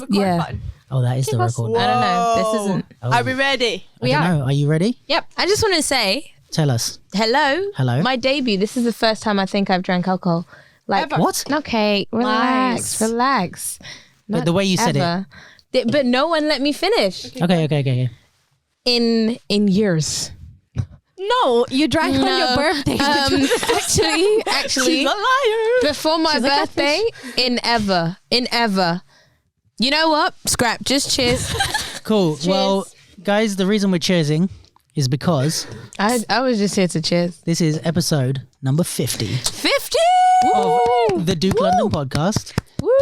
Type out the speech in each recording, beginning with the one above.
Yeah. button. Oh, that is the record. I don't know. This isn't. Oh. Are we ready? I don't know. Are you ready? Yep. I just want to say Tell us. hello. Hello. My debut. This is the first time I think I've drank alcohol. Like Ever. What? Okay, relax, Nice. relax. But Not the way you said ever. But no one let me finish. Okay. In years. No, you drank on your birthday. Actually, She's a liar. before my She's a birthday, in ever. You know what? Scrap. Just cheers. Cool. Well, guys, the reason we're cheersing is because I was just here to cheers. this is episode number 50 50. of the Duke London podcast.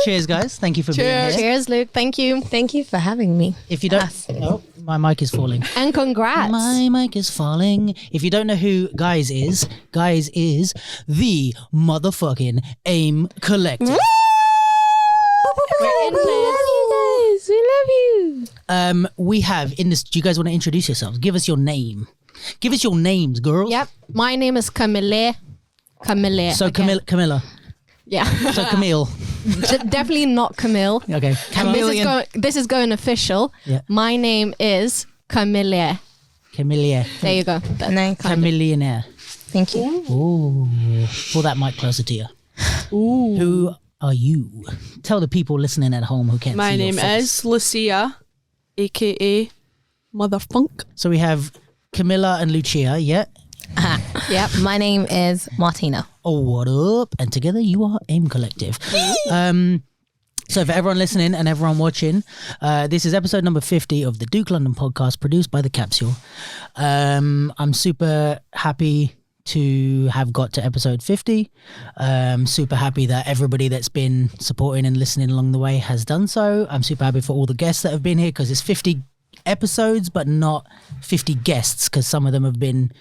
Cheers, guys. Thank you for being here. Cheers, Luke. Thank you. Thank you for having me. If you don't... Oh, my mic is falling. And congrats. My mic is falling. If you don't know who Guys is the motherfucking AIM Collective. We love you guys. We love you. We have in this... Do you guys want to introduce yourselves? Give us your name. Give us your names, girls. Yep. My name is Kamile. So Camilla. Yeah. So Kamile. Definitely not Camille. Okay. And this is going official. Yeah. My name is Kamile. Camille. There you go. Chameleonaire. Thank you. Ooh. Pull that mic closer to you. Ooh. Who are you? Tell the people listening at home who can't My see name your face. is Lucia, aka Mother Funk. So we have Camilla and Lucia, yeah? Yep. My name is Martina. Oh, what up? And together you are AIM Collective. So for everyone listening and everyone watching, this is episode number 50 of the Duke London podcast produced by The Capsule. I'm super happy to have got to episode 50. Super happy that everybody that's been supporting and listening along the way has done so. I'm super happy for all the guests that have been here because it's 50 episodes but not 50 guests because some of them have been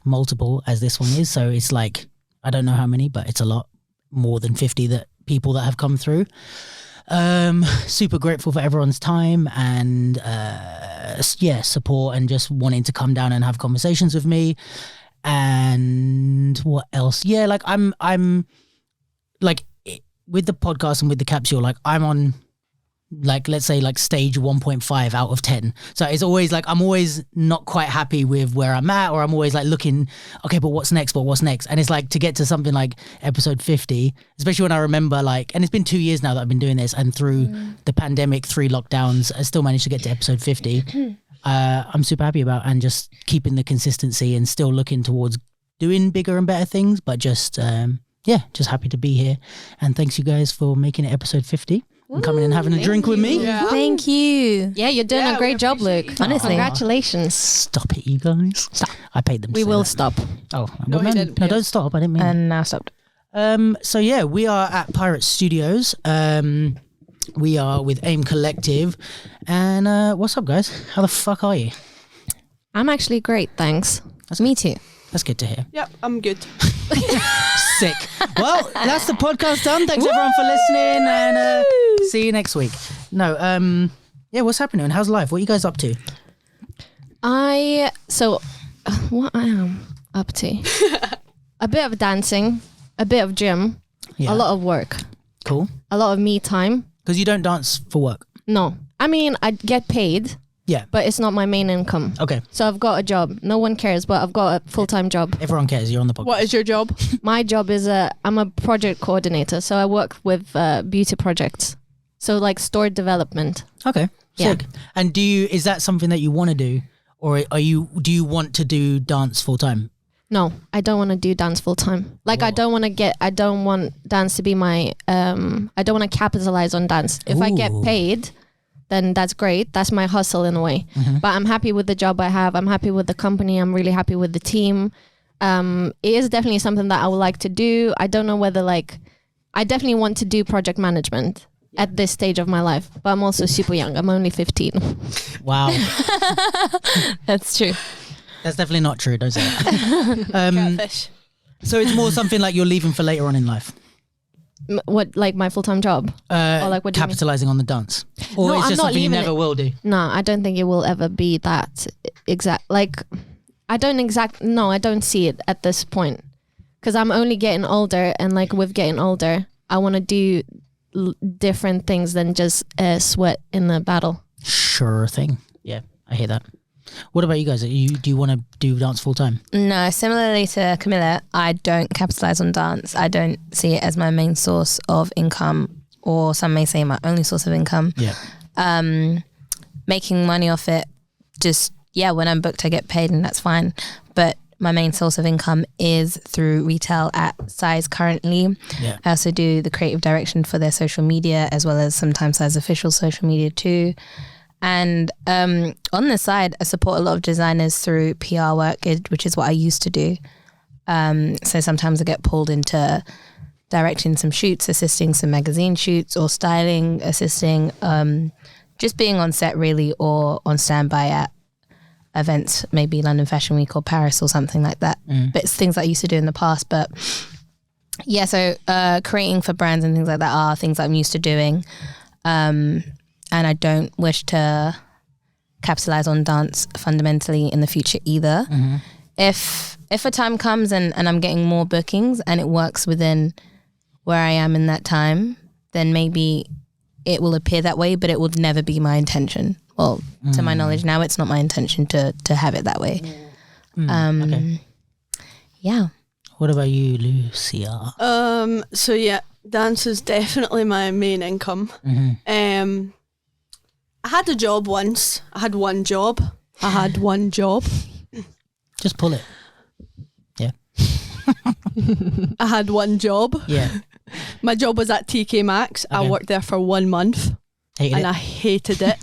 multiple as this one is, so it's like I don't know how many, but it's a lot more than 50 that people that have come through. Super grateful for everyone's time and support and just wanting to come down and have conversations with me. And what else? Yeah, like I'm like with the podcast and with the capsule, like I'm on like let's say like stage 1.5 out of 10. So it's always like I'm always not quite happy with where I'm at, or I'm always like looking, okay, but what's next? And it's like to get to something like episode 50, especially when I remember like, and it's been 2 years now that I've been doing this, and through the pandemic, 3 lockdowns, I still managed to get to episode 50. I'm super happy about, and just keeping the consistency and still looking towards doing bigger and better things, but just just happy to be here. And thanks you guys for making it episode 50 and coming and having a drink with me. Yeah. Thank you. Yeah, you're doing a great job, Luke. Honestly. Congratulations. Stop it, you guys. Stop. I paid them to We say will that. stop. Oh, No, well, he no, didn't pay no, don't us. stop. I didn't mean And now stopped. So yeah, we are at Pirate Studios. We are with AIM Collective. And what's up, guys? How the fuck are you? I'm actually great, thanks. Me too. That's good to hear. Yep, I'm good. Sick. Well, that's the podcast done. Thanks everyone for listening, and see you next week. No, what's happening? How's life? What are you guys up to? What I am up to? A bit of dancing, a bit of gym, Yeah. a lot of work, Cool. a lot of me time. Because you don't dance for work. No, I mean I get paid, Yeah. but it's not my main income. Okay. So I've got a job. No one cares, but I've got a full-time job. Everyone cares. You're on the podcast. What is your job? My job is I'm a project coordinator, so I work with beauty projects. So like store development. Okay. Yeah. Sick. And is that something that you want to do, or do you want to do dance full time? No, I don't want to do dance full time. Like I don't want dance to be my I don't want to capitalize on dance. If I get Ooh. paid, then that's great. That's my hustle in a way. But I'm happy with the job I have. I'm happy with the company. I'm really happy with the team. It is definitely something that I would like to do. I don't know whether I definitely want to do project management at this stage of my life, but I'm also super young. I'm only 15. Wow. That's true. That's definitely not true. Don't say that. Catfish. So it's more something like you're leaving for later on in life. What, like my full-time job? Or like what do you mean? Capitalizing on the dance, or No, it's I'm just not something you leaving never will do. No, I don't think it will ever be that exact. Like, I don't see it at this point, because I'm only getting older, and like with getting older, I want to do different things than just sweat in the battle. Sure thing. Yeah, I hear that. What about you guys? Do you want to do dance full time? No, similarly to Kamile, I don't capitalize on dance. I don't see it as my main source of income, or some may say my only source of income. Yeah. Making money off it, just, when I'm booked, I get paid and that's fine. But my main source of income is through retail at Size currently. Yeah. I also do the creative direction for their social media, as well as sometimes Size official social media too. And on the side, I support a lot of designers through PR work, which is what I used to do. So sometimes I get pulled into directing some shoots, assisting some magazine shoots, or styling, assisting, just being on set really, or on standby at events, maybe London Fashion Week or Paris or something like that. But it's things I used to do in the past. But yeah, so creating for brands and things like that are things I'm used to doing. And I don't wish to capitalize on dance fundamentally in the future either. If a time comes and I'm getting more bookings and it works within where I am in that time, then maybe it will appear that way, but it would never be my intention. Well, to my knowledge now, it's not my intention to have it that way. Okay. Yeah. What about you, Lucia? So yeah, dance is definitely my main income. I had a job once. I had one job. Just pull it. Yeah. I had one job. Yeah. My job was at TK Maxx. Okay. I worked there for 1 month. Hated it. I hated it.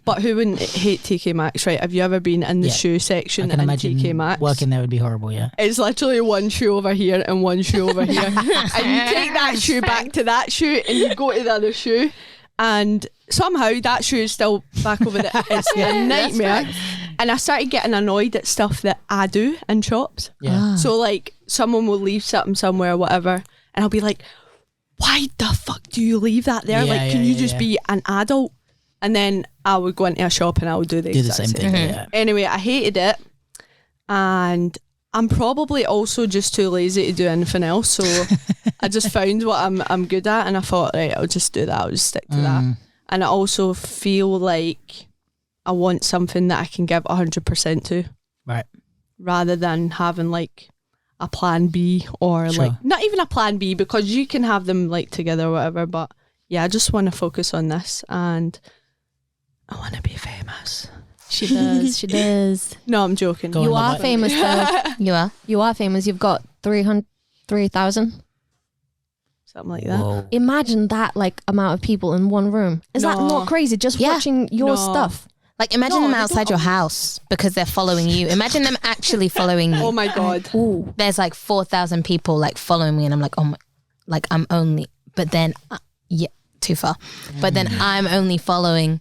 But who wouldn't hate TK Maxx, right? Have you ever been in the shoe I section can in imagine TK Maxx? working there would be horrible, yeah. It's literally one shoe over here and one shoe over here. And you take that shoe back to that shoe and you go to the other shoe. And somehow that shoe is still back over there. It's a nightmare. And I started getting annoyed at stuff that I do in shops. Yeah. So like someone will leave something somewhere or whatever and I'll be like, why the fuck do you leave that there? Yeah, like, can yeah, you yeah, just yeah. be an adult? And then I would go into a shop and I would do the exact same thing. Mm-hmm. Yeah. Anyway, I hated it. And I'm probably also just too lazy to do anything else. So I just found what I'm good at and I thought, right, I'll just do that. I'll just stick to that. And I also feel like I want something that I can give 100% to. Right. Rather than having like a plan B or Sure. like, not even a plan B, because you can have them like together or whatever. But yeah, I just want to focus on this and I want to be famous. She does. She does. No, I'm joking. Go on, You love are it. famous though. You are? You are famous. You've got 3,000. Something like that. Whoa. Imagine that like amount of people in one room. Is that No. not crazy? Just Yeah. watching your No. stuff. Like, imagine No, them they outside don't. your house because they're following you. Imagine them actually following you. Oh my God. Ooh. There's like 4,000 people like following me and I'm like, oh my, like I'm only, but then, too far. But then I'm only following,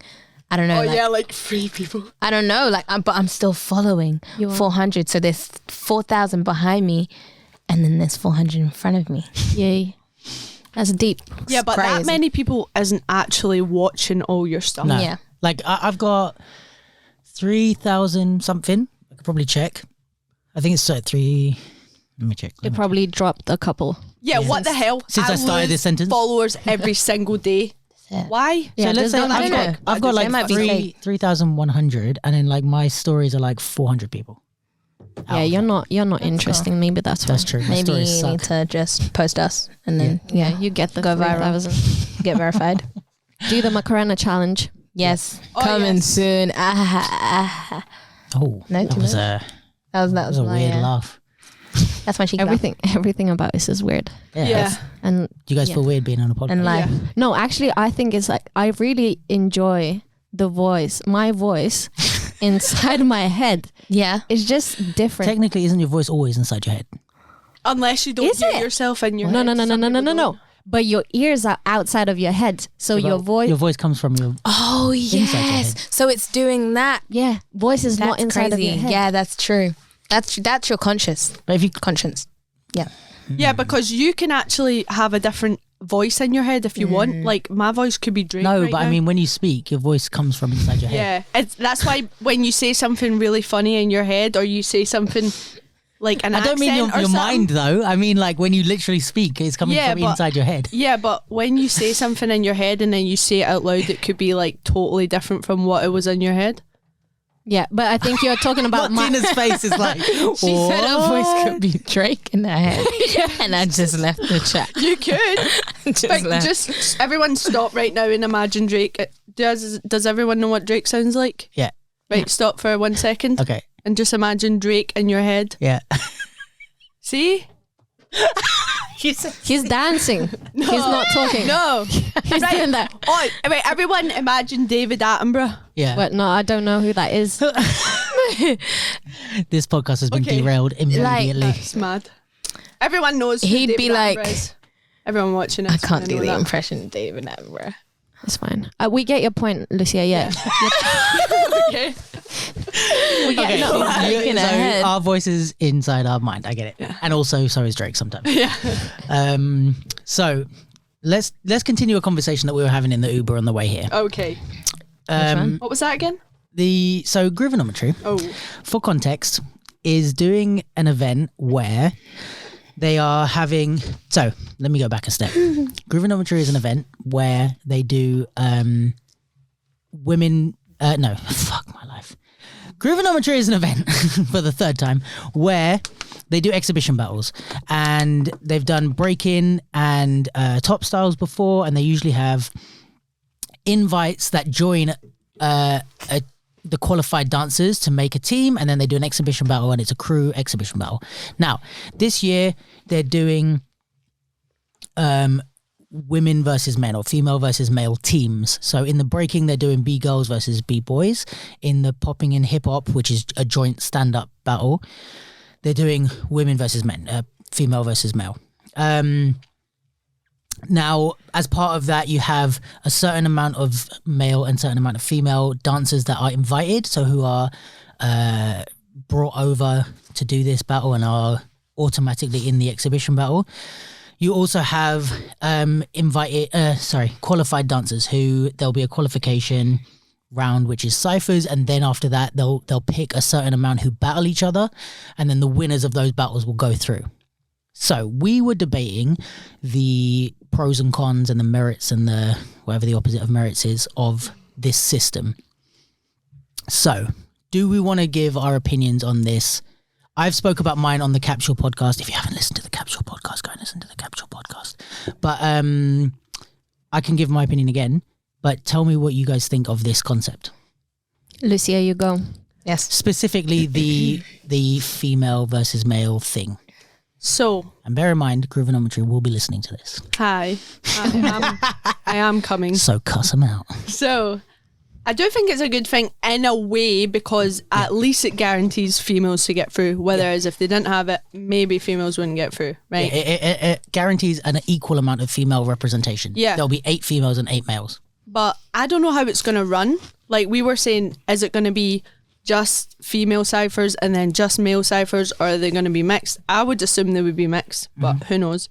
I don't know. Oh like, yeah, like 3 people. I don't know, like, but I'm still following You are. 400. So there's 4,000 behind me and then there's 400 in front of me. Yay. That's deep. Yeah, but that crazy. many people isn't actually watching all your stuff. No. Yeah. Like I've got 3,000 something. I could probably check. I think it's like 3. Let me check. It probably dropped a couple. Yeah, what the hell? Since I started lose this sentence. followers every single day. it. Why? Yeah, so let's say there's no- I don't know. I've got They like might be fake. 3,100 and then like my stories are like 400 people. Yeah, you're not interesting. Maybe that's That's why. true. My Maybe stories you need suck. to just post us and then, Yeah, you get the Go viral. 3,000. get verified. Do the Macarena challenge. Yes. Oh, Coming yes. soon. Oh, No, that was a That that was a my, weird laugh. That's my cheek Everything about this is weird. Yeah. And Do you guys Yeah. feel weird being on a podcast? and live. Yeah. no, actually, I think it's like I really enjoy the voice. My voice inside my head Yeah. is just different. Technically, isn't your voice always inside your head? Unless you don't Is hear it? yourself in your No, head. no, no, no, Some no, no, people no, don't. no. But your ears are outside of your head, so your voice. Your voice comes from your. Oh, Inside your yes. head. So it's doing that. Yeah, voice is That's not inside crazy. of your head. Yeah, that's true. That's your conscious But if you conscience. Yeah. Yeah, because you can actually have a different voice in your head if you want. Like my voice could be Drake. no, right but I now. mean, when you speak, your voice comes from inside your head. Yeah, that's why when you say something really funny in your head, or you say something like an I don't mean accent your or something. mind though. I mean like when you literally speak, it's coming Yeah, from but- inside your head. Yeah, but when you say something in your head and then you say it out loud, it could be like totally different from what it was in your head. Yeah, but I think you're talking about Martina's face is like, She said her voice "What?" could be Drake in her head. And I just left the chat. You could. Just Like, left. just everyone stop right now and imagine Drake. Does everyone know what Drake sounds like? Yeah. Right, stop for 1 second Okay. and just imagine Drake in your head. Yeah. See? he's dancing. He's not talking. No. He's doing that. Oh, right, everyone imagine David Attenborough. Yeah. But no, I don't know who that is. This podcast has been Okay. derailed immediately. That's mad. Everyone knows who He'd David be like- Attenborough is. Everyone watching it. I can't do the impression of David Attenborough. It's fine. We get your point, Lucia. Yeah. Okay. We get Okay, no so in her head. our voices inside our mind. I get it, and also so is Drake sometimes. Yeah. So let's continue a conversation that we were having in the Uber on the way here. Okay. Um, What was that again? so Grivenometry, Oh. for context, is doing an event where they are having. So let me go back a step. Grivenometry is an event where they do women. No, fuck my life. Grivenometry is an event for the third time where they do exhibition battles, and they've done break-in and top styles before, and they usually have invites that join the qualified dancers to make a team, and then they do an exhibition battle, and it's a crew exhibition battle. Now, this year they're doing women versus men, or female versus male teams. So in the breaking, they're doing B-girls versus B-boys. In the popping and hip-hop, which is a joint stand-up battle, they're doing women versus men, female versus male. Now, as part of that, you have a certain amount of male and certain amount of female dancers that are invited, so who are brought over to do this battle and are automatically in the exhibition battle. You also have qualified dancers who there'll be a qualification round, which is ciphers, and then after that they'll pick a certain amount who battle each other, and then the winners of those battles will go through. So we were debating the pros and cons and the merits and the whatever the opposite of merits is of this system. So do we want to give our opinions on this? I've spoke about mine on the Capsule podcast. If you haven't listened to the Capsule podcast, go and listen to the Capsule podcast. But I can give my opinion again. But tell me what you guys think of this concept. Lucia, you go. Yes. Specifically the female versus male thing. So, And bear in mind, Grivenometry will be listening to this. hi. I am coming. So cuss them out. So, I do think it's a good thing in a way, because at least it guarantees females to get through. Whereas if they didn't have it, maybe females wouldn't get through, right? It guarantees an equal amount of female representation. Yeah. There'll be 8 females and 8 males. But I don't know how it's going to run. Like we were saying, is it going to be just female ciphers and then just male ciphers, or are they going to be mixed? I would assume they would be mixed, but who knows?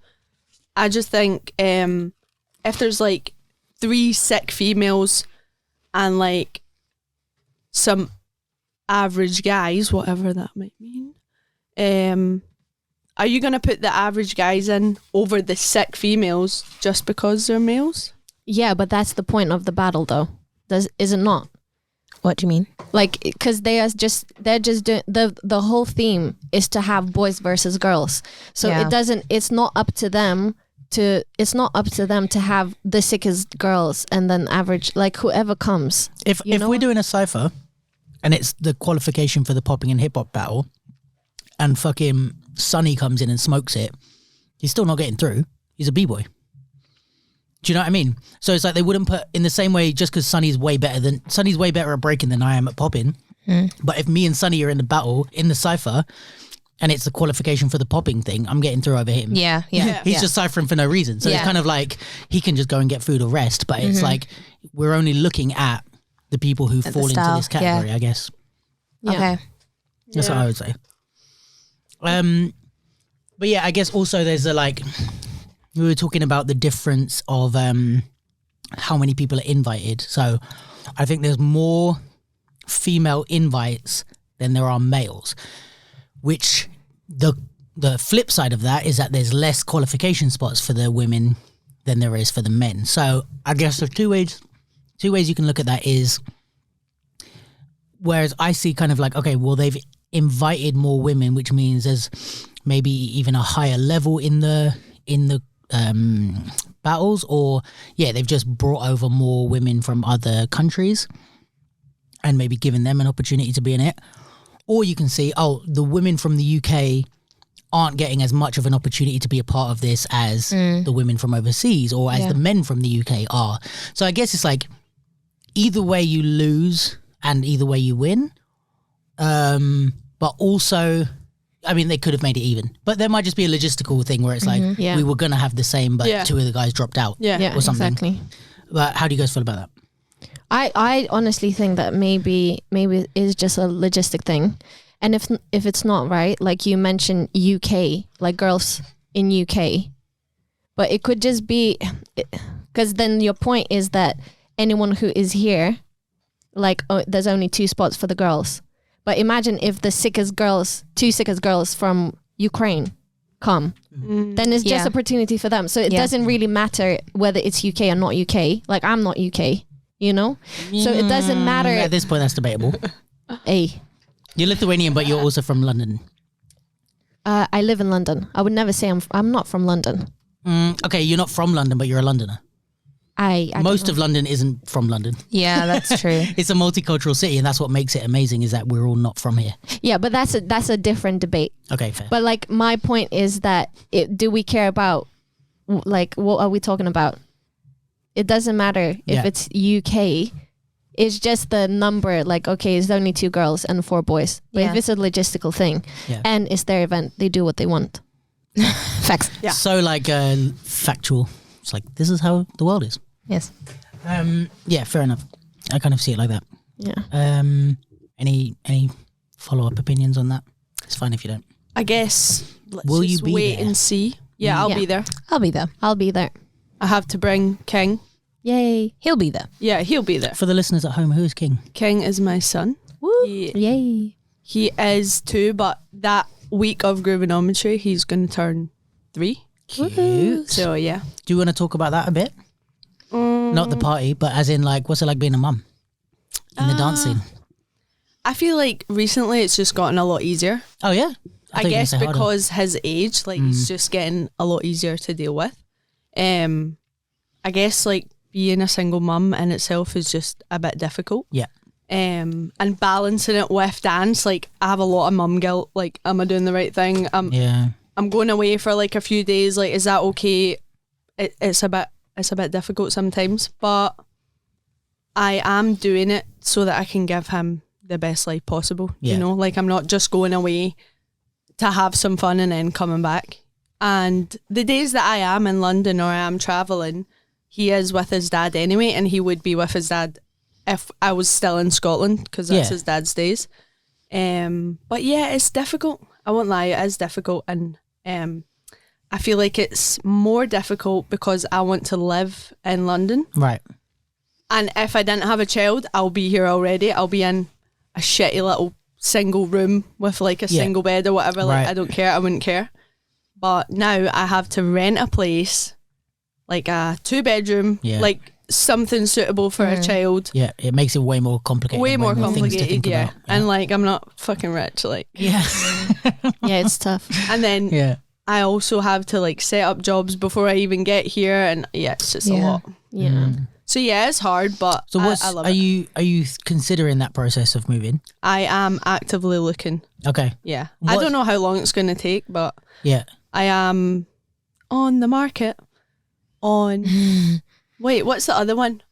I just think if there's like 3 sick females and like some average guys, whatever that might mean, are you going to put the average guys in over the sick females just because they're males? Yeah, but that's the point of the battle, though. Is it not? What do you mean? Like, because they're just doing the whole theme is to have boys versus girls. So Yeah. it's not up to them to have the sickest girls and then average, like whoever comes. If You know? we're doing a cypher and it's the qualification for the popping and hip hop battle, and fucking Sonny comes in and smokes it, he's still not getting through. He's a b-boy. Do you know what I mean? So it's like they wouldn't put in the same way, just because Sonny's way better at breaking than I am at popping. But if me and Sonny are in the battle in the cypher and it's the qualification for the popping thing, I'm getting through over him. Yeah. He's just ciphering for no reason. So it's Yeah. kind of like he can just go and get food or rest, but it's like we're only looking at the people who fall into style, this category, yeah. I guess. Yeah. Okay. That's what I would say. But yeah, I guess also there's we were talking about the difference of how many people are invited. So I think there's more female invites than there are males, which the flip side of that is that there's less qualification spots for the women than there is for the men. So I guess there's two ways you can look at that is, whereas I see kind of like, okay, well, they've invited more women, which means there's maybe even a higher level in the battles, or they've just brought over more women from other countries and maybe given them an opportunity to be in it. Or you can see, the women from the UK aren't getting as much of an opportunity to be a part of this as the women from overseas, or as the men from the UK are. So I guess it's like either way you lose and either way you win. But also, I mean, they could have made it even, but there might just be a logistical thing where it's like, we were going to have the same, but two of the guys dropped out or something. Exactly. But how do you guys feel about that? I honestly think that maybe it is just a logistic thing. And if it's not, right, like you mentioned UK, like girls in UK, but it could just be, because then your point is that anyone who is here, like there's only 2 spots for the girls. But imagine if the two sickest girls from Ukraine come, then it's just opportunity for them. So it doesn't really matter whether it's UK or not UK. Like I'm not UK, you know? So it doesn't matter. At this point, that's debatable. Hey. You're Lithuanian, but you're also from London. I live in London. I would never say I'm not from London. Okay, you're not from London, but you're a Londoner. Most of London isn't from London. Yeah, that's true. It's a multicultural city, and that's what makes it amazing, is that we're all not from here. Yeah, but that's a different debate. Okay, fair. But like my point is that do we care about, like, what are we talking about? It doesn't matter if it's UK. It's just the number, like, okay, it's only 2 girls and 4 boys. But if it's a logistical thing and it's their event, they do what they want. Facts. Yeah. So like factual. It's like, this is how the world is. Yes. Yeah, fair enough. I kind of see it like that. Yeah. Any follow-up opinions on that? It's fine if you don't. I guess Will just you be wait there? and see. Yeah, I'll be there. I'll be there. I'll be there. I have to bring King. Yay. He'll be there. Yeah, he'll be there. For the listeners at home, who is King? King is my son. Woo. Yay. He is 2, but that week of Groovinometry, he's going to turn 3. Cute. So, yeah. Do you want to talk about that a bit? Not the party, but as in like, what's it like being a mum in the dance scene? I feel like recently it's just gotten a lot easier. Oh, yeah? I guess because his age, like he's just getting a lot easier to deal with. I guess like being a single mum in itself is just a bit difficult. Yeah. And balancing it with dance, like I have a lot of mum guilt. Like, am I doing the right thing? I'm going away for like a few days. Like, is that okay? It's a bit difficult sometimes, but I am doing it so that I can give him the best life possible. Yeah. You know, like I'm not just going away to have some fun and then coming back. And the days that I am in London or I am travelling, he is with his dad anyway, and he would be with his dad if I was still in Scotland, because that's his dad's days. But yeah, it's difficult. I won't lie, it is difficult, and I feel like it's more difficult because I want to live in London. Right. And if I didn't have a child, I'll be here already. I'll be in a shitty little single room with like a single bed or whatever. Like, I don't care. I wouldn't care. But now I have to rent a place, like a 2-bedroom, like something suitable for a child. Yeah, it makes it way more complicated. Way more complicated, about. And like, I'm not fucking rich, like. Yeah. Yeah, it's tough. And then I also have to like set up jobs before I even get here, and it's just a lot. Yeah. So yeah, it's hard, but So I love are it. you considering that process of moving? I am actively looking. Okay. Yeah. I don't know how long it's going to take, but I am on the market on... Wait, what's the other one?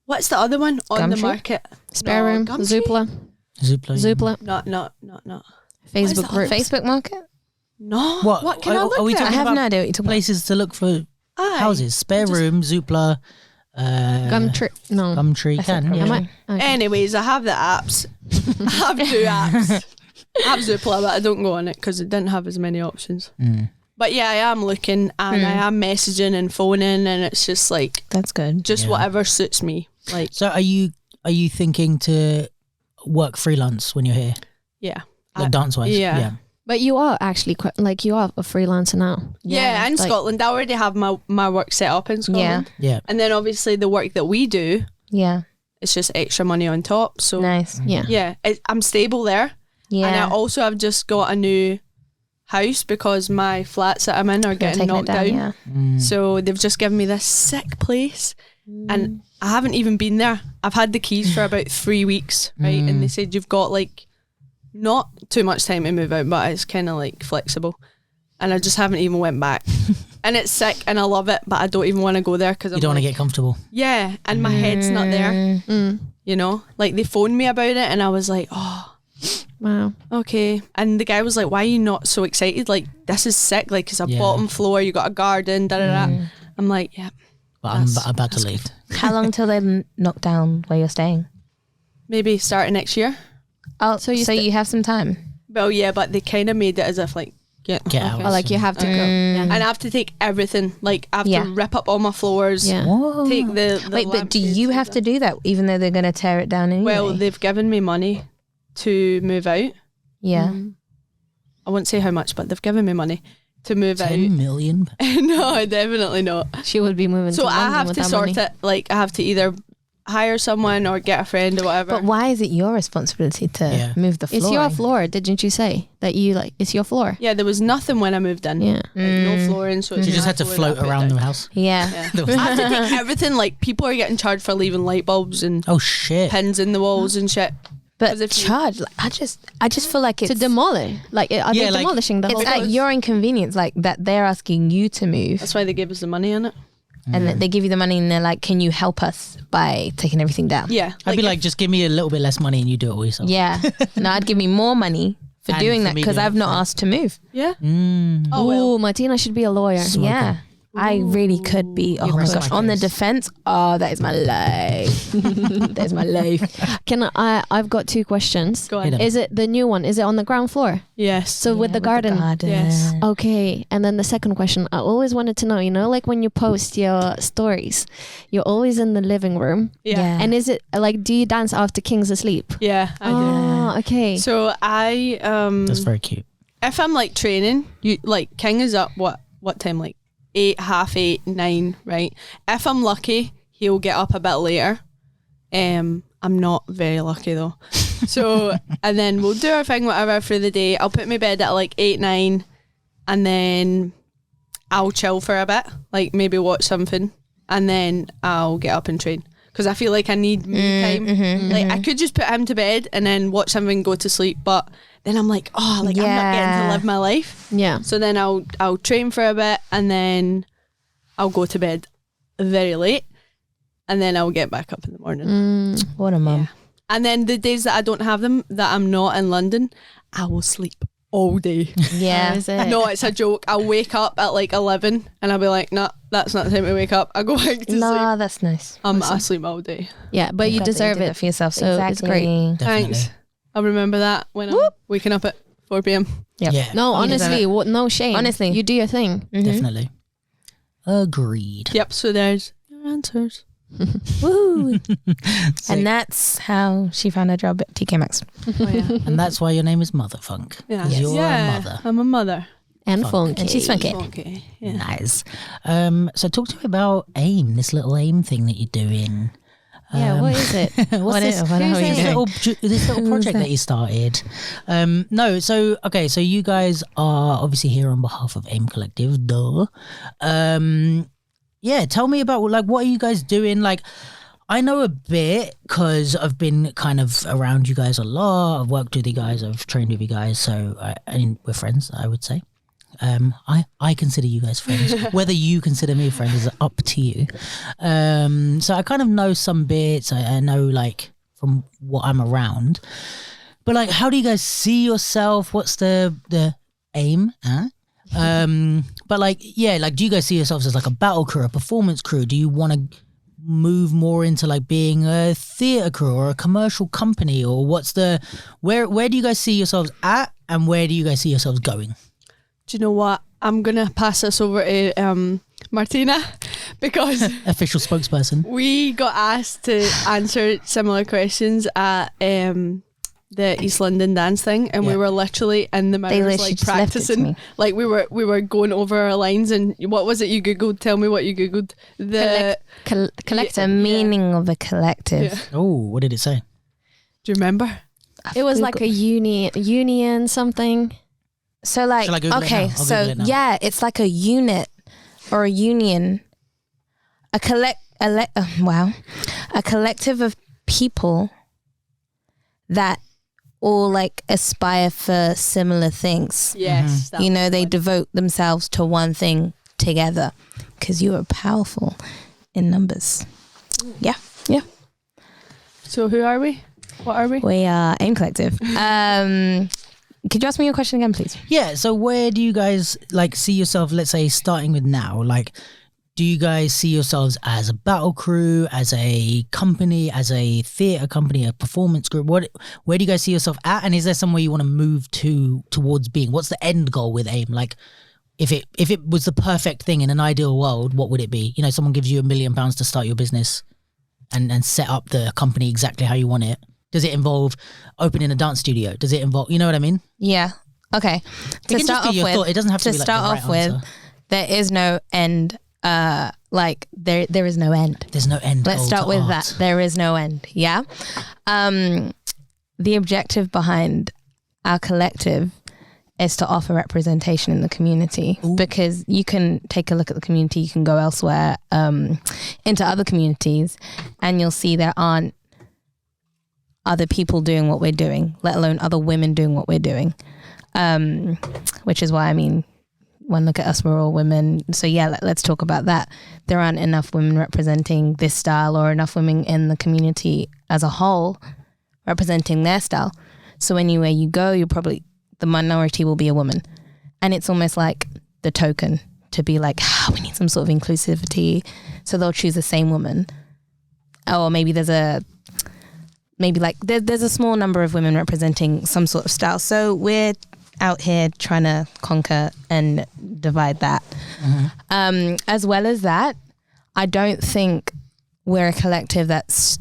What's the other one on Gumtree? the market? Spare room. Gumtree? Zoopla. Not. Facebook the groups. Facebook Market? No. What can I look are we at? talking I have about? no idea what you're talking about. Places to look for houses. Spare room, Zoopla, Gumtree. No. Gumtree. Can yeah. Am I? Okay. Anyways, I have the apps. I have 2 apps. I have Zoopla, but I don't go on it because it didn't have as many options. But yeah, I am looking and I am messaging and phoning, and it's just like, That's good. just whatever suits me. Like, So are you thinking to work freelance when you're here, yeah. like dance wise? Yeah. But you are actually quite, like, you are a freelancer now. Yeah, in like- Scotland. I already have my work set up in Scotland. Yeah. And then obviously the work that we do, Yeah. it's just extra money on top. So Nice. Yeah. I'm stable there. Yeah. And I also have just got a new house because my flats that I'm in are getting Taking it knocked down. Yeah. So they've just given me this sick place and I haven't even been there. I've had the keys for about 3 weeks, right? And they said you've got like not too much time to move out, but it's kind of like flexible. And I just haven't even went back. And it's sick and I love it, but I don't even want to go there because You don't want to get comfortable. yeah, and my head's not there. You know, like they phoned me about it and I was like, oh, Wow. okay. And the guy was like, why are you not so excited? Like, this is sick. Like, it's a bottom floor, you got a garden, da da da. I'm like, yeah, But I'm about to leave. How long till they knock down where you're staying? maybe starting next year. Oh, so you have some time. Well, yeah, but they kind of made it as if like, Get out. Or like you have to go. Yeah. And I have to take everything. Like, I have Yeah. to rip up all my floors. Yeah. Whoa. Take the Wait, but do lampshades you and have stuff. to do that even though they're going to tear it down anyway? Well, they've given me money to move out. yeah. I won't say how much, but they've given me money to move 10 million. out. No, definitely not. She would be moving So to I London have with to that sort money. it. Like, I have to either hire someone or get a friend or whatever. But why is it your responsibility to move the floor? It's your floor, didn't you say? That you like, it's your floor. Yeah, there was nothing when I moved in. Yeah. Like, no flooring, so it's You just my had to floor float that I put around down. the house. Yeah. Yeah. I have to take everything. Like, people are getting charged for leaving light bulbs and Oh shit. pins in the walls and shit. But 'Cause if you- charge, like, I just feel like it's To demolish. Like, are Yeah, they like- demolishing the whole it's at place? your inconvenience, like that they're asking you to move, That's why they gave us the money on it. and that they give you the money, and they're like, "Can you help us by taking everything down?" Yeah. I'd be like, just give me a little bit less money and you do it all yourself. Yeah. No, I'd give me more money for And doing for that me because doing I've it not for- asked to move. yeah. Oh, Oh, well. Ooh, Martina should be a lawyer. Yeah. I really could be. Oh my rest gosh. my On the case. defense, oh, that is my life. That is my life. I've got 2 questions. Go Hit on. 'em. Is it the new one? Is it on the ground floor? Yes. So with the garden? Yes. Okay. And then the second question, I always wanted to know, you know, like when you post your stories, you're always in the living room. Yeah. And is it like, do you dance after King's asleep? Yeah, I do. Oh, okay. So I That's very cute. if I'm like training, you like King is up what time, like 8, 8:30, 9, right? If I'm lucky, he'll get up a bit later. I'm not very lucky though. So and then we'll do our thing whatever through the day. I'll put my bed at like 8, 9 and then I'll chill for a bit, like maybe watch something and then I'll get up and train. Because I feel like I need me time. Like I could just put him to bed and then watch something and go to sleep, but then I'm like, oh, like I'm not getting to live my life. Yeah. So then I'll train for a bit and then I'll go to bed very late and then I'll get back up in the morning. What a mum. And then the days that I don't have them, that I'm not in London, I will sleep all day. Yeah. How is it? No, it's a joke. I'll wake up at like 11 and I'll be like, nah, that's not the time to wake up. I go back to sleep. Nah, that's nice. I'm asleep all day. Yeah, but you Glad that deserve did it that for yourself. So it's great. Exactly. Definitely. Thanks. I'll remember that when I'm waking up at 4 p.m. Yep. Yeah. No, You deserve honestly, it. no shame. Honestly. You do your thing. Definitely. Agreed. Yep, so there's your answers. Woo. And that's how she found her job at TK Maxx. Oh, yeah. And that's why your name is Motherfunk. Yeah. 'Cause you're Yeah, a mother. I'm a mother. And Fun. funky. And she's funky. Okay. Yeah. Nice. So talk to me about AIM, this little AIM thing that you're doing. Yeah, what is it? What's this, What Who's this it? little project that you started? So you guys are obviously here on behalf of AIM Collective, duh. Yeah, tell me about like what are you guys doing? Like, I know a bit because I've been kind of around you guys a lot. I've worked with you guys. I've trained with you guys. So I mean, we're friends, I would say. I consider you guys friends. Whether you consider me a friend is up to you. So I kind of know some bits. I know like from what I'm around. But like, how do you guys see yourself? What's the aim? But like, yeah, like, do you guys see yourselves as like a battle crew, a performance crew? Do you want to move more into like being a theatre crew or a commercial company, or what's the where do you guys see yourselves at, and where do you guys see yourselves going? Do you know what? I'm going to pass this over to Martina because Official spokesperson. we got asked to answer similar questions at the East London dance thing, and we were literally in the mirrors literally like just left it to practicing. me. Like we were going over our lines, and what was it you googled? Tell me what you googled. The Collective. The meaning of a collective. Yeah. Oh, what did it say? Do you remember? It was like a union something. So like, Shall I Google it okay, now? I'll so Google it now. yeah, it's like a unit or a union, a collective of people that all like aspire for similar things. Yes. that You know, was they one. devote themselves to one thing together because you are powerful in numbers. Yeah. So who are we? What are we? We are AIM Collective. Could you ask me your question again, please? Yeah, so where do you guys like see yourself, let's say starting with now, like do you guys see yourselves as a battle crew, as a company, as a theatre company, a performance group? Where do you guys see yourself at, and is there somewhere you want to move towards being? What's the end goal with AIM? Like if it was the perfect thing in an ideal world, what would it be? You know, someone gives you £1 million to start your business and set up the company exactly how you want it. Does it involve opening a dance studio? Does it involve, you know what I mean? Yeah. Okay. It can just be your thought. It doesn't have to be like the right answer. There is no end. Like there is no end. There's no end. Let's goal start to with art. that. There is no end. Yeah. The objective behind our collective is to offer representation in the community. Ooh. Because you can take a look at the community, you can go elsewhere, into other communities, and you'll see there aren't other people doing what we're doing, let alone other women doing what we're doing. Which is why, I mean, when look at us, we're all women. So yeah, let's talk about that. There aren't enough women representing this style, or enough women in the community as a whole representing their style. So anywhere you go, the minority will be a woman. And it's almost like the token to be like, we need some sort of inclusivity. So they'll choose the same woman. Or maybe there's a small number of women representing some sort of style. So we're out here trying to conquer and divide that. Mm-hmm. As well as that, I don't think we're a collective that's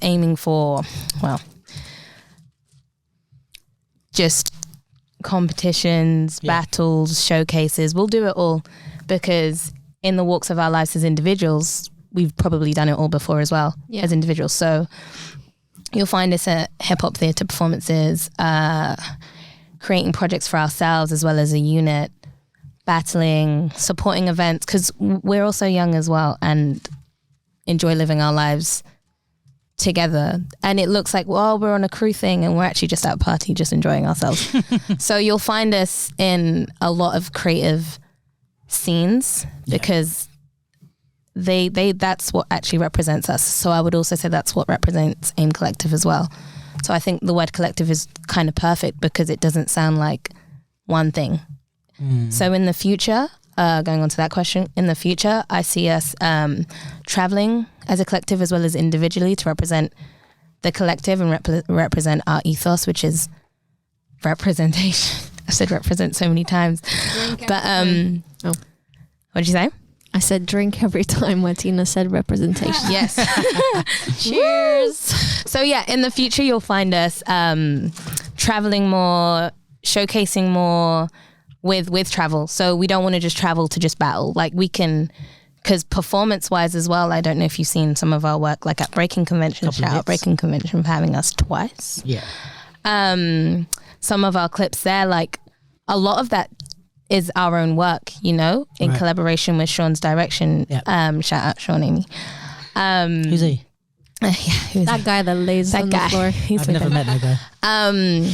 aiming for, well, just competitions, battles, showcases. We'll do it all because in the walks of our lives as individuals, we've probably done it all before as well as individuals. So you'll find us at hip hop theatre performances, creating projects for ourselves as well as a unit, battling, supporting events, because we're also young as well and enjoy living our lives together. And it looks like, well, we're on a crew thing and we're actually just out party, just enjoying ourselves. So you'll find us in a lot of creative scenes because that's what actually represents us. So I would also say that's what represents AIM Collective as well. So I think the word collective is kind of perfect because it doesn't sound like one thing. So in the future, going on to that question, in the future, I see us traveling as a collective as well as individually to represent the collective and represent our ethos, which is representation. I said represent so many times. But what did you say? I said drink every time Martina said representation. Yes. Cheers. So yeah, in the future you'll find us traveling more, showcasing more with travel. So we don't want to just travel to just battle. Like we can, because performance wise as well, I don't know if you've seen some of our work, like at Breaking Convention. Shout out Breaking Convention for having us twice. Yeah. Some of our clips there, like a lot of that is our own work, you know, in collaboration with Sean's direction. Yep. Shout out Sean, Amy. Who's he? Who's That guy that lays on the floor. He's I've never met that guy.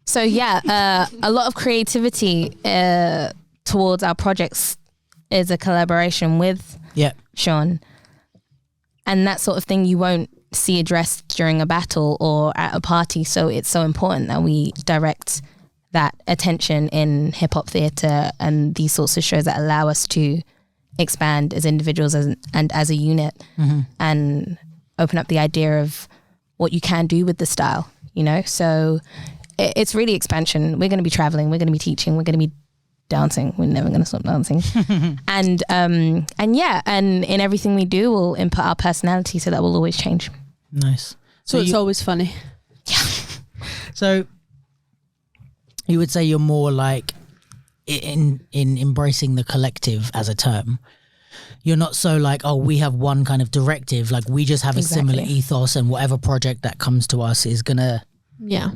So yeah, a lot of creativity towards our projects is a collaboration with Sean, and that sort of thing you won't see addressed during a battle or at a party. So it's so important that we direct that attention in hip hop theatre and these sorts of shows that allow us to expand as individuals and as a unit, and open up the idea of what you can do with the style, you know? So it's really expansion. We're going to be traveling, we're going to be teaching, we're going to be dancing. We're never going to stop dancing. and in everything we do, we'll input our personality so that will always change. Nice. So it's always funny. Yeah. So you would say you're more like in embracing the collective as a term. You're not so like, oh, we have one kind of directive. Like we just have a similar ethos, and whatever project that comes to us is gonna we're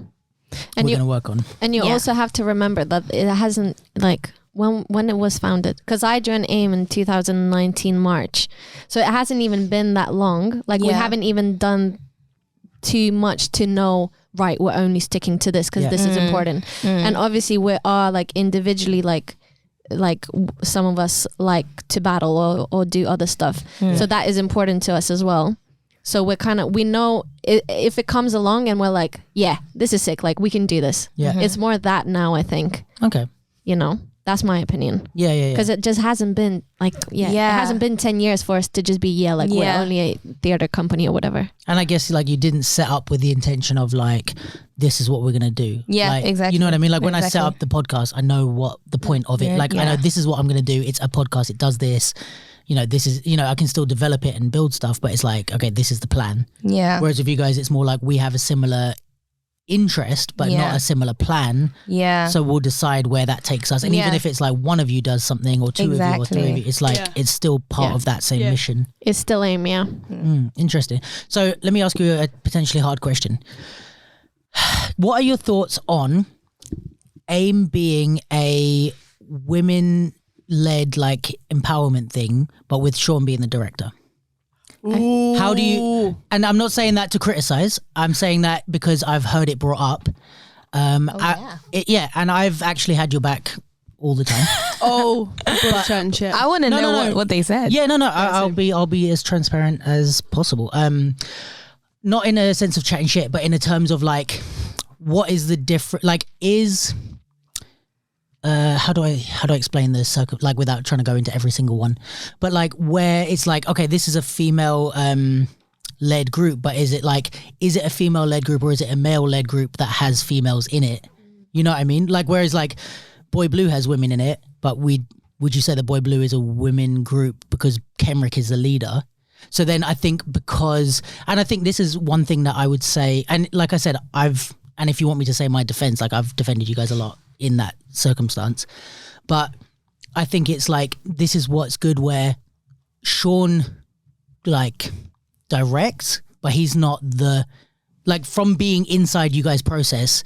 gonna work on. And you also have to remember that it hasn't like when it was founded, because I joined AIM in 2019 March, so it hasn't even been that long. Like we haven't even done too much to know, right, we're only sticking to this because this is important. And obviously we are like individually like some of us like to battle or do other stuff, so that is important to us as well. So we know if it comes along and we're like, yeah, this is sick, like we can do this. It's more that now, I think. Okay, that's my opinion. Because it just hasn't been like, it hasn't been 10 years for us to just be, we're only a theater company or whatever. And I guess like you didn't set up with the intention of like, this is what we're going to do. Yeah, like, exactly. You know what I mean? Like when I set up the podcast, I know what the point of it, I know this is what I'm going to do. It's a podcast. It does this, this is, I can still develop it and build stuff, but it's like, okay, this is the plan. Yeah. Whereas with you guys, it's more like we have a similar interest but not a similar plan, so we'll decide where that takes us, and even if it's like one of you does something or two of you or three of you, it's like it's still part of that same mission. It's still AIM. Interesting. So let me ask you a potentially hard question. What are your thoughts on AIM being a women-led like empowerment thing, but with Sean being the director? Ooh. How do you, and I'm not saying that to criticize, I'm saying that because I've heard it brought up. And I've actually had your back all the time. I want to know what they said. I'll be as transparent as possible. Not in a sense of chatting shit, but in a terms of like, what is the different, like is, how do I explain this like without trying to go into every single one, but like where it's like, okay, this is a female led group, but is it a female led group or is it a male led group that has females in it? You know what I mean? Like whereas like Boy Blue has women in it, but would you say that Boy Blue is a women group because Kenrick is the leader? So then I think and I think this is one thing that I would say, and like I said, and if you want me to say my defense, like I've defended you guys a lot in that circumstance, but I think it's like, this is what's good where Sean like directs, but he's not the, like from being inside you guys' process,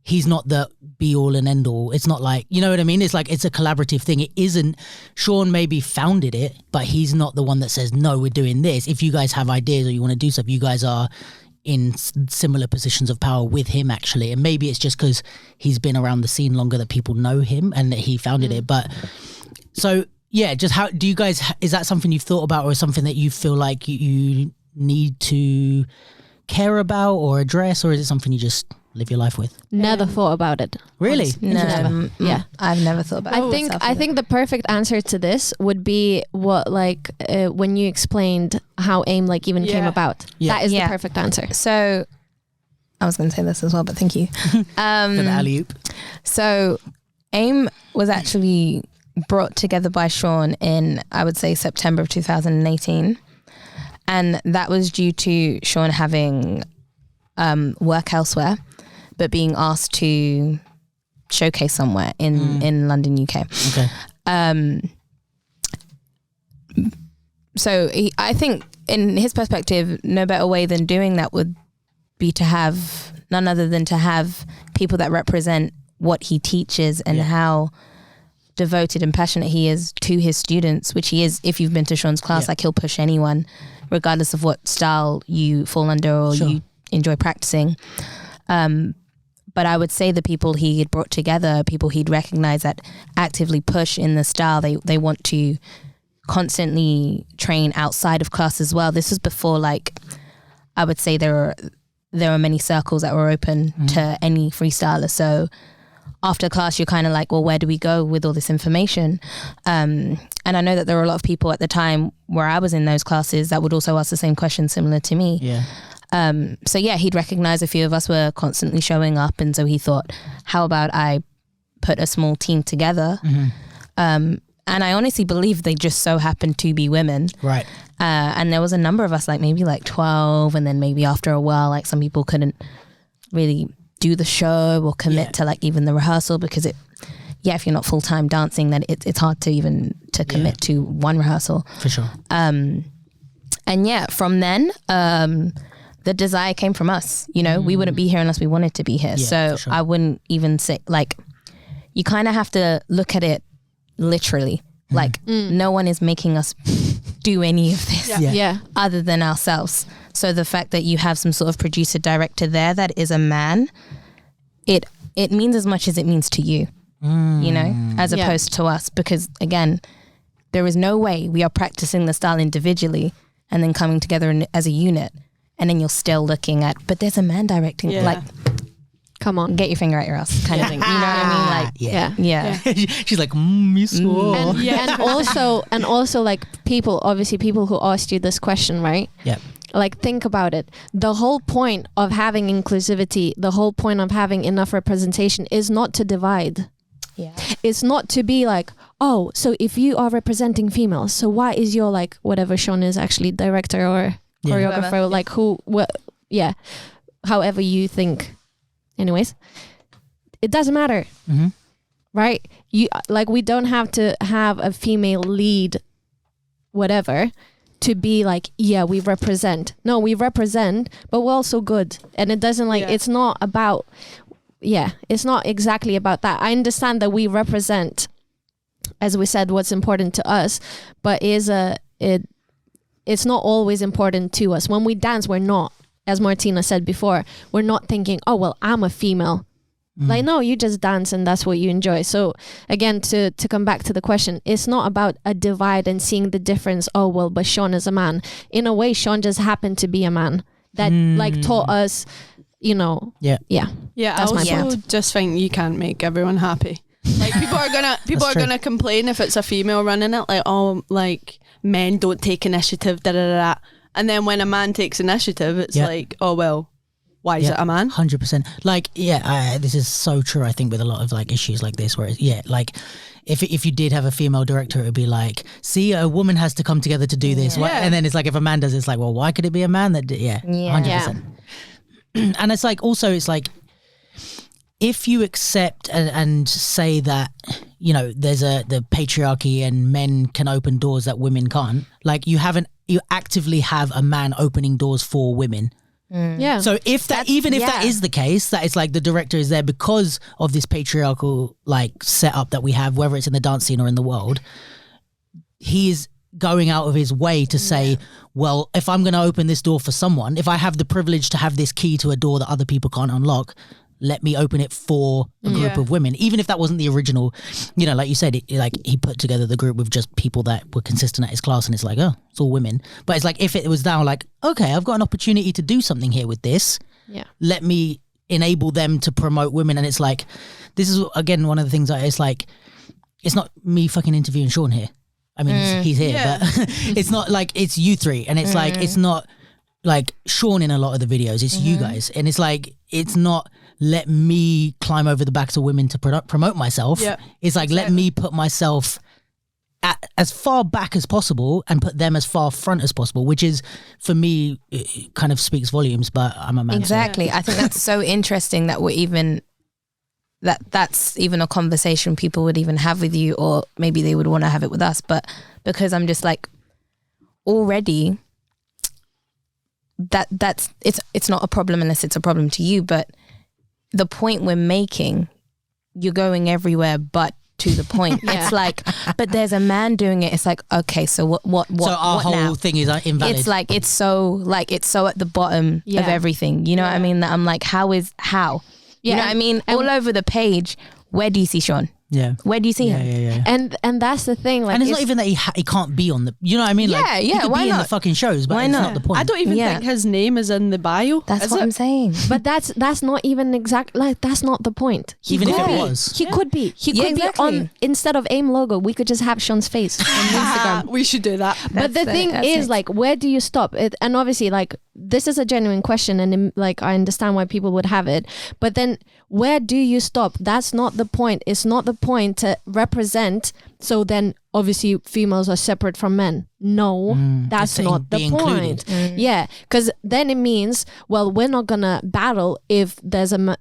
he's not the be all and end all. It's not like, you know what I mean? It's like, it's a collaborative thing. It isn't, Sean maybe founded it, but he's not the one that says, no, we're doing this. If you guys have ideas or you want to do stuff, you guys are in similar positions of power with him actually, and maybe it's just because he's been around the scene longer that people know him and that he founded it. But so just how do you guys, is that something you've thought about or something that you feel like you need to care about or address, or is it something you just live your life with? Never thought about it. Really? No. I've never thought about it. I think the perfect answer to this would be what like when you explained how AIM like even came about. That is the perfect answer. So I was going to say this as well, but thank you. For the alley-oop. So AIM was actually brought together by Sean in, I would say, September of 2018. And that was due to Sean having work elsewhere, but being asked to showcase somewhere in London, UK. Okay. So I think in his perspective, no better way than doing that would be to have none other than to have people that represent what he teaches and how devoted and passionate he is to his students, which he is. If you've been to Sean's class, like he'll push anyone, regardless of what style you fall under or you enjoy practicing. But I would say the people he had brought together, people he'd recognized that actively push in the style, they want to constantly train outside of class as well. This was before, like, I would say there were many circles that were open to any freestyler. So after class, you're kind of like, well, where do we go with all this information? And I know that there were a lot of people at the time where I was in those classes that would also ask the same question similar to me. Yeah. So he'd recognize a few of us were constantly showing up, and so he thought, how about I put a small team together? And I honestly believe they just so happened to be women. Right. And there was a number of us, like maybe like 12, and then maybe after a while, like some people couldn't really do the show or commit to like even the rehearsal, because if you're not full-time dancing, then it's hard to even to commit to one rehearsal. For sure. And from then, the desire came from us. You know, we wouldn't be here unless we wanted to be here. So sure. I wouldn't even say, like, you kind of have to look at it literally. Like, no one is making us do any of this other than ourselves. So the fact that you have some sort of producer director there that is a man, it means as much as it means to you, you know, as opposed to us. Because again, there is no way we are practicing the style individually and then coming together as a unit, and then you're still looking at, but there's a man directing. Like, come on, get your finger out your ass kind of thing. You know what I mean? Like, She's like, you swore. And also like people who asked you this question, right? Yeah. Like, think about it. The whole point of having inclusivity, the whole point of having enough representation is not to divide. Yeah. It's not to be like, oh, so if you are representing females, so why is your, like, whatever Sean is actually director or choreographer, like however you think. Anyways, it doesn't matter, right? We don't have to have a female lead, whatever, to be like, we represent. No, we represent, but we're also good. And it doesn't it's not about, it's not exactly about that. I understand that we represent, as we said, what's important to us, but it's not always important to us. When we dance, we're not, as Martina said before, we're not thinking, oh, well, I'm a female. Like, no, you just dance and that's what you enjoy. So again, to come back to the question, it's not about a divide and seeing the difference. Oh, well, but Sean is a man. In a way, Sean just happened to be a man that like taught us, you know. Yeah. That's I also just think you can't make everyone happy. Like, people are gonna complain if it's a female running it, like, oh, like, men don't take initiative, and then when a man takes initiative, it's like, oh, well, why is it a man? 100%. Like, this is so true, I think, with a lot of like issues like this, where like if you did have a female director, it would be like, see, a woman has to come together to do this. And then it's like, if a man does it, it's like, well, why could it be a man that 100%. And it's like, also, it's like, if you accept and say that, you know, there's the patriarchy and men can open doors that women can't, like, you actively have a man opening doors for women. So if that is the case, that it's like the director is there because of this patriarchal like setup that we have, whether it's in the dance scene or in the world, he is going out of his way to say, well, if I'm going to open this door for someone, if I have the privilege to have this key to a door that other people can't unlock, let me open it for a group of women, even if that wasn't the original, you know, like you said, like he put together the group with just people that were consistent at his class, and it's like, oh, it's all women. But it's like, if it was now like, okay, I've got an opportunity to do something here with this, let me enable them to promote women. And it's like, this is again one of the things that it's like, it's not me fucking interviewing Sean here. I mean, he's here, but it's not like, it's you three, and it's like, it's not like Sean in a lot of the videos, it's you guys, and it's like, it's not let me climb over the backs of women to promote myself. It's like, let me put myself as far back as possible and put them as far front as possible, which is, for me, it kind of speaks volumes, but I'm a man. Exactly. So. I think that's so interesting that we're even, that's even a conversation people would even have with you, or maybe they would want to have it with us, but because I'm just like, already that's it's not a problem unless it's a problem to you, but the point we're making, you're going everywhere but to the point. It's like, but there's a man doing it. It's like, okay, so what so our what whole now? thing is invalid. It's like, it's so at the bottom of everything, you know what I mean? That I'm like, how you know what I mean? All over the page, where do you see Sean? Where do you see him? And that's the thing, like, and it's not even that he can't be on the, you know what I mean? Like, he could why be not? in the fucking shows, but it's not the point. I don't even think his name is in the bio. That's what I'm saying. But that's not even that's not the point. Even if it was. He could be be on, instead of AIM logo, we could just have Sean's face on Instagram. We should do that. But the thing is, like, where do you stop it? And obviously, like, this is a genuine question, and like, I understand why people would have it, but then where do you stop? That's not the point. It's not the point to represent, so then obviously females are separate from men. No, that's Just not the be point. included. Yeah, because then it means, well, we're not gonna battle if there's a man.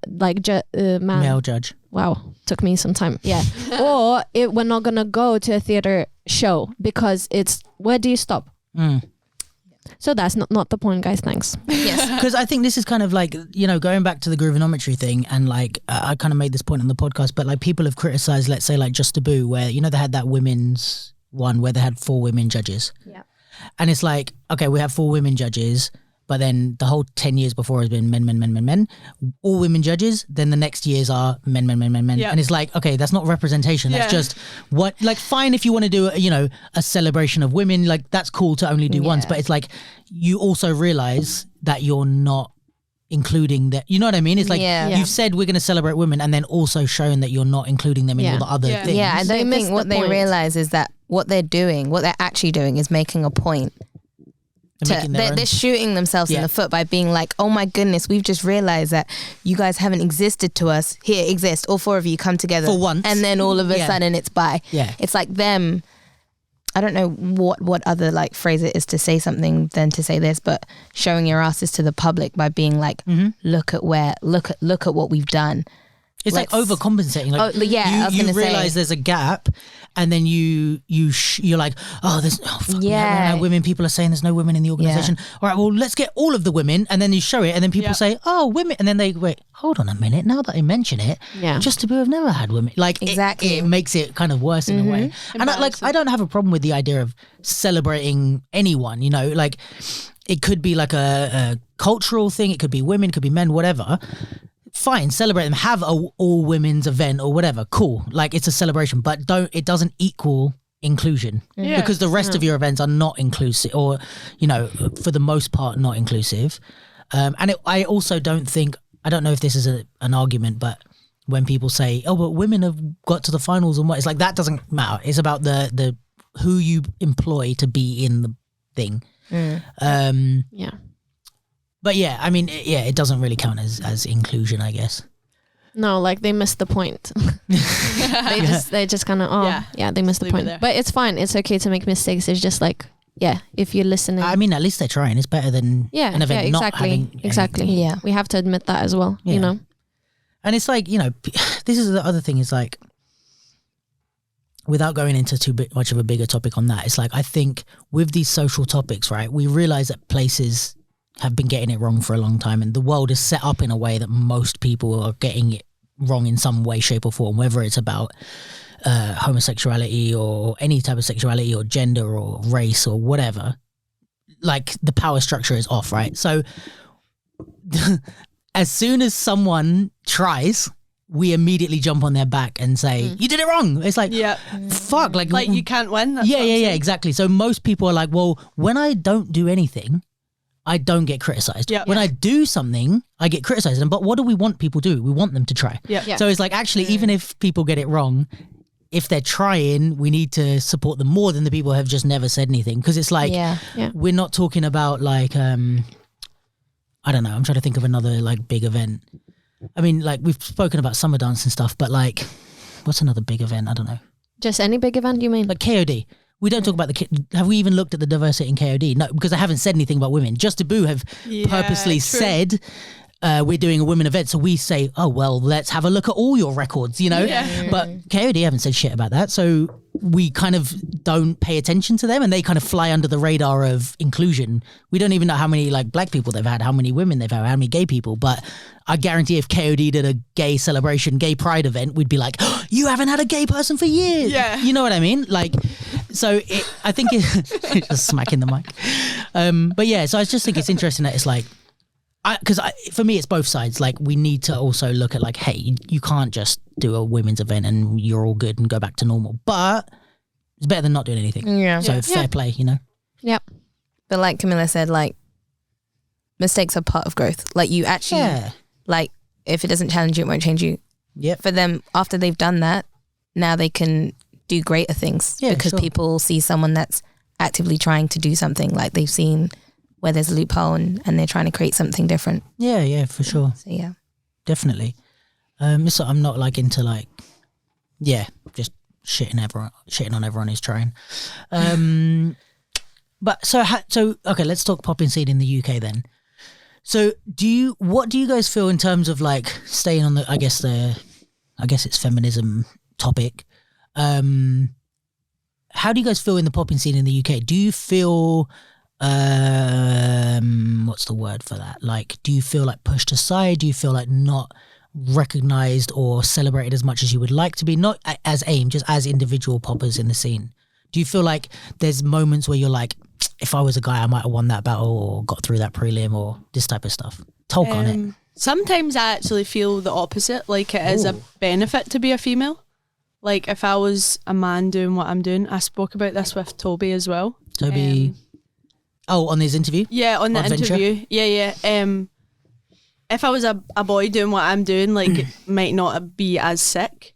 Male judge. Wow, took me some time. Yeah, or we're not gonna go to a theater show because it's, where do you stop? So that's not the point, guys. Thanks. Yes. Because I think this is kind of like, you know, going back to the groovonometry thing, and like I kind of made this point on the podcast, but like people have criticized, let's say like Just Taboo, where, you know, they had that women's one where they had 4 women judges. Yeah. And it's like, okay, we have 4 women judges, but then the whole 10 years before has been men, all women judges. Then the next years are men. Yeah. And it's like, okay, that's not representation. That's just what, like, fine if you want to do, you know, a celebration of women, like that's cool to only do once. But it's like, you also realize that you're not including that. You know what I mean? It's like, you've said we're going to celebrate women and then also showing that you're not including them in all the other things. Yeah, I don't missed think what the they point. realize is that what they're actually doing is making a point. They're shooting themselves in the foot by being like, oh my goodness, we've just realized that you guys haven't existed to us. Here, exist. All 4 of you come together. For once. And then all of a sudden it's bye. Yeah. It's like them, I don't know what other like phrase it is to say something than to say this, but showing your asses to the public by being like, look at what we've done. It's like overcompensating. Like, I was you gonna realize say. there's a gap, and then you're like, oh, no women. People are saying there's no women in the organization. All right, well, let's get all of the women, and then you show it, and then people say, oh, women, and then they wait. Hold on a minute. Now that I mention it, Just Taboo have never had women. Like exactly, it makes it kind of worse in a way. And I don't have a problem with the idea of celebrating anyone. You know, like it could be like a cultural thing. It could be women. It could be men. Whatever. Fine, celebrate them, have a all women's event or whatever, cool, like it's a celebration, but it doesn't equal inclusion because the rest of your events are not inclusive, or, you know, for the most part not inclusive. I also don't think, I don't know if this is an argument, but when people say, oh, but women have got to the finals and what, it's like, that doesn't matter. It's about the who you employ to be in the thing. But yeah, I mean, it doesn't really count as inclusion, I guess. No, like they missed the point. they just kind of they missed the point. But it's fine. It's okay to make mistakes. It's just like, if you're listening. I mean, at least they're trying. It's better than an event not having exactly. anything. Yeah, we have to admit that as well. You know, and it's like, you know, this is the other thing. Is like, without going into too much of a bigger topic on that, it's like, I think with these social topics, right, we realize that places have been getting it wrong for a long time, and the world is set up in a way that most people are getting it wrong in some way, shape or form, whether it's about homosexuality or any type of sexuality or gender or race or whatever. Like, the power structure is off, right? So as soon as someone tries, we immediately jump on their back and say, you did it wrong. It's like, fuck. Like you can't win. That's yeah, exactly. So most people are like, well, when I don't do anything, I don't get criticized. When I do something, I get criticized. But what do we want people to do? We want them to try. So it's like, actually, even if people get it wrong, if they're trying, we need to support them more than the people who have just never said anything. Because it's like, we're not talking about like, I don't know, I'm trying to think of another like big event. I mean, like, we've spoken about summer dance and stuff, but like, what's another big event? I don't know. Just any big event, you mean? Like KOD. We don't talk about have we even looked at the diversity in KOD? No, because I haven't said anything about women. Just Taboo have purposely said we're doing a women event. So we say, oh, well, let's have a look at all your records, you know? But KOD haven't said shit about that. So we kind of don't pay attention to them, and they kind of fly under the radar of inclusion. We don't even know how many like black people they've had, how many women they've had, how many gay people. But I guarantee if KOD did a gay celebration, gay pride event, we'd be like, oh, you haven't had a gay person for years. You know what I mean? Like, so I think just smacking the mic. But yeah, so I just think it's interesting that it's like, because for me, it's both sides. Like, we need to also look at like, hey, you can't just do a women's event and you're all good and go back to normal. But it's better than not doing anything. So fair play, you know? Yep. But like Kamile said, like, mistakes are part of growth. Like, you actually, like, if it doesn't challenge you, it won't change you. For them, after they've done that, now they can do greater things because people see someone that's actively trying to do something. Like, they've seen where there's a loophole and they're trying to create something different. Yeah, for sure. So definitely. So I'm not like into like, just shitting on everyone who's trying. But so okay, let's talk popping scene in the UK then. So what do you guys feel in terms of like staying on I guess it's feminism topic? How do you guys feel in the popping scene in the UK? Do you feel what's the word for that? Like, do you feel like pushed aside? Do you feel like not recognized or celebrated as much as you would like to be? Not as AIM, just as individual poppers in the scene. Do you feel like there's moments where you're like, if I was a guy, I might have won that battle or got through that prelim or this type of stuff? Talk on it. Sometimes I actually feel the opposite, like it is a benefit to be a female. Like if I was a man doing what I'm doing, I spoke about this with Toby as well. Toby, on his interview? Yeah, on the interview. Yeah. If I was a boy doing what I'm doing, like it might not be as sick.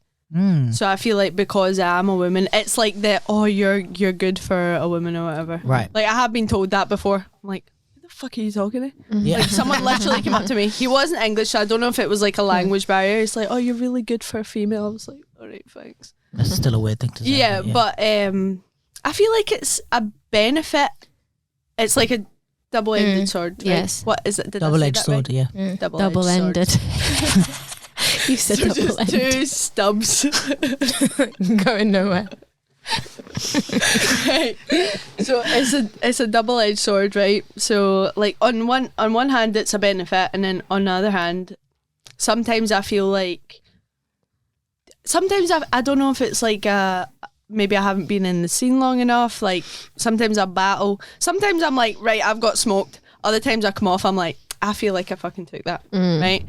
So I feel like because I am a woman, it's like you're good for a woman or whatever. Right. Like I have been told that before. I'm like, who the fuck are you talking to? Yeah. Like someone literally came up to me. He wasn't English, so I don't know if it was like a language barrier. He's like, oh, you're really good for a female. I was like, all right, thanks. That's still a weird thing to say. Yeah, but I feel like it's a benefit. It's like a double-ended sword. Right? Yes. What is it? Did double-edged I say sword, that right? yeah. Double-ended. You said So just double-ended. two stubs. Going nowhere. Right. So it's a double-edged sword, right? So like on one hand it's a benefit, and then on the other hand, sometimes I feel like I don't know if it's like maybe I haven't been in the scene long enough. Like sometimes I battle. Sometimes I'm like, right, I've got smoked. Other times I come off, I'm like, I feel like I fucking took that, right?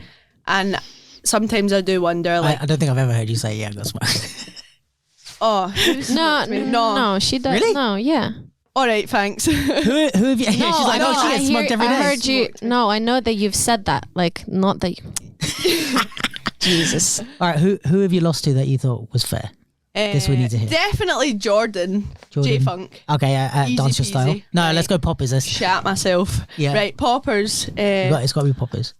And sometimes I do wonder, like, I don't think I've ever heard you say, yeah, I got smoked. oh, who smoked me? No, she does. Really? No, yeah. All right, thanks. who have you? She's like, no, she gets smoked every day. I heard you. No, I know that you've said that. Like, not that you. Jesus. All right, who have you lost to that you thought was fair? This we need to hear. Definitely Jordan. J-Funk. Okay, Easy dance your style. peasy. No, Right. let's go poppers. Shat myself. Yeah. Right, poppers. It's got to be poppers.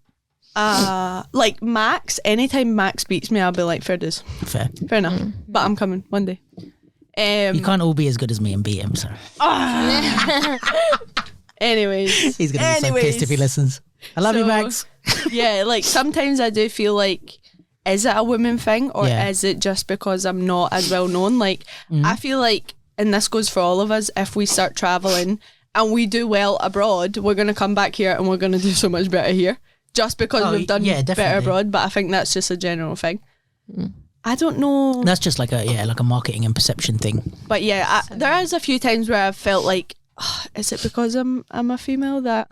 Like Max, anytime Max beats me, I'll be like, fair dues. Fair. Fair enough. But I'm coming one day. You can't all be as good as me and beat him, so. Anyways. He's going to be so pissed if he listens. I love you, So- Max. Yeah, like sometimes I do feel like, is it a women thing or Yeah. is it just because I'm not as well known? Like, I feel like, and this goes for all of us, if we start traveling and we do well abroad, we're going to come back here and we're going to do so much better here just because we've done better definitely. abroad. But I think that's just a general thing. I don't know. That's just like a marketing and perception thing. But yeah, there is a few times where I've felt like, is it because I'm a female that...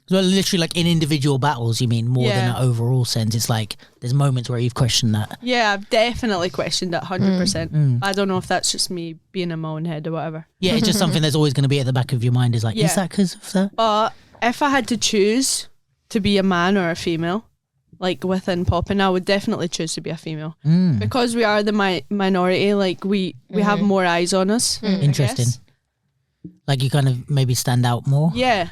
So literally like in individual battles, you mean more than an overall sense. It's like there's moments where you've questioned that. Yeah, I've definitely questioned it 100%. I don't know if that's just me being in my own head or whatever. Yeah, it's just something that's always going to be at the back of your mind is like, is that because of that? But if I had to choose to be a man or a female, like within popping, I would definitely choose to be a female. Because we are the minority, like we have more eyes on us. Interesting. Like you kind of maybe stand out more. Yeah.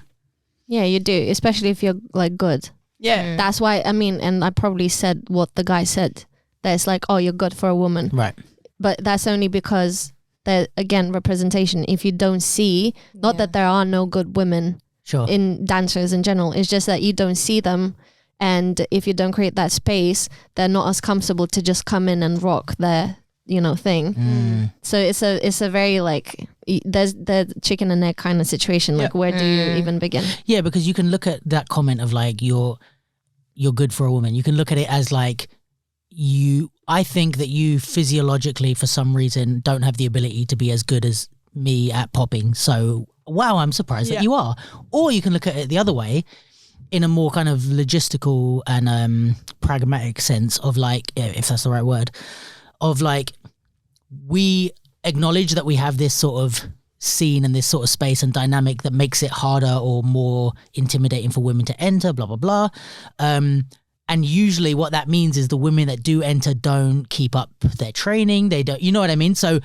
Yeah, you do, especially if you're like good. Yeah. That's why, I mean, and I probably said what the guy said. That it's like, oh, you're good for a woman. Right. But that's only because, again, representation. If you don't see, not that there are no good women in dancers in general, it's just that you don't see them. And if you don't create that space, they're not as comfortable to just come in and rock their, thing. So it's a very like, there's the chicken and egg kind of situation. Like, where do you even begin? Yeah, because you can look at that comment of like, you're good for a woman. You can look at it as like, I think that you physiologically, for some reason, don't have the ability to be as good as me at popping. So, wow, I'm surprised that you are. Or you can look at it the other way, in a more kind of logistical and pragmatic sense of like, if that's the right word, of like, we acknowledge that we have this sort of scene and this sort of space and dynamic that makes it harder or more intimidating for women to enter, blah, blah, blah. And usually what that means is the women that do enter don't keep up their training. They don't, you know what I mean? So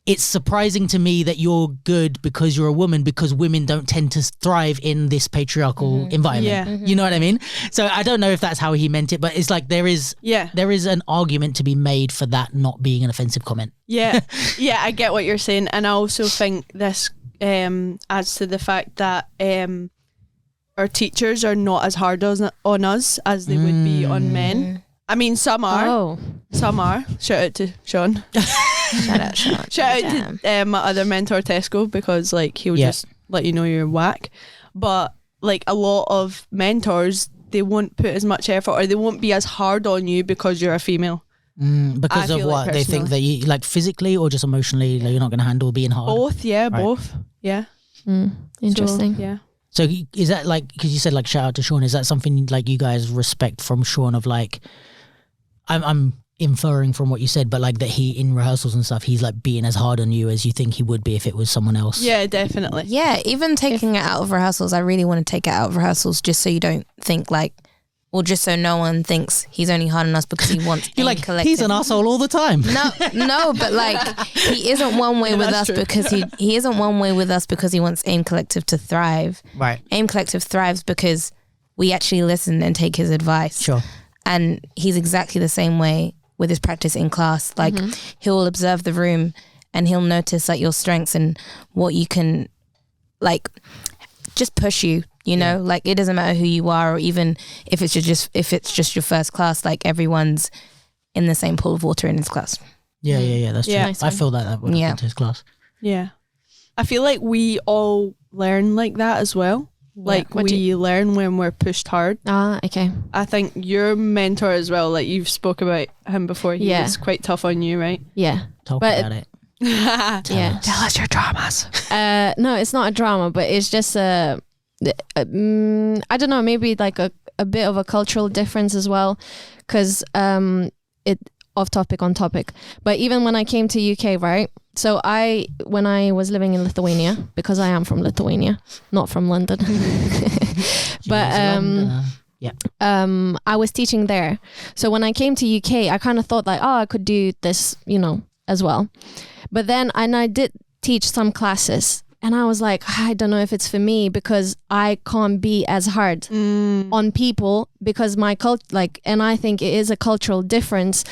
it's surprising to me that you're good because you're a woman, because women don't tend to thrive in this patriarchal environment. Yeah. You know what I mean? So I don't know if that's how he meant it, but it's like there is an argument to be made for that not being an offensive comment. Yeah, yeah, I get what you're saying, and I also think this adds to the fact that our teachers are not as hard on us as they would be on men. I mean, some are. Some are. Shout out to Sean. Shout out to my other mentor, Tesco, because like he'll just let you know you're whack. But like a lot of mentors, they won't put as much effort, or they won't be as hard on you because you're a female. Because of what? They think that you, like, physically or just emotionally, like, you're not going to handle being hard? Both, yeah, both. Yeah. Interesting. So, yeah. So is that like, because you said like shout out to Sean, is that something like you guys respect from Sean, of like, I'm inferring from what you said, but like that he, in rehearsals and stuff, he's like being as hard on you as you think he would be if it was someone else? Yeah, definitely. Yeah, even taking it out of rehearsals, I really want to take it out of rehearsals just so you don't think like, or just so no one thinks he's only hard on us because he wants You're like, collective. he's an asshole all the time. No, but like he isn't one way with us true. because he isn't one way with us because he wants AIM Collective to thrive. Right. AIM Collective thrives because we actually listen and take his advice. Sure. And he's exactly the same way with his practice in class. Like he'll observe the room and he'll notice like your strengths and what you can like just push you. You know, like it doesn't matter who you are, or even if it's just your first class, like everyone's in the same pool of water in his class. Yeah, that's true. Nice I feel that when I went to his class. Yeah. I feel like we all learn like that as well. Like we learn when we're pushed hard. Okay. I think your mentor as well, like you've spoke about him before, he was quite tough on you, right? Yeah. Talk about it. Tell us your dramas. No, it's not a drama, but it's just I don't know, maybe like a bit of a cultural difference as well, because it off topic on topic, but even when I came to UK, right, so when I was living in Lithuania, because I am from Lithuania, not from London, but I was teaching there. So when I came to UK, I kind of thought like, I could do this, as well. But then I did teach some classes, and I was like, I don't know if it's for me, because I can't be as hard on people, because my and I think it is a cultural difference,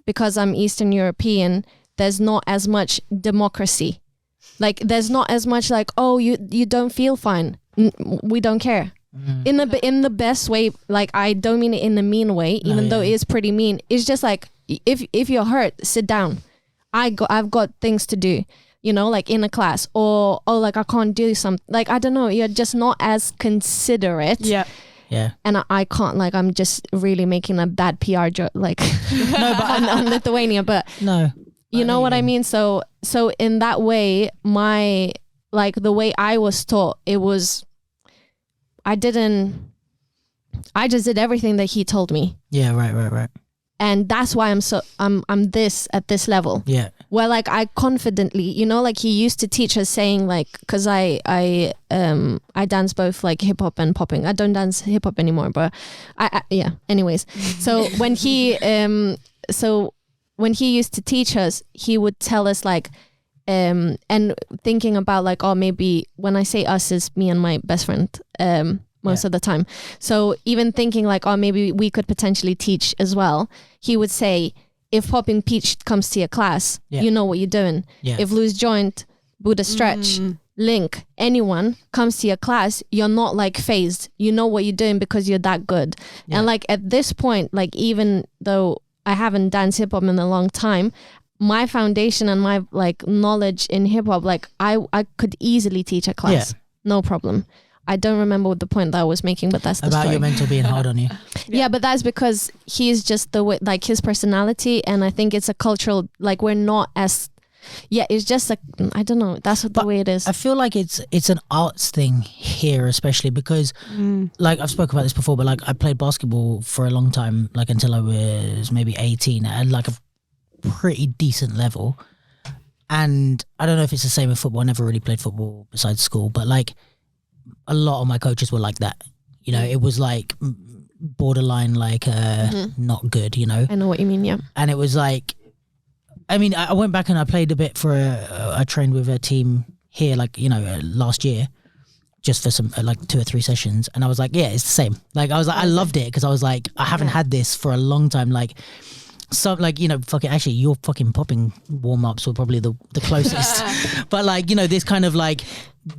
because I'm Eastern European. There's not as much democracy. Like there's not as much like, you don't feel fine. We don't care. In the best way. Like I don't mean it in a mean way, even though it is pretty mean. It's just like, if you're hurt, sit down. I've got things to do. Like in a class, or like I can't do something. Like I don't know, you're just not as considerate. Yeah. And I can't, like, I'm just really making a bad PR joke, like on Lithuania, but no, you know what I mean. So in that way, the way I was taught, it was, I just did everything that he told me. Yeah, right. And that's why I'm this at this level. Yeah. Well, like I confidently, like he used to teach us saying, like, because I dance both like hip hop and popping. I don't dance hip hop anymore, but yeah. Anyways, so when he used to teach us, he would tell us like, and thinking about like, maybe when I say us, is me and my best friend. Most of the time. So even thinking like, maybe we could potentially teach as well. He would say, if Popping Peach comes to your class, you know what you're doing. Yeah. If Loose Joint, Buddha Stretch, Link, anyone comes to your class, you're not like phased. You know what you're doing because you're that good. Yeah. And like at this point, like even though I haven't danced hip hop in a long time, my foundation and my like knowledge in hip hop, like I could easily teach a class. No problem. I don't remember what the point that I was making, but that's the about story. Your mentor being hard on you. Yeah, but that's because he's just the way, like his personality, and I think it's a cultural, like we're not as, it's just like, I don't know, that's the way it is. I feel like it's an arts thing here, especially because like I've spoken about this before, but like I played basketball for a long time, like until I was maybe 18 at like a pretty decent level. And I don't know if it's the same with football. I never really played football besides school, but like a lot of my coaches were like that. It was like borderline like not good, I know what you mean, yeah. And it was like I mean, I went back and I played a bit for I trained with a team here, like, you know, last year, just for some like 2 or 3 sessions, and I was like, yeah, it's the same. Like, I was like, I loved it because I was like, I haven't had this for a long time. Like, so like, you know, fucking actually, your fucking popping warm ups were probably the closest, but like, you know, this kind of like,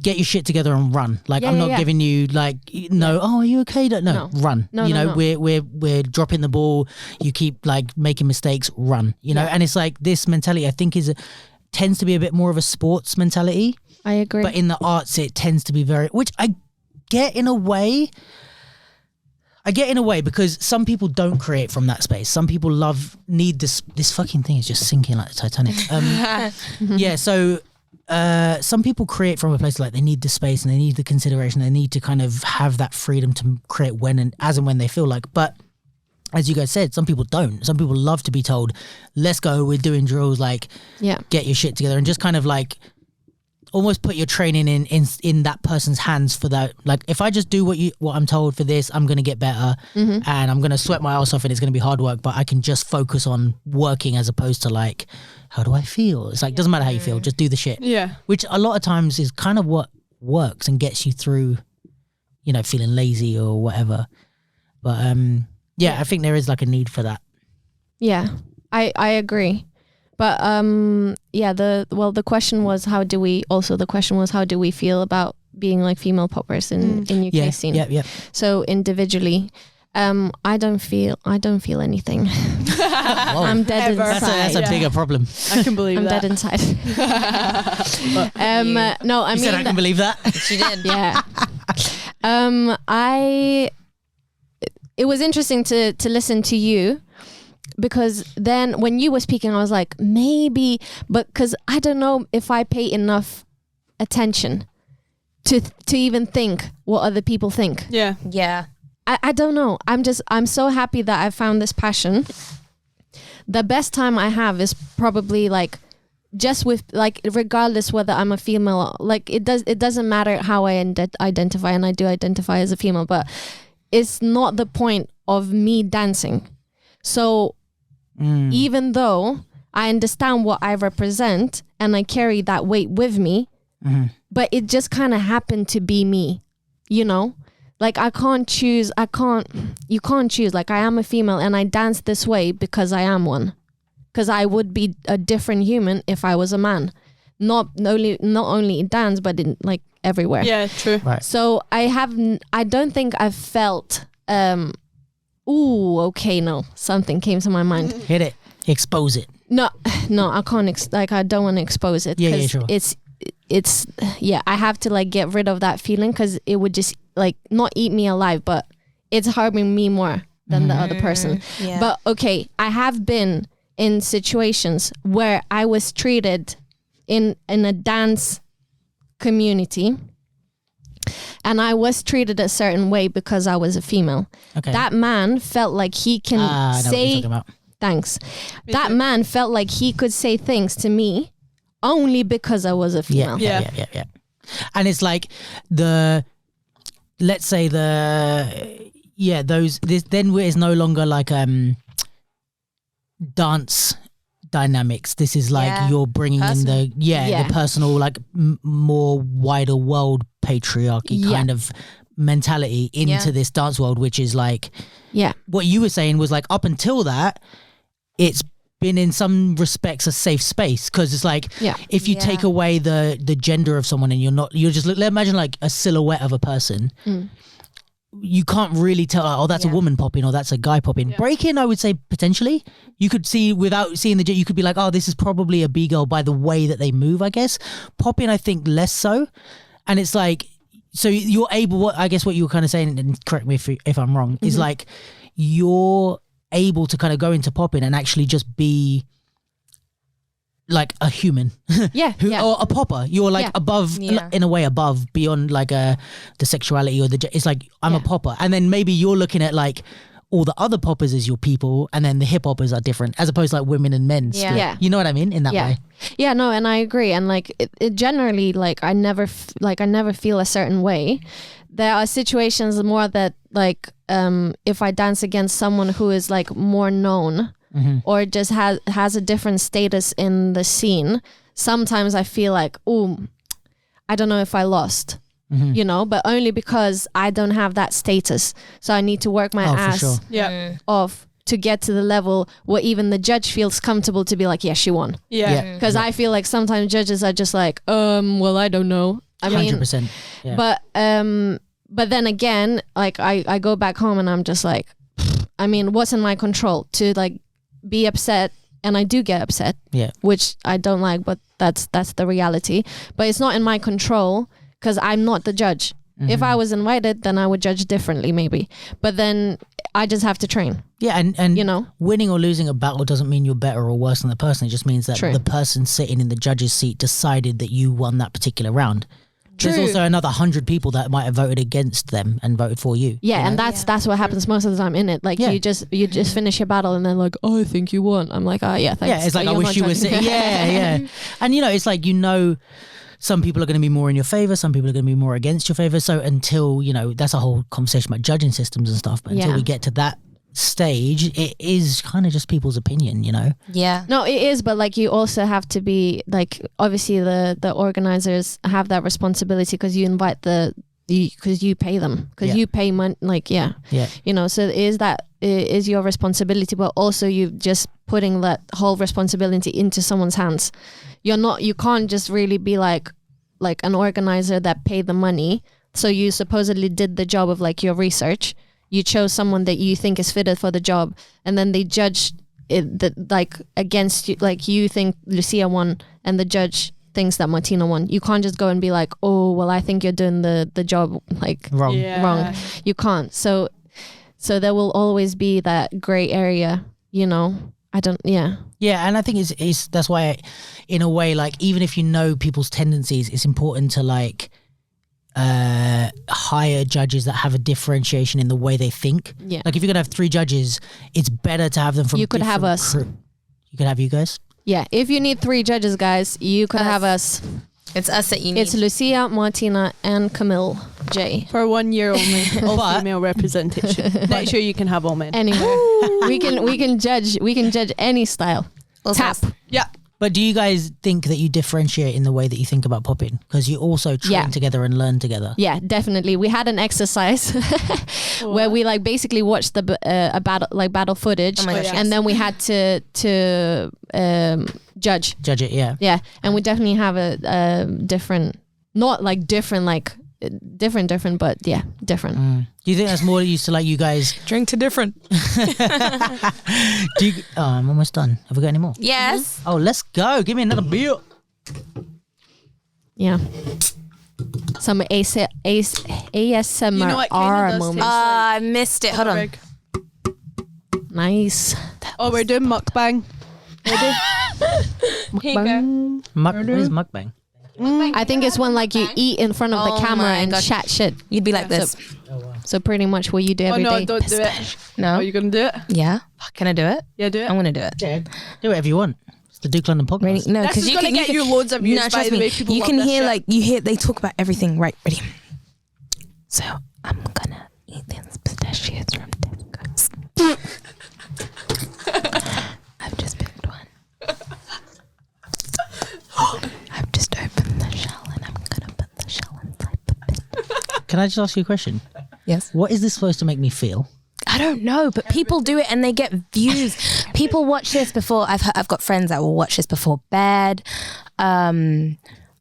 get your shit together and run. Like, I'm not giving you like, no, oh, are you okay? No, run. No, you know, no. we're dropping the ball. You keep like making mistakes, run. You know, and it's like this mentality. I think tends to be a bit more of a sports mentality. I agree. But in the arts, it tends to be very, which I get in a way. Because some people don't create from that space. Some people need this fucking thing is just sinking like the Titanic. Yeah, so some people create from a place like they need the space and they need the consideration. They need to kind of have that freedom to create as and when they feel like. But as you guys said, some people don't. Some people love to be told, let's go, we're doing drills, like, get your shit together, and just kind of like almost put your training in that person's hands for that. Like, if I just do what I'm told for this, I'm going to get better, and I'm going to sweat my ass off, and it's going to be hard work, but I can just focus on working as opposed to like, how do I feel? It's like, doesn't matter how you feel, just do the shit. Yeah. Which a lot of times is kind of what works and gets you through, you know, feeling lazy or whatever. But I think there is like a need for that. Yeah, I agree. But the question was how do we feel about being like female poppers in UK scene? Yeah. So individually, I don't feel anything. I'm dead inside. That's a bigger problem. I can believe I'm that. dead inside. No, I you mean, said I can believe that. She did. Yeah. It was interesting to listen to you. Because then when you were speaking, I was like, maybe, but because I don't know if I pay enough attention to even think what other people think. Yeah. I don't know. I'm so happy that I found this passion. The best time I have is probably like just with like, regardless whether I'm a female, like it doesn't matter how I identify, and I do identify as a female, but it's not the point of me dancing. So even though I understand what I represent and I carry that weight with me, but it just kind of happened to be me, you know? Like you can't choose. Like, I am a female and I dance this way because I am one. Because I would be a different human if I was a man. Not only in dance, but in like everywhere. Yeah, true. Right. So I don't think I've felt something came to my mind. Hit it. Expose it. No, I can't. I don't want to expose it. Yeah, sure. It's I have to like get rid of that feeling because it would just like not eat me alive, but it's harming me more than the other person. Yeah. But okay, I have been in situations where I was treated in a dance community, and I was treated a certain way because I was a female. Okay. That man felt like he can say, thanks. That man felt like he could say things to me only because I was a female. Yeah. And it's like then it's no longer like dance dynamics. This is like you're bringing personal. In the personal, like more wider world patriarchy kind of mentality into this dance world, which is like what you were saying was like up until that it's been in some respects a safe space, because it's like if you take away the gender of someone and you're just imagine like a silhouette of a person, you can't really tell, oh, that's a woman popping or that's a guy popping. Breaking, I would say potentially you could see without seeing you could be like, oh, this is probably a B-girl by the way that they move, I guess. Popping, I think less so. And it's like, so you're able, I guess what you were kind of saying, and correct me if I'm wrong, is like you're able to kind of go into popping and actually just be like a human or a popper. You're like above in a way above, beyond like the sexuality or it's like I'm a popper, and then maybe you're looking at like all the other poppers as your people, and then the hip hoppers are different as opposed to like women and men split. You know what I mean in that way. No, and I agree, and like it generally, like I never feel a certain way. There are situations more that like if I dance against someone who is like more known, or just has a different status in the scene, sometimes I feel like, oh, I don't know if I lost. You know, but only because I don't have that status. So I need to work my ass off to get to the level where even the judge feels comfortable to be like, yeah, she won. Yeah. Because I feel like sometimes judges are just like, well, I don't know. I mean, 100%. Yeah. But then again, like I go back home and I'm just like, I mean, what's in my control to like be upset? And I do get upset, which I don't like, but that's the reality. But it's not in my control because I'm not the judge. If I was invited, then I would judge differently maybe. But then I just have to train. Yeah, and you know, winning or losing a battle doesn't mean you're better or worse than the person. It just means that the person sitting in the judge's seat decided that you won that particular round. There's also another 100 people that might have voted against them and voted for you. Yeah, you know? and that's what happens most of the time in it. Like you just finish your battle and then like, oh, I think you won. I'm like, oh yeah, thanks. Yeah, it's like, I wish you were sitting. Yeah. And you know, it's like, you know, some people are going to be more in your favor, some people are going to be more against your favor. So until, you know, that's a whole conversation about judging systems and stuff. But until we get to that stage, it is kind of just people's opinion, you know? Yeah. No, it is, but like you also have to be like, obviously the organizers have that responsibility because you invite because you pay them, because you pay money, like, you know, so it is your responsibility, but also you just putting that whole responsibility into someone's hands. You can't just really be like an organizer that paid the money. So you supposedly did the job of like your research. You chose someone that you think is fitted for the job, and then they judge it that like against you. Like you think Lucia won, and the judge thinks that Martina won. You can't just go and be like, oh, well, I think you're doing the job like wrong. You can't. So there will always be that gray area, you know. Yeah, and I think it's that's why, in a way, like even if you know people's tendencies, it's important to like hire judges that have a differentiation in the way they think. Yeah, like if you're gonna have 3 judges, it's better to have them from. You could have us. You could have you guys. Yeah, if you need 3 judges, guys, you could have us. It's us that you need. It's Lucia, Martina, and Kamile J. For 1 year only, all female representation. Make sure you can have all men. Anywhere. we can judge any style. Tap. Yeah. But do you guys think that you differentiate in the way that you think about popping? Because you also train together and learn together. Yeah, definitely. We had an exercise where we like basically watched the battle footage, and then we had to judge it. Yeah, and we definitely have a different, not like different, like different, but yeah, different. Do you think that's more used to like you guys drink to different? I'm almost done. Have we got any more? Yes. Oh, let's go. Give me another beer. Yeah. Some ASMR you know what moments. I missed it. Hold on. Nice. We're doing mukbang. Mukbang. What is mukbang? I think it's when like you eat in front of the camera and chat shit. You'd be like this. So pretty much what you do every day. Oh no, don't do it. No. Are you going to do it? Yeah. Can I do it? Yeah, do it. I'm going to do it. Yeah, do whatever you want. It's the Duke London podcast. Ready? No, because you can get you loads of views. No, trust me. You can hear they talk about everything. Right, ready. So I'm going to eat these pistachios from Tesco's. I've just picked one. I've just opened the shell and I'm going to put the shell inside the bin. Can I just ask you a question? Yes. What is this supposed to make me feel? I don't know, but people do it and they get views. People watch this before. I've got friends that will watch this before bed. I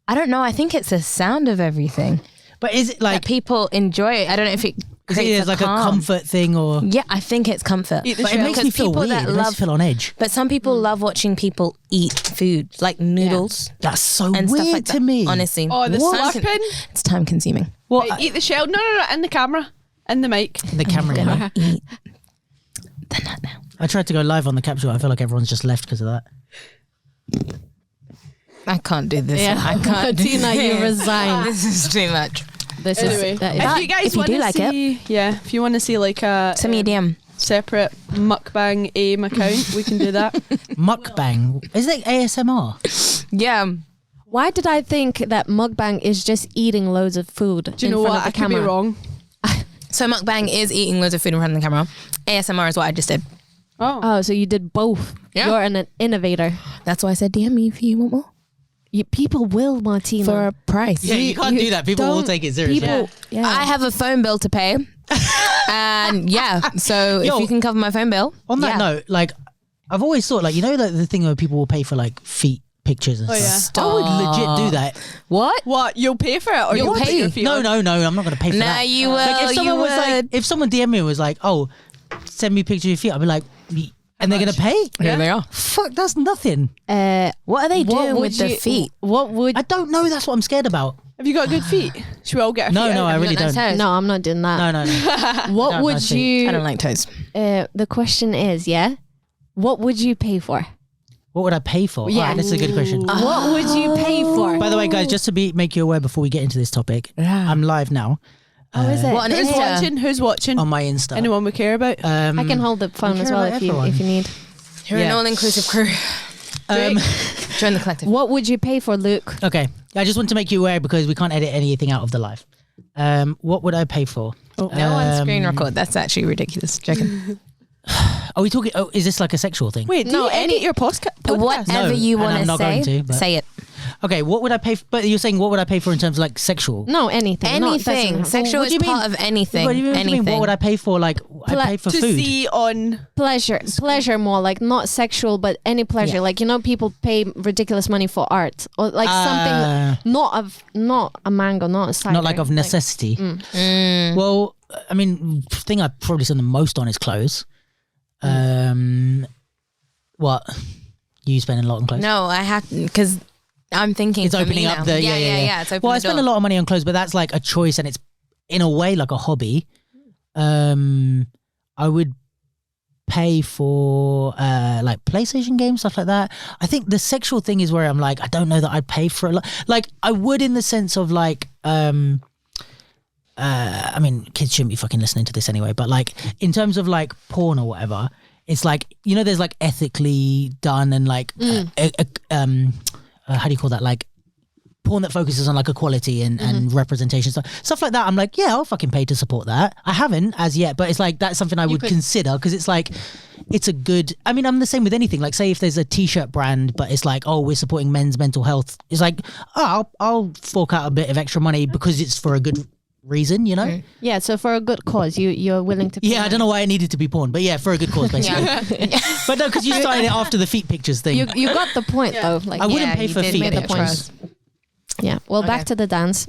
don't know. I think it's the sound of everything. But is it like that people enjoy it? I don't know if it creates like a comfort thing or. Yeah, I think it's comfort. But it makes me feel weird. It makes me feel on edge. But some people love watching people eat food, like noodles. Yeah. That's so and weird stuff like to me. Honestly. Oh, the slurping? It's time consuming. What? Eat the shell? No, in the camera. In the mic. The camera. I'm eat the nut now. I tried to go live on the capsule. I feel like everyone's just left because of that. I can't do this. Yeah. I can't do Tina, you resign. This is too much. If you guys want to see, if you want to see like a send me a DM. Separate mukbang AIM account, we can do that. Mukbang? Is it ASMR? Yeah. Why did I think that mukbang is just eating loads of food? Do you know what? I could be wrong. So mukbang is eating loads of food in front of the camera. ASMR is what I just did. Oh. so you did both. Yeah. You're an innovator. That's why I said DM me if you want more People will, Martina. for a price. Yeah, you can't do that. People will don't- take it seriously. People, yeah. I have a phone bill to pay, and so Yo, if you can cover my phone bill. On that note, like, I've always thought, like, you know, the thing where people will pay for like feet pictures and stuff. I would legit do that. What? You'll pay for it, or You'll you'll put pay. your feet No, on? I'm not going to pay for Nah, that. you will. Like, if someone you was would. like, if someone DM me and was like, oh, send me a picture of your feet, I'd be like, and they're going to pay? Here they are. Fuck, that's nothing. What are they doing would with the you- feet? What would? I don't know. That's what I'm scared about. Have you got good feet? Should we all get our No, feet no, out? I really don't. No, I'm not doing that. No. What No, would that's it. you? I don't like toes. The question is, what would you pay for? What would I pay for? Yeah. All right, that's a good question. What would you pay for? By the way, guys, just to make you aware before we get into this topic, I'm live now Oh, is it? What, on Who's Insta? watching? Who's watching? on my Insta. Anyone we care about? I can hold the phone as care well about if everyone. you need. You're an Yeah. all-inclusive crew. Join the collective. What would you pay for, Luke? Okay, I just want to make you aware because we can't edit anything out of the live. What would I pay for? No on screen record. That's actually ridiculous. Joking. Are we talking? Oh, is this like a sexual thing? Wait, do No, you edit your podcast? Whatever No, you and want I'm to not say, going to, but- say it. Okay, what would I pay? But you're saying what would I pay for in terms of like sexual? No, anything. Not Anything. doesn't- Sexual What do is you mean? part of anything. What do you mean? Anything. What would I pay for? Like I pay for to food. see on. pleasure more, like not sexual, but any pleasure. Yeah. Like, you know, people pay ridiculous money for art or like something not a mango, not a cider. Not like of necessity. Well, I mean, thing I probably spend the most on is clothes. What? You spend a lot on clothes? No, I have because I'm thinking It's for opening me up now. the yeah. It's opening Well, I the spend door. a lot of money on clothes, but that's like a choice, and it's in a way like a hobby. I would pay for like PlayStation games, stuff like that. I think the sexual thing is where I'm like, I don't know that I'd pay for a lot. Like I would in the sense of like, I mean, kids shouldn't be fucking listening to this anyway, but like in terms of like porn or whatever, it's like, you know, there's like ethically done and like, how do you call that? Like porn that focuses on like equality and representation, stuff like that. I'm like, yeah, I'll fucking pay to support that. I haven't as yet, but it's like, that's something I would consider because it's like, it's a good, I mean, I'm the same with anything. Like say if there's a t-shirt brand, but it's like, oh, we're supporting men's mental health. It's like, oh, I'll fork out a bit of extra money because it's for a good reason, you know? Yeah, so for a good cause, you're willing to pay Yeah, I don't know why it needed to be porn, but yeah, for a good cause, basically. But no, because you started it after the feet pictures thing. You got the point though. Like, I wouldn't pay you for did feet make the pictures. point. yeah. Well, back Okay. to the dance.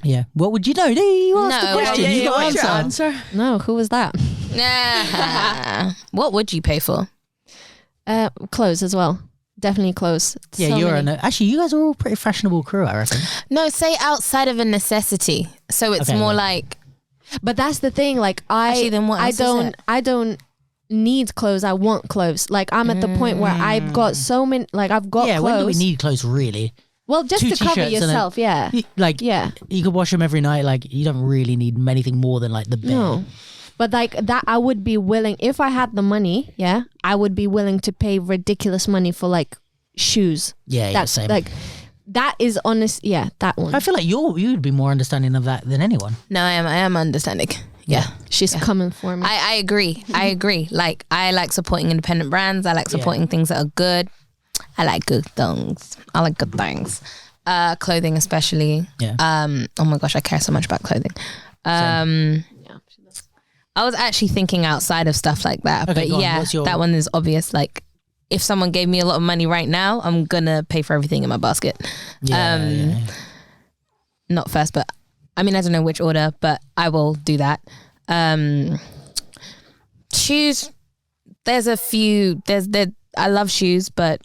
Yeah. What would you know? You asked the No, question. You got what's to your answer. answer? No, who was that? What would you pay for? Clothes as well. Definitely clothes. Yeah, So you're many. actually, you guys are all pretty fashionable crew, I reckon. No, say outside of a necessity. So it's Okay, more yeah. like But that's the thing. Like Actually, then what else is it? I don't need clothes. I want clothes. Like I'm at the point where I've got so many. Like I've got Yeah, clothes. when do we need clothes, really? Well, just 2 to cover t-shirts and a- yourself. Yeah. Like, Yeah. you could wash them every night. Like, you don't really need anything more than like the bare. No. But like that, I would be willing if I had the money. Yeah, I would be willing to pay ridiculous money for like shoes. Yeah, That's same. like that is honest. Yeah, that one. I feel like you'd be more understanding of that than anyone. no, I am understanding. Yeah. She's coming for me. I agree. I agree. Like I like supporting independent brands. I like supporting things that are good. I like good things. I like good things. Clothing especially. Yeah. Oh my gosh, I care so much about clothing. I was actually thinking outside of stuff like that. Okay, but go on. yeah, What's your- that one is obvious. Like if someone gave me a lot of money right now, I'm gonna pay for everything in my basket. Yeah. Not first, but I mean I don't know which order, but I will do that. Shoes, there's a few. I love shoes, but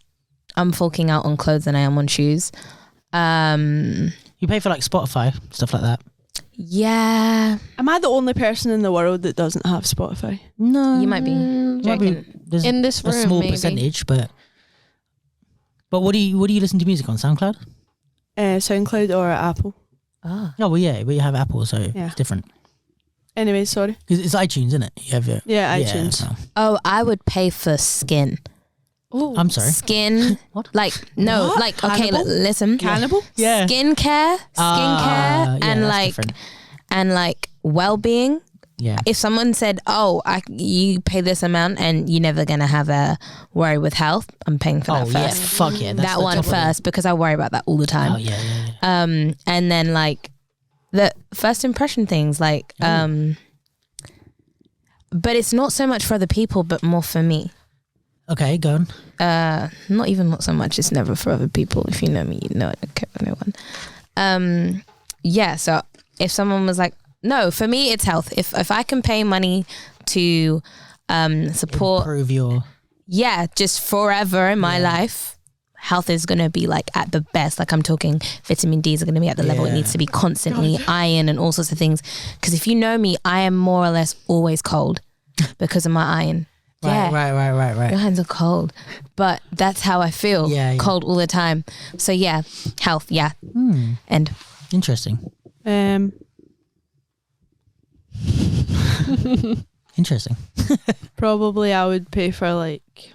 I'm forking out on clothes than I am on shoes. You pay for like Spotify, stuff like that. Yeah, Am I the only person in the world that doesn't have Spotify? No. you might be. Joking. There's In this a room, small maybe. percentage, but what do you listen to music on? SoundCloud? SoundCloud or Apple. Oh. Oh, well, yeah, but you have Apple, so Yeah. it's different. Anyway, sorry. 'Cause it's iTunes, isn't it? You have it. Yeah, iTunes. so- Oh, I would pay for skin. Oh, I'm sorry. Skin. What? Like no, What? like okay, Cannibal? listen. Cannibal? Yeah. Skincare, Yeah, and that's like different. and like well-being Yeah. If someone said, "Oh, you pay this amount and you're never gonna have a worry with health," I'm paying for that first. Fuck yeah, that's that the one top of it. first because I worry about that all the time. Oh yeah. And then like the first impression things, like, but it's not so much for other people, but more for me. Okay, go on. Not even not so much. It's never for other people. If you know me, you know I don't care for no one. Yeah. So if someone was like, no, for me it's health. If I can pay money to support, Improve your. yeah, just forever in my life, health is gonna be like at the best. Like I'm talking vitamin D's are gonna be at the level it needs to be constantly, iron and all sorts of things. Because if you know me, I am more or less always cold because of my iron. Right. Your hands are cold, but that's how I feel. Yeah. Cold all the time. So yeah, health. Yeah, and Interesting. Interesting. Probably I would pay for like,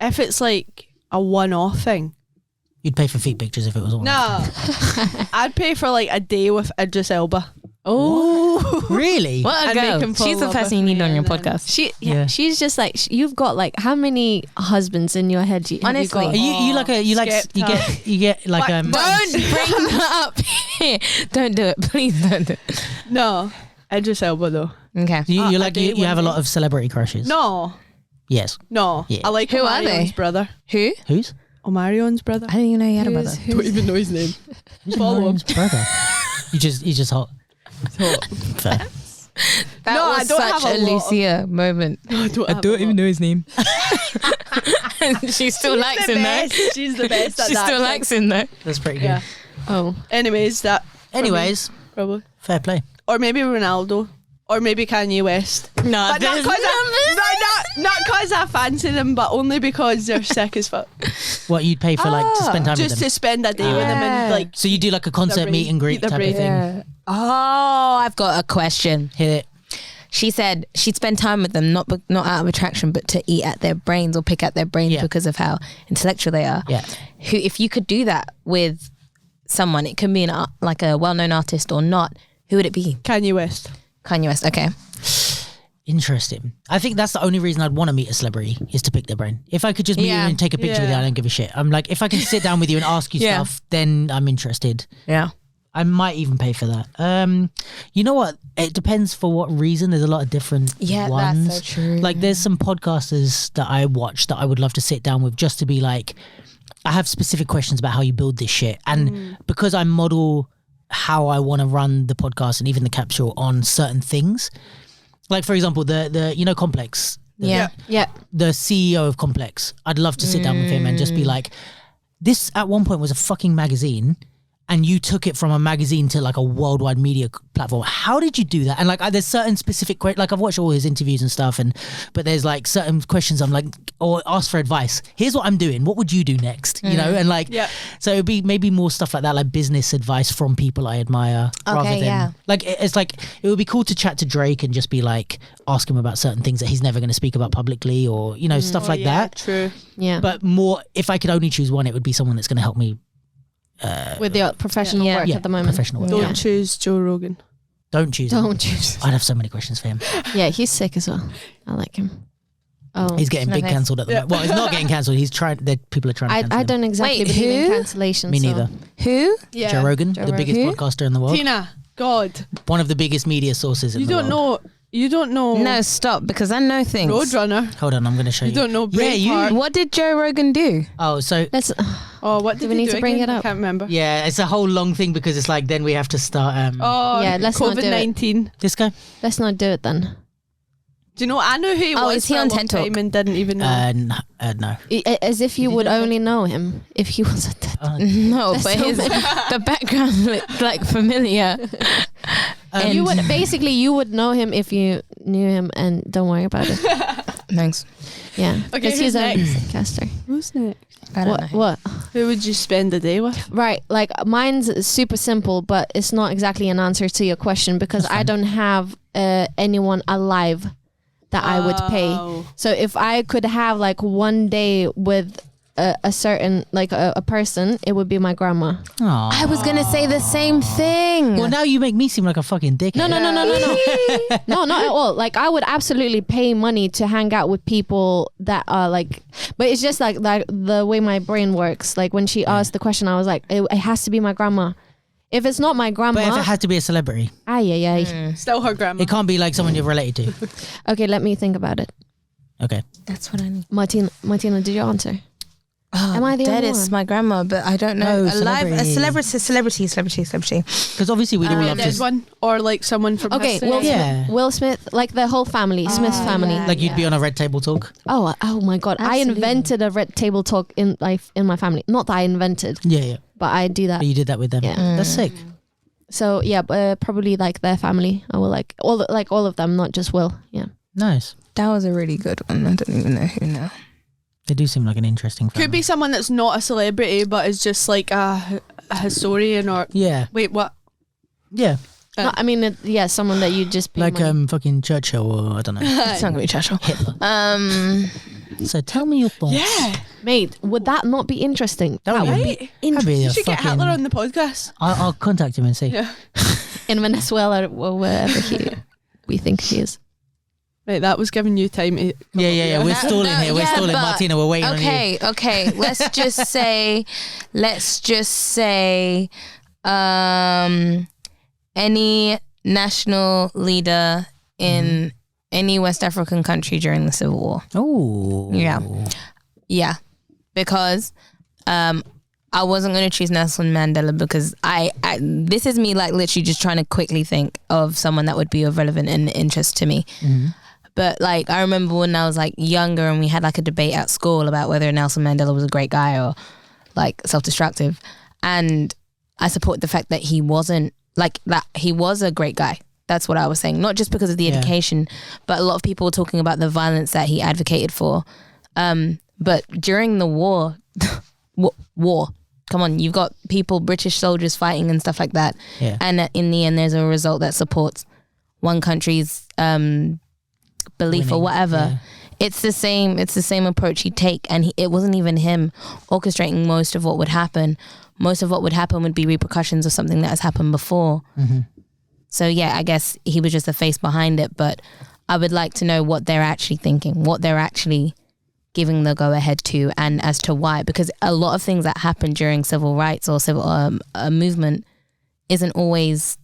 if it's like a one-off thing. You'd pay for feet pictures if it was all. No, I'd pay for like a day with Idris Elba. oh, Really? what a I'd make girl! him fall She's the in love person you with need me on your and then- podcast. Yeah. She's just like, you've got like, how many husbands in your head? Honestly. Are you like a you like Skepta. you get like Don't Don't bring that up here. Don't do it, please. Don't do it. No, Idris Elba though. Okay. you a like day, you have a one lot day. of celebrity crushes. No, Yes. yeah. I like Who are Omarion's they? brother. Who? Who's? Omarion's brother. I didn't even know you had a brother. Don't even know his name. Who's Follow him. Marion's brother? You just hot. Fair. That No, was I don't such have a a lot of- Lucia moment. I don't even know his name. She still likes him though. She's the best at She that. still likes him though. That's pretty good. Yeah. Oh, Anyways, that Anyways, probably. fair play. Or maybe Ronaldo. Or maybe Kanye West. No, But not because I fancy them, but only because they're sick as fuck. What you'd pay for like to spend time with Just them? to spend a day with them and like So you do like a concert brain- meet and greet eat their type of brain. thing. Yeah. Oh, I've got a question. Hit it. She said she'd spend time with them, not out of attraction, but to eat at their brains or pick at their brains Yeah. because of how intellectual they are. Yeah. Who, if you could do that with someone, it can be like a well-known artist or not. Who would it be? Kanye West. Kanye West. Okay. Interesting. I think that's the only reason I'd want to meet a celebrity is to pick their brain. If I could just meet you Yeah. and take a picture with you, I don't give a shit. I'm like, if I can sit down with you and ask you Yeah. stuff, then I'm interested. Yeah. I might even pay for that. You know what? It depends for what reason. There's a lot of different ones. that's so true. Like there's some podcasters that I watch that I would love to sit down with just to be like, I have specific questions about how you build this shit. And because I model how I want to run the podcast and even the capsule on certain things. Like for example, the you know Complex. Yeah. yeah. The CEO of Complex. I'd love to sit down with him and just be like, this at one point was a fucking magazine and you took it from a magazine to like a worldwide media platform. How did you do that? And like there's certain specific like I've watched all his interviews and stuff, but there's like certain questions I'm like, or ask for advice. Here's what I'm doing. What would you do next? You know, and like, so it'd be maybe more stuff like that, like business advice from people I admire, rather than yeah. like it's like it would be cool to chat to Drake and just be like ask him about certain things that he's never going to speak about publicly, or you know stuff like that. True. Yeah. But more, if I could only choose one, it would be someone that's going to help me. With your professional work Yeah, at the moment. professional work. Don't Yeah. choose Joe Rogan. Don't choose. him. Don't choose. I'd have so many questions for him. Yeah, he's sick as well. I like him. Oh, He's getting big Okay. cancelled at the moment. Well, he's not getting cancelled. He's trying. People are trying to cancel I him. don't exactly Wait, believe in who? cancellation. Me so- neither. Who? Yeah. Joe Rogan, Joe the biggest Rogan. podcaster in the world, Tina, God, one of the biggest media sources in you the don't world. know. You don't know. No, stop, because I know things. Roadrunner. Hold on, I'm going to show you. You don't know Yeah, you. Braveheart. What did Joe Rogan do? Oh, so Let's. Oh, what did we he need do to bring again? it up? I can't remember. yeah, it's a whole long thing because it's like then we have to start. Oh, Yeah, let's not do it. COVID-19. This guy. Let's not do it then. Do you know? I knew who he Oh, was is he for on a long TED Talk? time and didn't even know. No. As if you he would do that? only know him if he was a dead. No, That's but so his bad. the background looked like familiar. And You would you would know him if you knew him, and don't worry about it. Thanks. Yeah, Okay, because he's who's a next? caster. Who's next? I don't know. What? Who would you spend the day with? Right, like mine's super simple, but it's not exactly an answer to your question because I don't have anyone alive that I would pay. Oh. So if I could have like one day with a certain like a person, it would be my grandma. Aw. I was gonna say the same thing. Well, now you make me seem like a fucking dickhead. No, no, not at all. Like I would absolutely pay money to hang out with people that are like, but it's just like the way my brain works. Like when she asked the question, I was like, it has to be my grandma. If it's not my grandma, But if it had to be a celebrity, Still her grandma. it can't be like someone you're related to. Okay, let me think about it. Okay. That's what I need. Martina, did you answer? Am I the Dead only is one? my grandma, but I don't know. No, Alive, a celebrity. celebrity. Because obviously we'd all love There's to. one, or like someone from Okay, history. Will Smith, like the whole family, Smith's family. Like you'd be on a red table talk. Oh my God! Absolutely. I invented a red table talk in my family. Not that I invented, Yeah. but I do that. But you did that with them. Yeah. That's sick. So yeah, probably like their family. I will like all of them, not just Will. Yeah. Nice. That was a really good one. I don't even know who now. They do seem like an interesting family. Could be someone that's not a celebrity, but is just like a historian or. Yeah. Wait, what? Yeah. No, I mean, someone that you just pay Like money. fucking Churchill or I don't know. It's not gonna be Churchill. Hitler. So tell me your thoughts. Yeah. Mate, would that not be interesting? That would Right? be, that'd be You a should get fucking. Hitler on the podcast. I'll contact him and see. Yeah. In Venezuela or wherever we think he is. Right, that was giving you time to. Yeah. We're stalling here. We're yeah, stalling. but- Martina, we're waiting on you. Okay. Let's just say, any national leader in any West African country during the Civil War. Oh. Yeah, because I wasn't going to choose Nelson Mandela because I this is me like literally just trying to quickly think of someone that would be of relevant and interest to me. But like I remember when I was like younger and we had like a debate at school about whether Nelson Mandela was a great guy or like self-destructive, and I support the fact that he wasn't like that. He was a great guy. That's what I was saying. Not just because of the education, but a lot of people were talking about the violence that he advocated for. But during the war, come on, you've got people, British soldiers fighting and stuff like that. Yeah. And in the end, there's a result that supports one country's belief or Winning, whatever. yeah. It's the same approach he'd take. And it wasn't even him orchestrating most of what would happen. Most of what would happen would be repercussions of something that has happened before. So yeah, I guess he was just the face behind it. But I would like to know what they're actually thinking, what they're actually giving the go ahead to, and as to why. Because a lot of things that happen during civil rights or civil movement isn't always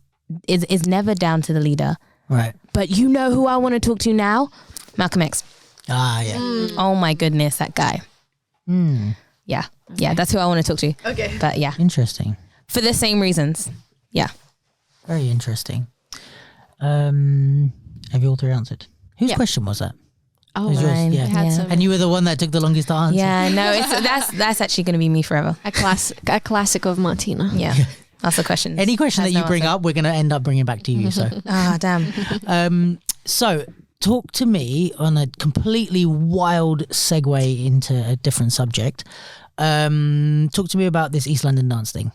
is never down to the leader. Right. But you know who I want to talk to now? Malcolm X. Ah, yeah. Oh my goodness, that guy. Yeah, that's who I want to talk to. Okay. But yeah, Interesting. for the same reasons. Yeah. Very interesting. Have you all three answered? Whose question was that? Oh, It was yours, mine. yeah. I had Yeah. some And you were the one that took the longest to answer. Yeah, no, that's actually going to be me forever. a classic of Martina. Yeah, that's the question. Any question that Has you no bring answer. up, we're going to end up bringing back to you. So, Ah, damn. so talk to me on a completely wild segue into a different subject. Talk to me about this East London dance thing.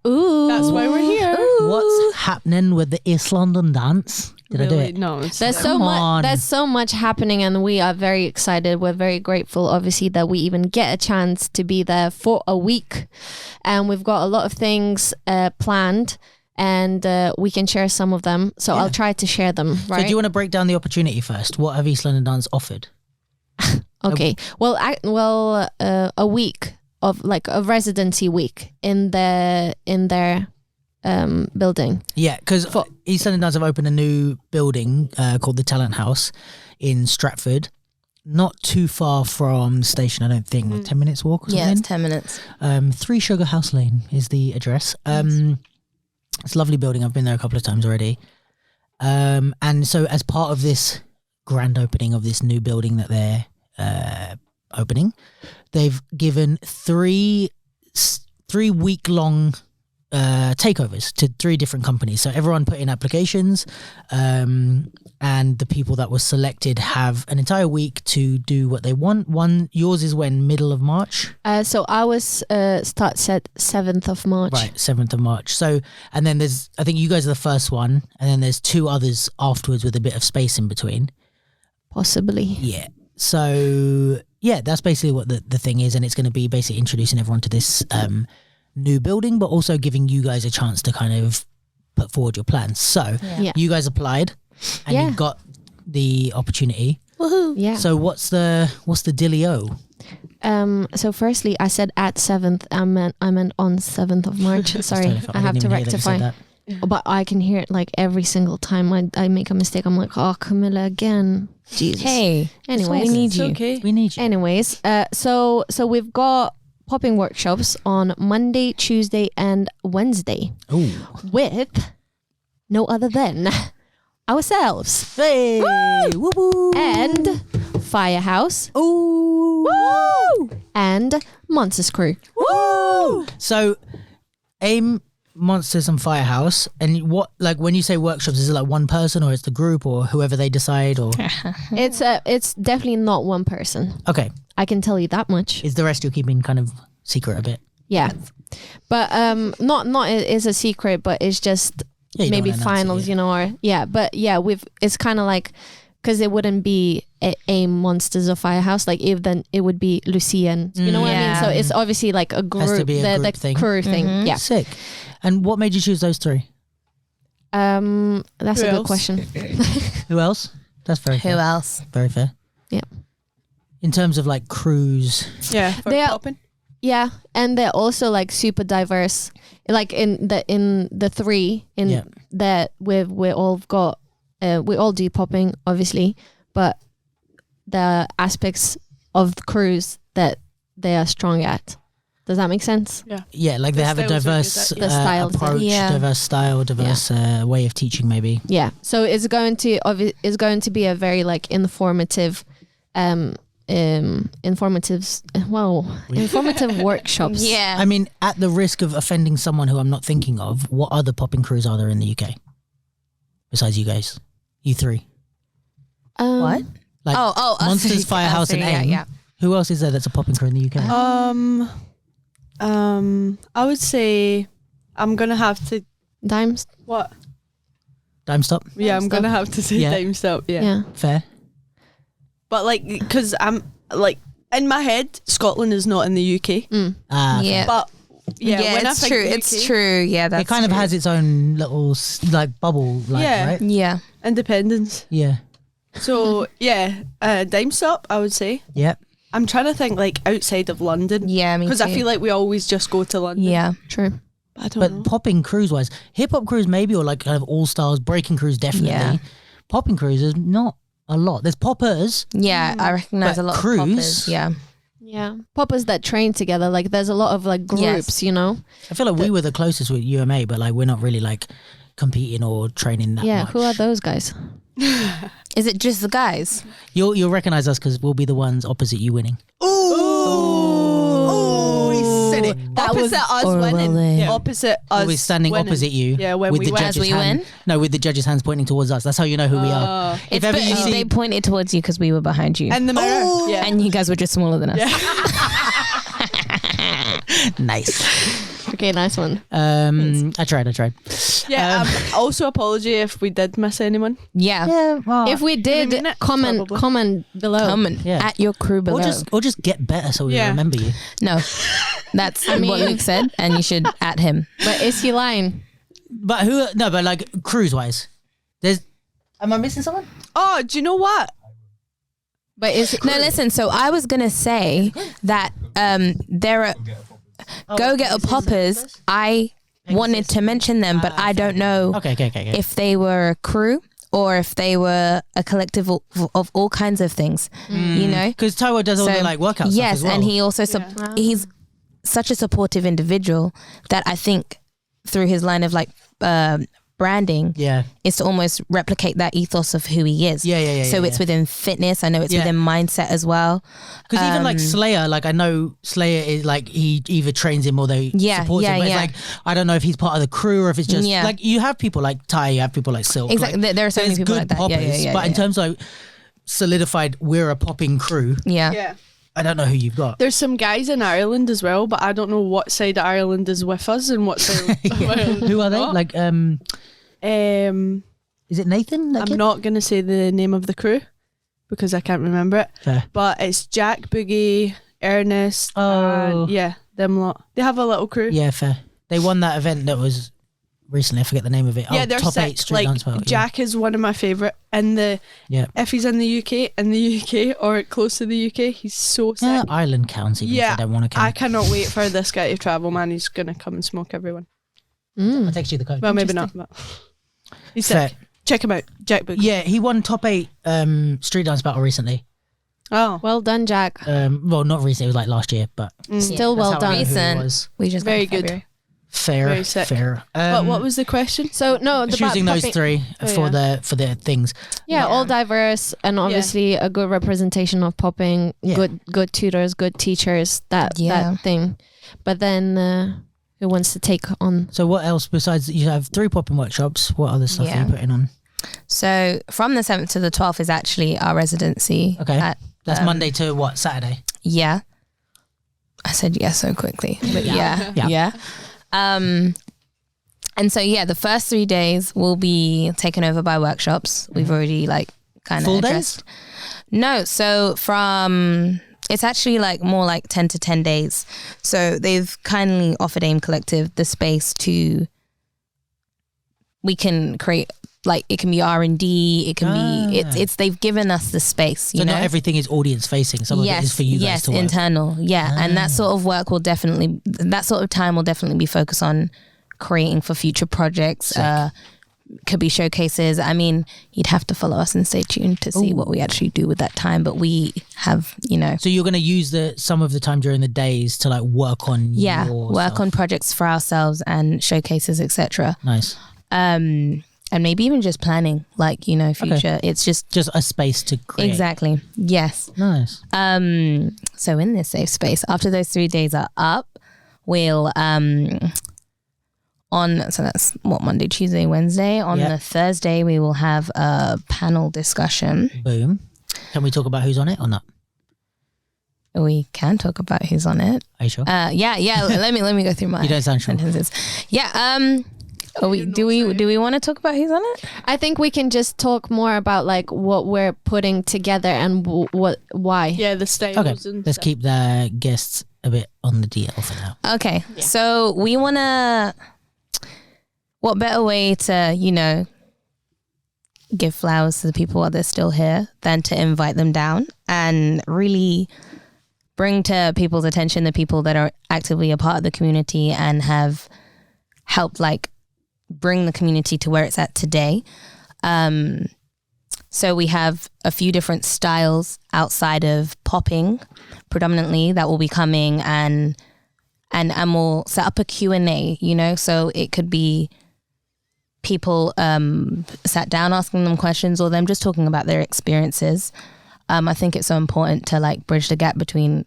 Ooh, That's why we're here. What's happening with the East London dance? Did I do Really? it? No. It's There's so Come much. on. There's so much happening, and we are very excited. We're very grateful, obviously, that we even get a chance to be there for a week, and we've got a lot of things planned, and we can share some of them. So I'll try to share them. Right? So do you want to break down the opportunity first? What have East London Dance offered? Okay. Well, a week of like a residency week in their building. Yeah, because East London Dance have opened a new building called the Talent House in Stratford. Not too far from the station, I don't think. Like 10 minutes walk or Yeah, it's something. 10 minutes. 3 Sugar House Lane is the address. It's a lovely building. I've been there a couple of times already. And so as part of this grand opening of this new building that they're opening, they've given 3 week-long takeovers to 3 different companies. So everyone put in applications, and the people that were selected have an entire week to do what they want. Yours is when? Middle of March? So ours starts at 7th of March. Right, 7th of March. So, and then I think you guys are the first one, and then there's 2 others afterwards with a bit of space in between. Possibly. Yeah. So yeah, that's basically what the thing is, and it's going to be basically introducing everyone to this new building, but also giving you guys a chance to kind of put forward your plans. So you guys applied, and you got the opportunity. Woohoo! Yeah. So what's the dealio? So firstly, I said at 7th. I meant on 7th of March. Sorry, I have to rectify. But I can hear it like every single time I make a mistake. I'm like, oh, Kamile again. Jesus. Hey. Anyways, we need you. Okay. We need you. Anyways, so we've got popping workshops on Monday, Tuesday, and Wednesday. Ooh. With no other than ourselves. Hey. Woo woo. And Firehouse. Ooh. Woo! And Monsters Crew. Woo! So, AIM, Monsters and Firehouse, and what, like when you say workshops, is it like one person or it's the group or whoever they decide, or? It's definitely not one person. Okay. I can tell you that much. Is the rest you're keeping kind of secret a bit? Yeah. But not it's a secret, but it's just maybe finals, or but it's kind of like, because it wouldn't be AIM, Monsters or Firehouse, like if then it would be Lucia and you know what I mean. So it's obviously like a group, has to be a the group thing. crew thing. Yeah. Sick. And what made you choose those three? That's a good question. Who else? That's very fair. Who else? Very fair. Yeah. In terms of like crews. Yeah. They are- popping. Yeah, and they're also like super diverse. Like in the three that we all got, we all do popping obviously, but the aspects of the crews that they are strong at. Does that make sense? Yeah. Yeah, like they have a diverse The styles, approach, diverse style, diverse way of teaching maybe. Yeah. So it's going to be a very like informative workshops. Yeah. I mean, at the risk of offending someone who I'm not thinking of, what other popping crews are there in the UK? Besides you guys? You three? What? Like us Monsters, three. Firehouse and AIM. Yeah. Who else is there that's a popping crew in the UK? I would say I'm gonna have to. Dimes. What? Dime Stop? Yeah, I'm gonna have to say Yeah. time stop. Yeah. Yeah. Fair. But like, because I'm like in my head, Scotland is not in the UK. Yeah. But when I it's think true. UK, It's true. Yeah, that's It kind of true. has its own little like bubble, like, right? Yeah. independence. Yeah. So Dime Stop, I would say. Yeah. I'm trying to think like outside of London. Yeah, me Because I too. feel like we always just go to London. Yeah. True. But I don't But know. popping crews wise, hip hop crews maybe, or like kind of all styles, breaking crews definitely. Yeah. Popping crews is not a lot. There's poppers. Yeah, I recognize But a lot crews- of poppers. Yeah. Yeah. Poppers that train together. Like there's a lot of like groups, I feel like we were the closest with UMA, but like we're not really like competing or training that Yeah. much. Who are those guys? Is it just the guys? You'll recognize us because we'll be the ones opposite you winning. Oh, he said it. That was Opposite us horrible. winning. Yeah. Opposite us. We'll be standing winning. opposite you. Yeah, when with we the win. judge's As we hand. win? No, with the judge's hands pointing towards us. That's how you know who we are. If ever you see, They pointed towards you because we were behind you. And the mirror. Yeah. And you guys were just smaller than us. nice. Okay, nice one. I tried. Yeah. Also, apology if we did miss anyone. Yeah. Yeah, well, If we did, mean it? comment below. Comment Yeah. at your crew below. or just get better so we Yeah. remember you. No. That's what Luke said, and you should at him. But is he lying? But but like cruise wise, am I missing someone? Oh, do you know what? But is No, listen. So I was gonna say that there are go-getter poppers. I wanted to mention them, but I don't know Okay. if they were a crew or if they were a collective of all kinds of things. You know, Because Taiwo does all the like workout stuff yes, as well. and he also he's such a supportive individual that I think through his line of like branding is to almost replicate that ethos of who he is. Yeah. So it's within fitness. I know it's within mindset as well. Because even like Slayer, like I know Slayer is like he either trains him or they support him. But it's like I don't know if he's part of the crew or if it's just like you have people like Ty, you have people like Silk. Exactly, like, there are so many there's people good like that. Poppers, but in terms of like, solidified, we're a popping crew. Yeah. I don't know who you've got. There's some guys in Ireland as well, but I don't know what side of Ireland is with us and what side of Ireland Who are they? not. Like Um, is it Nathan? That I'm kid? not going to say the name of the crew. because I can't remember it. Fair. But it's Jack, Boogie, Ernest, and them lot. They have a little crew. Yeah, fair. They won that event that was recently. I forget the name of it. Yeah, they're top sick. 8 street dance battle. Jack is one of my favourite. And if he's in the UK or close to the UK, he's so sick. Yeah, Ireland counts even if I don't want to count. I cannot wait for this guy to travel, man. He's gonna come and smoke everyone. I'll text you the code. Well, maybe not. But he's Fair. sick. Check him out, Jack Boogie. Yeah, he won top 8 street dance battle recently. Oh, Well done, Jack. Well, not recently. It was like last year, but Still that's well how I done. know who he Recent. was. We just got Very to good. February. Fair, Very sick. fair. what was the question? So no, Choosing those popping- 3 for the things. Yeah, all diverse and obviously a good representation of popping. Yeah. Good tutors, good teachers. That thing. But then, who wants to take on? So what else besides you have 3 popping workshops? What other stuff are you putting on? So from the 7th to the 12th is actually our residency. Okay. That's Monday to what? Saturday? Yeah. I said yes so quickly. But yeah. And so the first 3 days will be taken over by workshops. We've already kind of Full addressed. days? No, so from it's actually more like 10 to 10 days. So they've kindly offered AIM Collective the space to we can create it can be R&D, it can be it's they've given us the space, you So know. not everything is audience facing. Some of it is for you guys to work. internal. And that sort of work will definitely that sort of time will definitely be focused on creating for future projects. Could be showcases. I mean, you'd have to follow us and stay tuned to see what we actually do with that time. But we have, So you're going to use some of the time during the days to work on your work stuff. on projects for ourselves and showcases, etc. Nice. And maybe even just planning, future. Okay. It's just a space to create. exactly. Yes. Nice. So in this safe space, after those 3 days are up, we'll so that's Monday, Tuesday, Wednesday. On the Thursday, we will have a panel discussion. Boom. Can we talk about who's on it or not? We can talk about who's on it. Are you sure? Yeah. let me go through my You don't sound sure. sentences. Yeah. Do we want to talk about who's on it? I think we can just talk more about what we're putting together and why. Yeah, the styles. Okay. And Let's stuff. keep the guests a bit on the DL for now. Okay. So we want to. What better way to give flowers to the people while they're still here than to invite them down and really bring to people's attention the people that are actively a part of the community and have helped bring the community to where it's at today. So we have a few different styles outside of popping predominantly that will be coming and we'll set up a Q&A, so it could be people sat down asking them questions or them just talking about their experiences. I think it's so important to bridge the gap between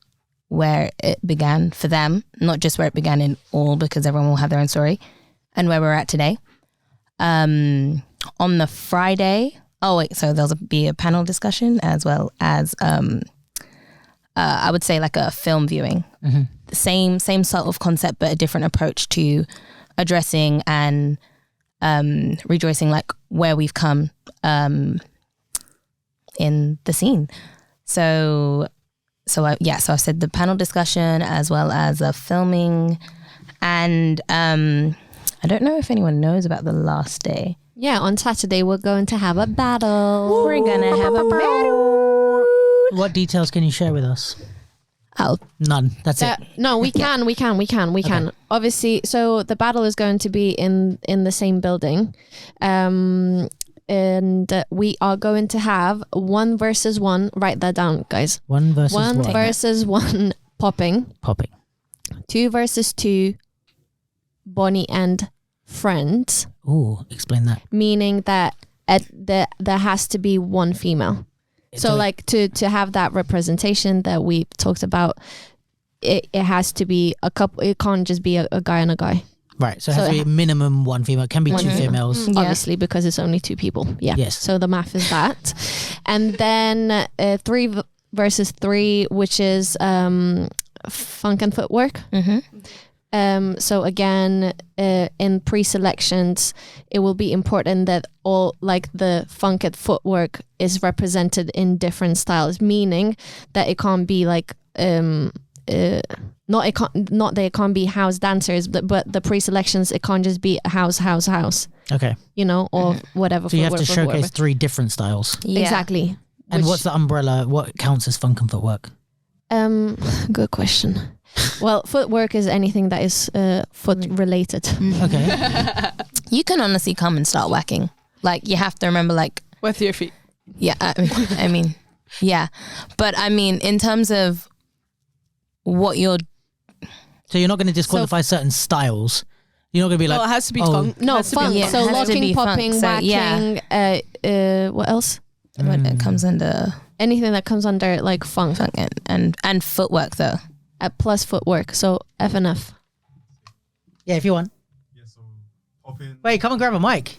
where it began for them, not just where it began in all, because everyone will have their own story, and where we're at today. On the Friday, so there'll be a panel discussion as well as I would say a film viewing. Mm-hmm. Same sort of concept, but a different approach to addressing and rejoicing where we've come in the scene. So I've said the panel discussion as well as a filming, and I don't know if anyone knows about the last day. Yeah, on Saturday we're going to have a battle. We're gonna have a battle. What details can you share with us? Oh, None. That's it. No, we can. Obviously, so the battle is going to be in the same building, and we are going to have 1 versus 1. Write that down, guys. 1 versus 1 1. versus 1 popping. 2 versus 2 Bonnie and friends. Ooh, explain that. Meaning that there has to be 1 female. So to have that representation that we talked about, it has to be a couple. It can't just be a guy and a guy. Right. So it has to be minimum 1 female. It can be 2 females. Obviously, because it's only 2 people. Yeah. Yes. So the math is that. And then 3 versus 3, which is Funk and Footwork. mm-hmm. So again, in pre-selections, it will be important that all like the funk at Footwork is represented in different styles, meaning that it can't be like not that it can't be house dancers, but the pre-selections, it can't just be house. Okay. You know, or whatever. So you have to Footwork, showcase 3 different styles. Yeah. Exactly. And what's the umbrella? What counts as funk and footwork? Good question. Well, Footwork is anything that is foot related. Okay. You can honestly come and start whacking. Like, you have to remember, like, With your feet. yeah, I mean, yeah. But I mean, in terms of what you're, So you're not going to disqualify certain styles. You're not going to be like, Well, it has to be funk. No, It has to be funk. yeah, So it has to locking, be funk. popping, So, whacking. yeah. What else? what it comes under Anything that comes under like funk. funk and footwork though. Plus Footwork. So F and F. yeah, if you want. Yeah, so pop in. Wait, come and grab a mic.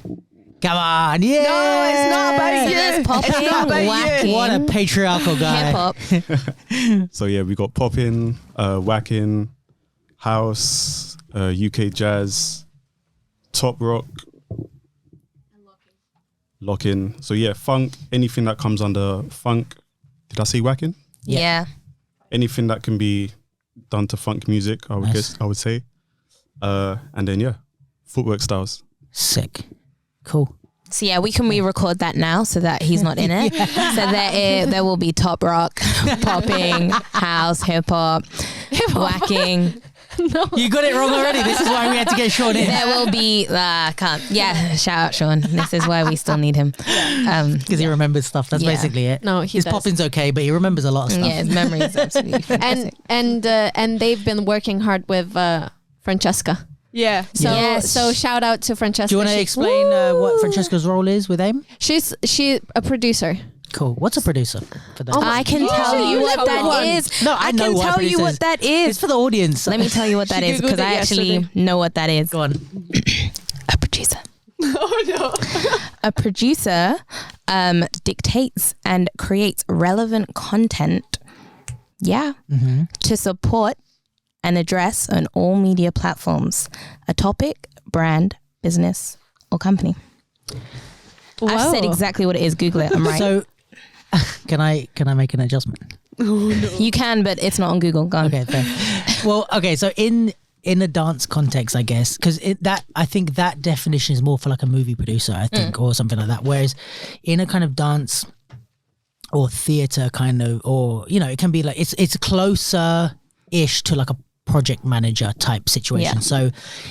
Come on, yeah. No, it's not about So you. there's popping, not about you. whacking, What a patriarchal guy. hip hop. So yeah, we got popping, whacking, house, UK jazz, top rock, locking. So yeah, funk. Anything that comes under funk. Did I say whacking? Yeah. Anything that can be done to funk music, I would Nice. guess. I would say. And then yeah, footwork styles. Sick. Cool. So yeah, we can re-record that now so that he's not in it. So there will be top rock, popping, house, hip hop, whacking. You got it wrong already. This is why we had to get Sean in. There will be shout out Sean. This is why we still need him. Because he remembers stuff. That's Yeah. basically it. No, he His does. popping's okay, but he remembers a lot of stuff. Yeah, his memory is absolutely fantastic. And they've been working hard with Francesca. Yeah. So Yes. so shout out to Francesca. Do you want to explain what Francesca's role is with AIM? She's a producer. Cool. What's a producer? For those? I can tell you what that is. No, I know can what a tell you producer what is. that It's is. for the audience. Let me tell you what that She is Googled because it I actually yesterday. know what that is. Go on. A producer. Oh no. A producer dictates and creates relevant content. Yeah. To support and address on all media platforms a topic, brand, business, or company. I've said exactly what it is. Google it. I'm right. So, can I make an adjustment? You can, but it's not on Google. Go on. Okay, fair. Well, okay. So in a dance context, I guess, because I think that definition is more for like a movie producer, I think, or something like that. Whereas in a kind of dance or theater kind of, or it can be like it's closer ish to like a project manager type situation. Yeah. So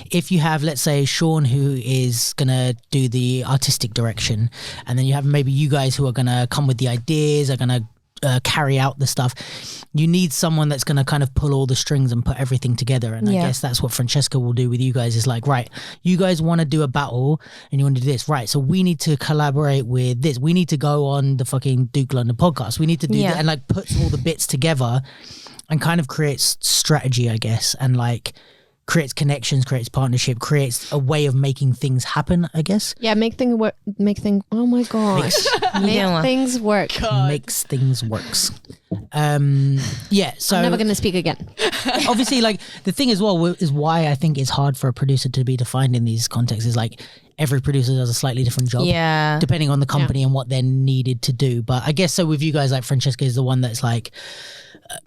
if you have, let's say, Sean, who is gonna do the artistic direction, and then you have maybe you guys who are gonna come with the ideas, are gonna carry out the stuff, you need someone that's going to kind of pull all the strings and put everything together. And I guess that's what Francesca will do with you guys, is like, right, you guys want to do a battle and you want to do this, right? So we need to collaborate with this. We need to go on the fucking Duke London podcast. We need to do that, and like puts all the bits together and kind of creates strategy, I guess, and like creates connections, creates partnership, creates a way of making things happen, I guess. Yeah, make things work. Oh my gosh, make things work. Makes things works. Yeah, so I'm never gonna speak again. obviously, like the thing as well is why I think it's hard for a producer to be defined in these contexts is like every producer does a slightly different job, depending on the company and what they're needed to do. But I guess so with you guys, like Francesca is the one that's like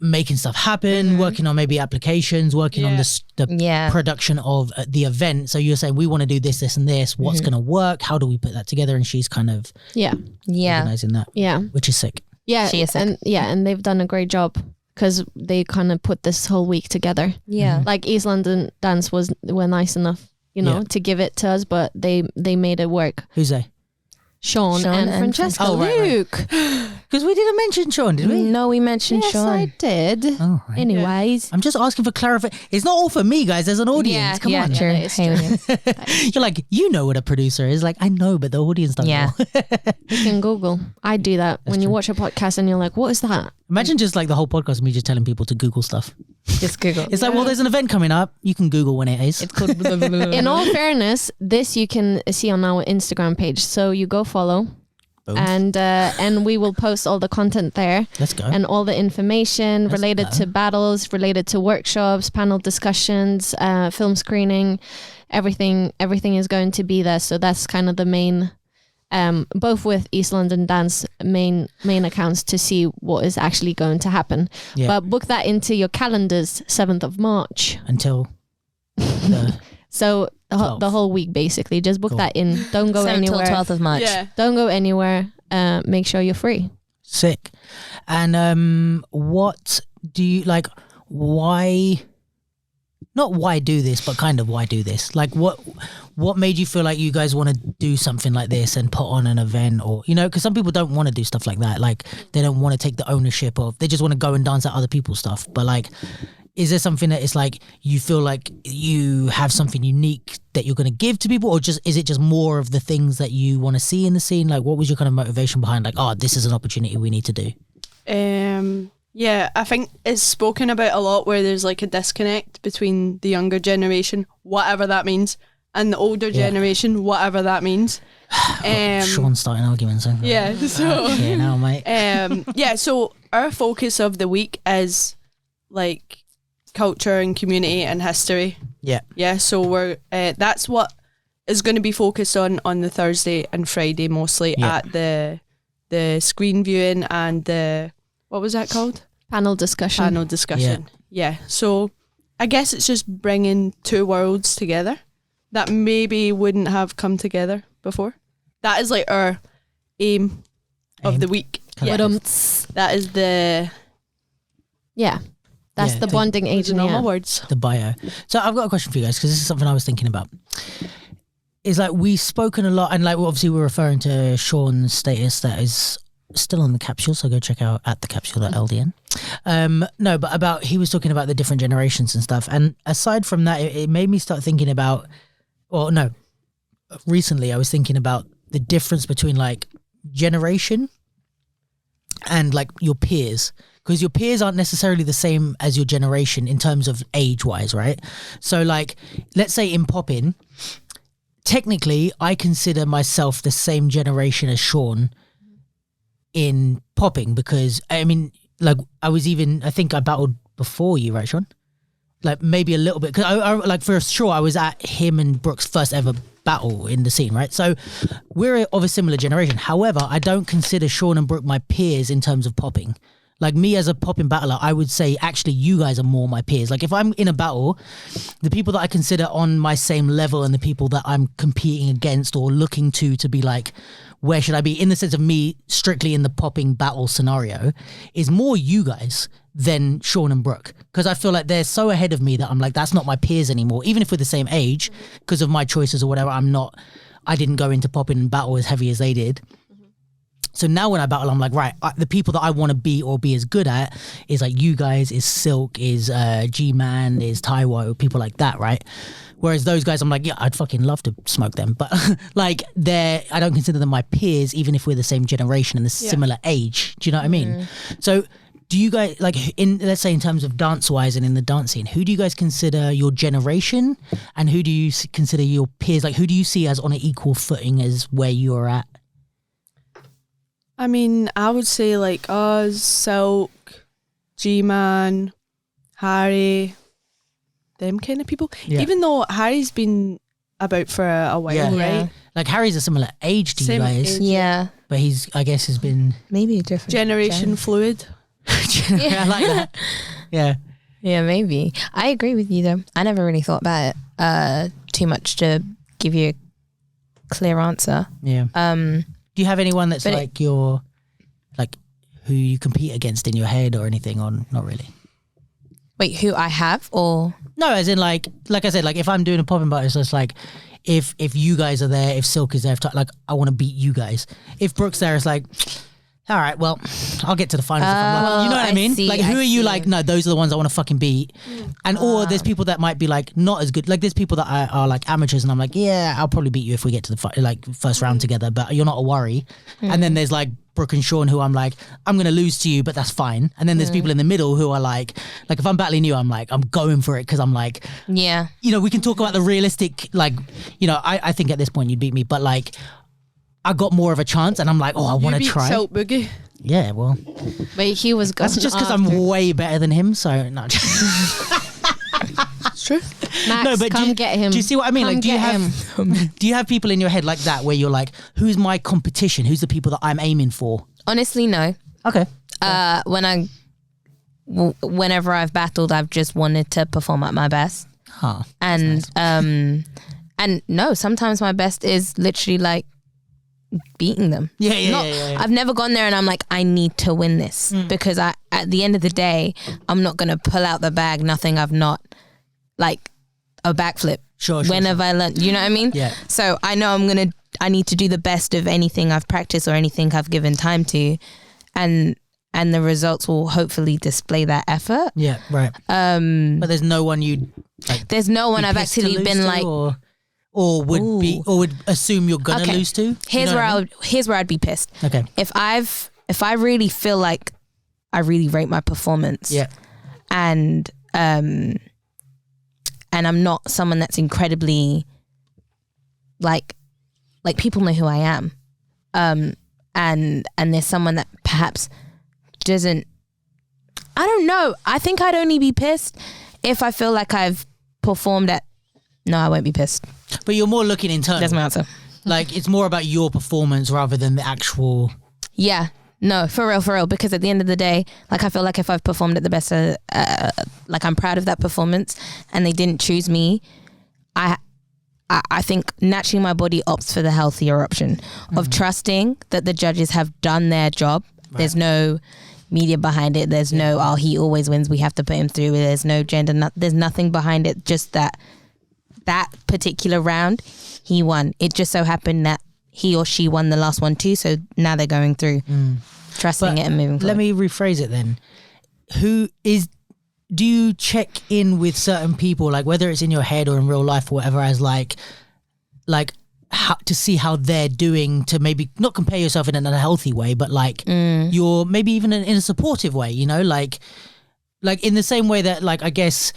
making stuff happen, working on maybe applications, working on the production of the event. So you're saying we want to do this, this, and this. What's going to work? How do we put that together? And she's kind of organizing that, which is sick. Yeah, She is sick. and they've done a great job because they kind of put this whole week together. Yeah. Like East London Dance were nice enough, to give it to us, but they made it work. Who's they? Sean and Francesca. Oh, right. Luke. Because we didn't mention Sean, did we? No, we mentioned Yes, Sean. I did. Oh, right. Anyways. I'm just asking for clarification. It's not all for me, guys. There's an audience. Come on. True. that is Hey, You're like, you know what a producer is. Like, I know, but the audience doesn't know. You can Google. I do that when you watch a podcast and you're like, what is that? Imagine just like the whole podcast, me just telling people to Google stuff. just Google. It's like, well, there's an event coming up. You can Google when it is. It's called. Blah, blah, blah, blah. In all fairness, this you can see on our Instagram page. So you go follow Boom. and we will post all the content there. Let's go. And all the information related to battles, related to workshops, panel discussions, film screening, everything is going to be there. So that's kind of the main, both with East London Dance main accounts to see what is actually going to happen. Yeah. But book that into your calendars, 7th of March. Until the So the whole week, basically. Just book that in. Don't go 7th till anywhere. 12th of March. Yeah. Don't go anywhere. Make sure you're free. sick. And what do you like? Why? Not why do this, but kind of why do this? Like what made you feel like you guys want to do something like this and put on an event, or because some people don't want to do stuff like that. Like they don't want to take the ownership of. They just want to go and dance at other people's stuff. But like, is there something that it's like you feel like you have something unique that you're going to give to people, or is it just more of the things that you want to see in the scene? Like, what was your kind of motivation behind like, oh, this is an opportunity we need to do? Yeah, I think it's spoken about a lot where there's like a disconnect between the younger generation, whatever that means, and the older generation, whatever that means. Sean's starting arguments. Yeah, so okay, now, mate. yeah, so our focus of the week is like culture and community and history. Yeah, so we're that's what is going to be focused on the Thursday and Friday mostly at the screen viewing and the, what was that called? Panel discussion. Yeah. So I guess it's just bringing two worlds together that maybe wouldn't have come together before. That is like our aim of the week. Yeah. That is the... Yeah. That's the bonding agent. Normal words. The bio. So I've got a question for you guys, because this is something I was thinking about. Is like we've spoken a lot, and like obviously we're referring to Sean's status that is still on the capsule, so go check out at the capsule at LDN. No, but about, he was talking about the different generations and stuff, and aside from that, it made me start thinking about, recently I was thinking about the difference between like generation and like your peers, because your peers aren't necessarily the same as your generation in terms of age wise, right? So like, let's say in popping, technically I consider myself the same generation as Sean in popping, because I mean, like I think I battled before you, right, Sean? Like maybe a little bit, because I like for sure I was at him and Brooke's first ever battle in the scene, right? So we're of a similar generation. However, I don't consider Sean and Brooke my peers in terms of popping. Like me as a popping battler, I would say actually you guys are more my peers. Like if I'm in a battle, the people that I consider on my same level and the people that I'm competing against or looking to be like, where should I be, in the sense of me strictly in the popping battle scenario, is more you guys than Sean and Brooke. Because I feel like they're so ahead of me that I'm like, that's not my peers anymore. Even if we're the same age, because of my choices or whatever, I didn't go into popping and battle as heavy as they did. So now when I battle, I'm like, right, the people that I want to be or be as good at is like you guys, is Silk, is G-Man, is Taiwo, people like that, right? Whereas those guys, I'm like, yeah, I'd fucking love to smoke them. But like I don't consider them my peers, even if we're the same generation and the similar age. Do you know what I mean? So do you guys, like let's say in terms of dance-wise and in the dance scene, who do you guys consider your generation and who do you consider your peers? Like who do you see as on an equal footing as where you're at? I mean, I would say like us, Silk, G-Man, Harry, them kind of people. Yeah. Even though Harry's been about for a while, right? Like Harry's a similar age to you guys. Yeah. But I guess has been... Maybe a different... Generation fluid. I like that. Yeah. Yeah, maybe. I agree with you though. I never really thought about it too much to give you a clear answer. Yeah. Do you have anyone that's like your, like who you compete against in your head or anything, or not really? Wait, who I have or? No, as in like I said, like if I'm doing a popping battle, it's just like if you guys are there, if Silk is there, like I want to beat you guys. If Brooke's there, it's like, all right, well, I'll get to the finals. If I'm like, you know what I mean? See, like who are you like, no, those are the ones I want to fucking beat. And or there's people that might be like not as good. Like there's people that are like amateurs and I'm like, yeah, I'll probably beat you if we get to the first round together, but you're not a worry. And then there's like Brooke and Sean who I'm like, I'm going to lose to you, but that's fine. And then there's people in the middle who are like if I'm battling you, I'm like, I'm going for it because I'm like, yeah, we can talk about the realistic, like, I think at this point you'd beat me, but like, I got more of a chance, and I'm like, oh, I want to You beat try. Silk Boogie. Yeah, well, But he was gone. that's just because I'm way better than him. So no. It's true. Max, No, but come get him. Do you see what I mean? Come Like, do you get have do you have people in your head like that where you're like, who's my competition? Who's the people that I'm aiming for? Honestly, no. Okay. Whenever I've battled, I've just wanted to perform at my best. Huh. And and no, sometimes my best is literally like beating them. Yeah. I've never gone there and I'm like, I need to win this because at the end of the day, I'm not gonna pull out the bag. Nothing I've not like a backflip. Sure. When have I learned? You know what I mean? Yeah. So I know I need to do the best of anything I've practiced or anything I've given time to, and the results will hopefully display that effort. Yeah. Right. But there's no one you'd like. There's no one I've pissed to actually lose been to, like, or would assume you're gonna Okay. lose to. here's You know where what I mean? here's where I'd be pissed. Okay. If I really feel like I really rate my performance. Yeah. And I'm not someone that's incredibly like people know who I am. And there's someone that perhaps doesn't, I don't know. I think I'd only be pissed if I feel like I've performed at, no, I won't be pissed. But you're more looking internal. That's my answer. Like it's more about your performance rather than the actual. Yeah, no, for real. Because at the end of the day, like I feel like if I've performed at the best, like I'm proud of that performance, and they didn't choose me, I think naturally my body opts for the healthier option of trusting that the judges have done their job. Right. There's no media behind it. There's no, oh, he always wins, we have to put him through. There's no gender. There's nothing behind it. Just that particular round, he won. It just so happened that he or she won the last one too. So now they're going through, trusting it and moving forward. Let me rephrase it then. Do you check in with certain people, like whether it's in your head or in real life or whatever, as like how to see how they're doing, to maybe not compare yourself in an unhealthy way, but like you're maybe even in a supportive way, you know, like in the same way that, like, I guess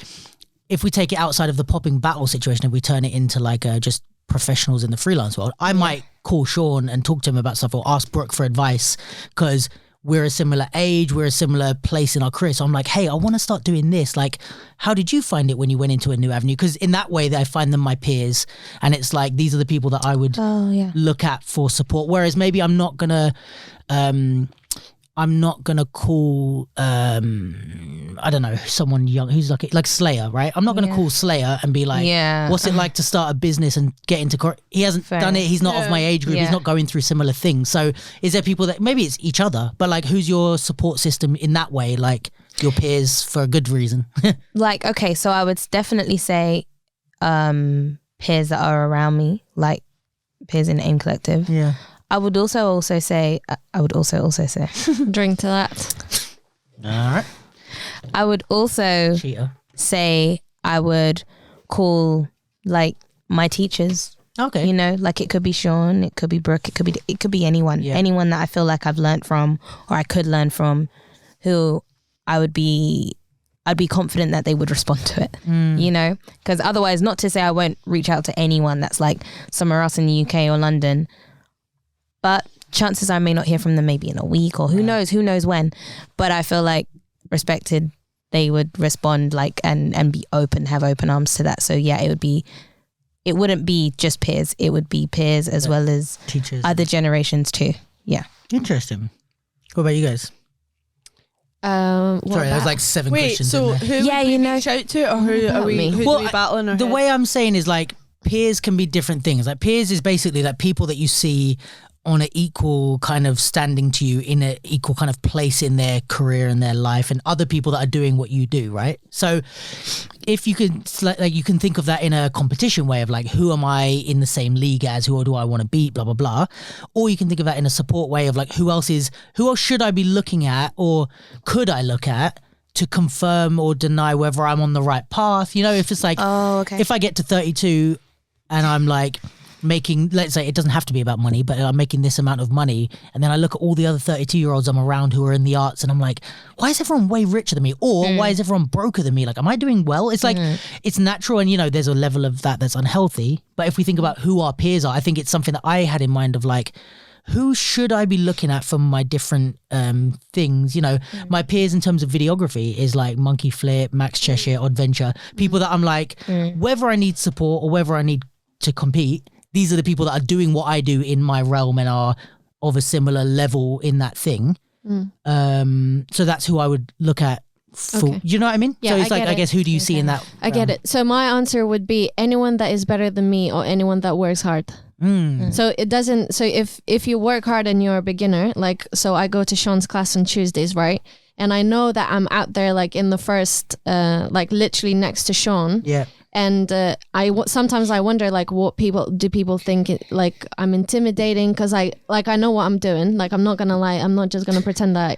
if we take it outside of the popping battle situation, if we turn it into like just professionals in the freelance world, I might call Sean and talk to him about stuff, or ask Brooke for advice, because we're a similar age, we're a similar place in our career. So I'm like, hey, I want to start doing this. Like, how did you find it when you went into a new avenue? Because in that way, I find them my peers, and it's like, these are the people that I would look at for support. Whereas maybe I'm not gonna call I don't know, someone young who's like Slayer, right? I'm not gonna call Slayer and be like, what's it like to start a business and get into he hasn't done it, he's not of my age group, he's not going through similar things. So is there people that maybe it's each other, but like, who's your support system in that way, like your peers for a good reason? Like, okay, so I would definitely say peers that are around me, like peers in AIM Collective. Yeah. I would also say Drink to that. All right. I would also Cheater. say I would call like my teachers. Okay. You know, like it could be Sean, it could be Brooke, it could be anyone. Yeah. Anyone that I feel like I've learned from, or I could learn from, who I'd be confident that they would respond to it. You know? Because otherwise, not to say I won't reach out to anyone that's like somewhere else in the UK or London, but chances I may not hear from them maybe in a week, or who knows when. But I feel like respected, they would respond like and be open, have open arms to that. So yeah, it wouldn't be just peers, it would be peers as well as teachers, other generations too. Yeah. Interesting. What about you guys? Sorry, that was like 7 questions. So in there. who would we reach out to, or who are we? Who do we battle in our the head? way I'm saying is like, peers can be different things. Like peers is basically like people that you see on an equal kind of standing to you, in an equal kind of place in their career and their life, and other people that are doing what you do, right? So if you could, like, you can think of that in a competition way of like, who am I in the same league as, who do I want to beat, blah, blah, blah. Or you can think of that in a support way of like, who else should I be looking at, or could I look at to confirm or deny whether I'm on the right path? You know, if it's like, if I get to 32 and I'm like, making, let's say it doesn't have to be about money, but I'm making this amount of money, and then I look at all the other 32-year-olds I'm around who are in the arts, and I'm like, why is everyone way richer than me? Or why is everyone broker than me? Like, am I doing well? It's like, it's natural, and there's a level of that that's unhealthy. But if we think about who our peers are, I think it's something that I had in mind of like, who should I be looking at from my different things? My peers in terms of videography is like Monkey Flip, Max Cheshire, Oddventure, people that I'm like, whether I need support or whether I need to compete, these are the people that are doing what I do in my realm and are of a similar level in that thing. So that's who I would look at. Do you know what I mean? Yeah, so it's I guess, who do you see in that? I get it. So my answer would be anyone that is better than me or anyone that works hard. So it doesn't, so if you work hard and you're a beginner, like, so I go to Sean's class on Tuesdays, right? And I know that I'm out there like in the first, like literally next to Sean. Yeah. And sometimes I wonder like do people think like I'm intimidating because I know what I'm doing. Like I'm not gonna lie, I'm not just gonna pretend that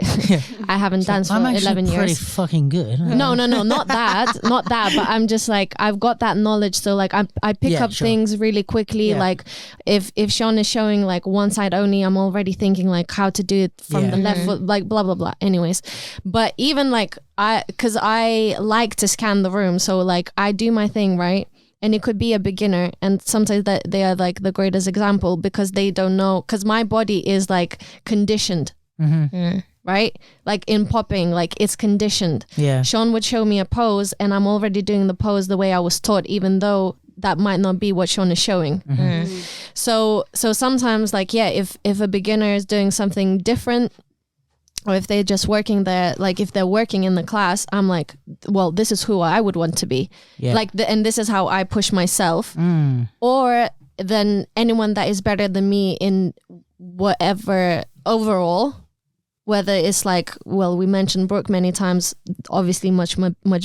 I haven't danced for 11 years. Pretty fucking good. No, not that. But I'm just like, I've got that knowledge, so like I pick up things really quickly. Like if Sean is showing like one side only, I'm already thinking like how to do it from the left foot, like blah blah blah. Anyways, but even like because I like to scan the room, so like I do my thing, right? And it could be a beginner, and sometimes that they are like the greatest example because they don't know, because my body is like conditioned, right? Like in popping, like it's conditioned. Yeah. Sean would show me a pose and I'm already doing the pose the way I was taught, even though that might not be what Sean is showing. So sometimes like, if a beginner is doing something different, or if they're just working there, like if they're working in the class, I'm like, well, this is who I would want to be. Like, and this is how I push myself. Or then anyone that is better than me in whatever overall, whether it's like, well, we mentioned Brooke many times, obviously much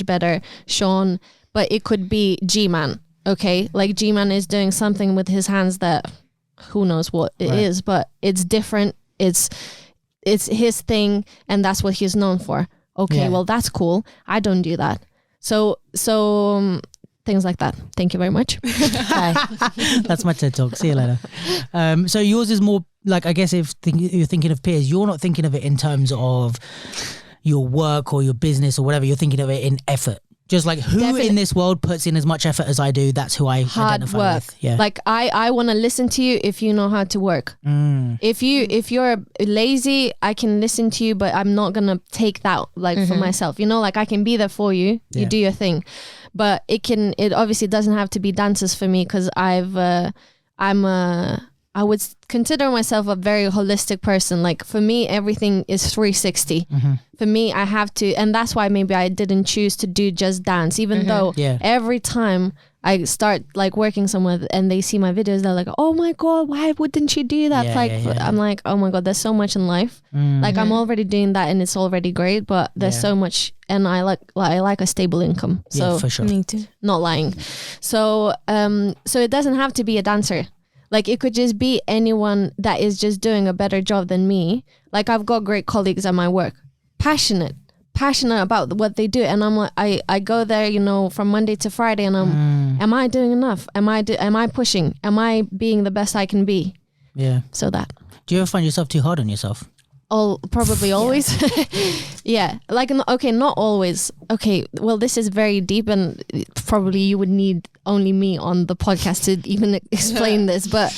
better, Sean, but it could be G-Man, okay? Like G-Man is doing something with his hands that who knows what it is, but it's different. It's his thing, and that's what he's known for. Okay, well, that's cool. I don't do that. So things like that. Thank you very much. That's my TED Talk. See you later. So yours is more like, I guess if you're thinking of peers, you're not thinking of it in terms of your work or your business or whatever. You're thinking of it in effort. Just like who in this world puts in as much effort as I do, that's who I identify with. Yeah. Like I want to listen to you if you know how to work. If you're lazy, I can listen to you, but I'm not gonna take that like for myself. Like I can be there for you. You do your thing, but it obviously doesn't have to be dances for me, because I would consider myself a very holistic person. Like for me, everything is 360. For me, I have to, and that's why maybe I didn't choose to do just dance, even though every time I start like working somewhere and they see my videos, they're like, oh my God, why wouldn't you do that? I'm like, oh my God, there's so much in life. Like I'm already doing that and it's already great, but there's so much, and I like a stable income. So for sure. Me too. Not lying. So it doesn't have to be a dancer. Like it could just be anyone that is just doing a better job than me. Like I've got great colleagues at my work, passionate about what they do, and I'm like, I go there, from Monday to Friday, and am I doing enough? Am I pushing? Am I being the best I can be? Yeah. So that. Do you ever find yourself too hard on yourself? Probably always. Yeah. Like, okay, not always. Okay, well, this is very deep, and probably you would need only me on the podcast to even explain this, but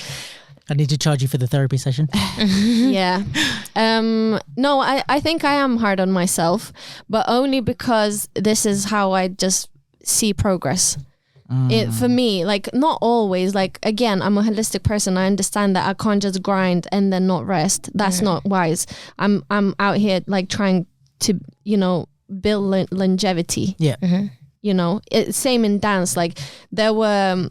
I need to charge you for the therapy session. Yeah. No, I think I am hard on myself, but only because this is how I just see progress. For me, like not always, like again, I'm a holistic person. I understand that I can't just grind and then not rest. That's not wise. I'm out here like trying to, build longevity. Yeah. Same in dance. Like there were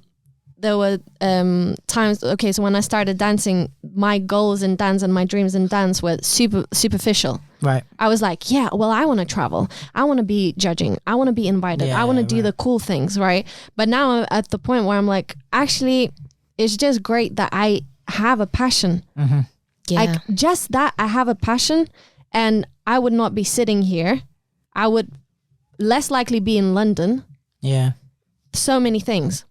times, okay, so when I started dancing, my goals in dance and my dreams in dance were superficial. Right. I was like, yeah, well, I want to travel. I want to be judging. I want to be invited. I want to do the cool things, right? But now I'm at the point where I'm like, actually, it's just great that I have a passion. Yeah. Like just that I have a passion, and I would not be sitting here. I would less likely be in London. Yeah. So many things.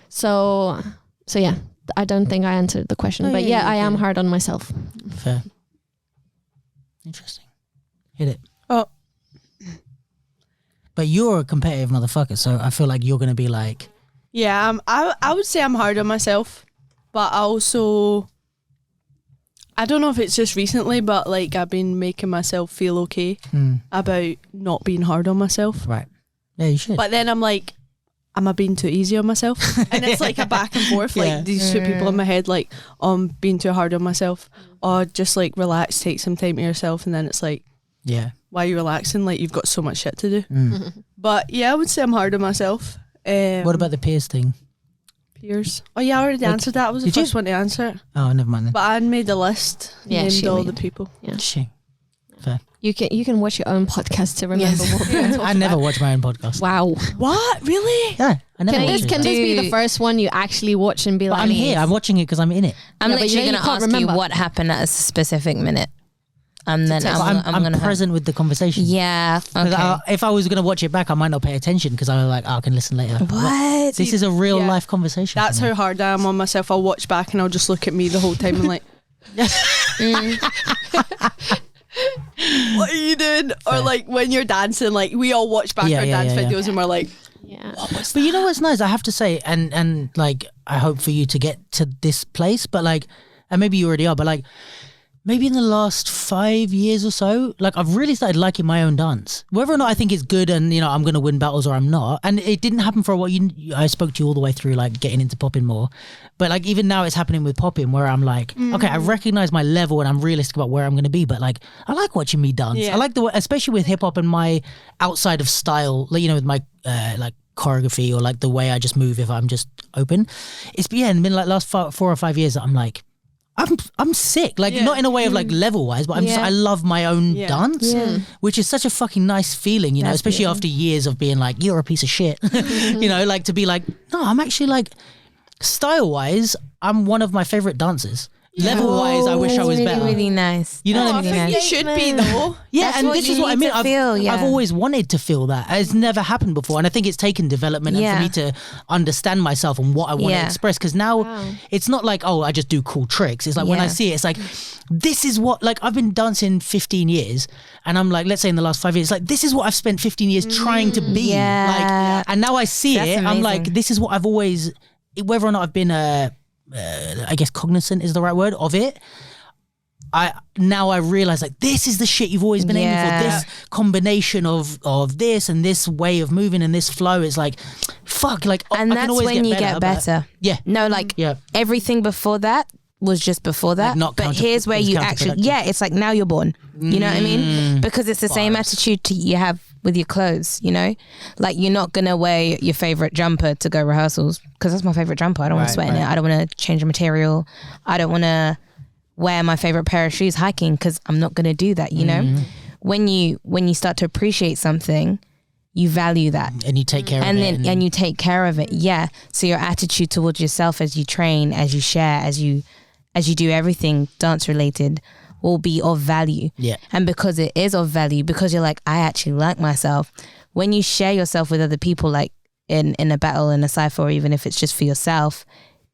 So yeah, I don't think I answered the question, but I am hard on myself. Fair. Interesting. Hit it. Oh. But you're a competitive motherfucker, so I feel like you're going to be like... Yeah, I would say I'm hard on myself, but I also... I don't know if it's just recently, but like I've been making myself feel okay about not being hard on myself. Right. Yeah, you should. But then I'm like, am I being too easy on myself? And it's like a back and forth, like these two people in my head, like, oh, I'm being too hard on myself. Or just like relax, take some time to yourself. And then it's like, why are you relaxing? Like you've got so much shit to do. But yeah, I would say I'm hard on myself. What about the peers thing? Peers? Oh yeah, I already answered that. I was the first one to answer it. Oh, never mind then. But I made a list, named all the people. Yeah. She. Fair. You can watch your own podcast to remember what we I never watch my own podcast. Wow. What? Really? Yeah, I never watch it. Can this be the first one you actually watch and be But like... I'm here. I'm watching it because I'm in it. I'm Yeah, but literally you going to can't ask remember. you what happened at a specific minute. And then I'm going to present with the conversation. Yeah. Okay. If I was going to watch it back, I might not pay attention because I was like, I can listen later. What? This is a real life conversation. That's how hard I am on myself. I'll watch back and I'll just look at me the whole time and like, what are you doing? Or like when you're dancing, like we all watch back our dance videos and we're like, but you know what's nice? I have to say, and like I hope for you to get to this place, but like, and maybe you already are, but like, maybe in the last 5 years or so, like I've really started liking my own dance. Whether or not I think it's good and, you know, I'm going to win battles or I'm not. And it didn't happen for a while. I spoke to you all the way through like getting into popping more. But like even now it's happening with popping where I'm like, okay, I recognize my level and I'm realistic about where I'm going to be. But like, I like watching me dance. Yeah. I like the way, especially with hip hop and my outside of style, like, you know, with my like choreography or like the way I just move if I'm just open. It's been like last 4 or 5 years that I'm like, I'm sick, like not in a way of like level wise, but I love my own dance, which is such a fucking nice feeling, you know, especially after years of being like, you're a piece of shit, you know, like to be like, no, I'm actually like, style wise, I'm one of my favorite dancers. Level wise, I wish I was better. Really nice. You know what I mean? I think you should be though. Yeah, That's and what this you is what I need mean. to feel, I've always wanted to feel that. It's never happened before, and I think it's taken development and for me to understand myself and what I want to express. Because now it's not like, oh, I just do cool tricks. It's like when I see it, it's like, this is what, like I've been dancing 15 years, and I'm like, let's say in the last 5 years, like this is what I've spent 15 years trying to be. Like, and now I see That's it. amazing. I'm like, this is what I've always, whether or not I've been I guess cognizant is the right word of it. I realize like this is the shit you've always been aiming for. This combination of this and this way of moving and this flow is like, fuck, like And I that's can always when you better, get better. Yeah. No, like everything before that was just before that. Like but here's where you actually, it's like now you're born. You know what I mean? Because it's the same attitude you have with your clothes, you know? Like you're not going to wear your favorite jumper to go rehearsals because that's my favorite jumper. I don't want to sweat in it. I don't want to change the material. I don't want to wear my favorite pair of shoes hiking because I'm not going to do that, you know? When you start to appreciate something, you value that. And you take care of it. And you take care of it. Yeah. So your attitude towards yourself as you train, as you share, as you do everything dance related will be of value. Yeah. And because it is of value, because you're like, I actually like myself. When you share yourself with other people, like in a battle, in a cypher, or even if it's just for yourself,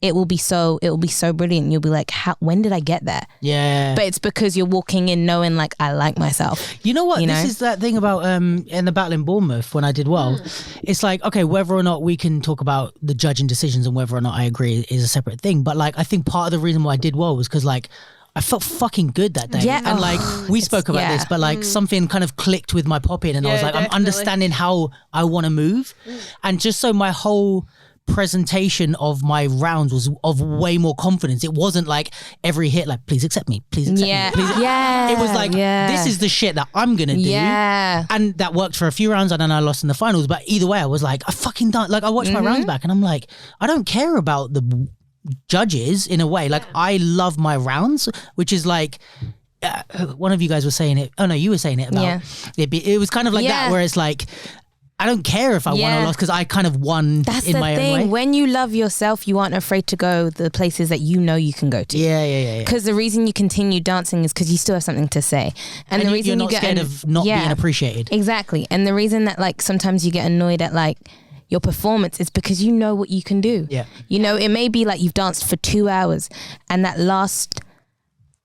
it will be so brilliant. You'll be like, when did I get there? Yeah. But it's because you're walking in knowing like, I like myself. You know what? You This know? is that thing about in the battle in Bournemouth when I did well. It's like, okay, whether or not we can talk about the judging decisions and whether or not I agree is a separate thing. But like, I think part of the reason why I did well was because like, I felt fucking good that day. Yeah. And like, we spoke about this, but like something kind of clicked with my pop-in and I was like, I'm understanding how I want to move. And just so my whole presentation of my rounds was of way more confidence. It wasn't like every hit like, please accept me, please accept me, please. Yeah. It was like, this is the shit that I'm gonna do. Yeah. And that worked for a few rounds and then I lost in the finals. But either way, I was like, I fucking don't, like I watched my rounds back and I'm like, I don't care about the judges in a way. Like I love my rounds, which is like, one of you guys was saying it. Oh no, you were saying it about it was kind of like that where it's like, I don't care if I won or lost because I kind of won That's in the my thing. own way. When you love yourself, you aren't afraid to go the places that you know you can go to. Yeah. Because the reason you continue dancing is because you still have something to say, and the reason you're not scared of not being appreciated. Exactly, and the reason that like sometimes you get annoyed at like your performance, it's because you know what you can do. Yeah. You know, it may be like you've danced for 2 hours and that last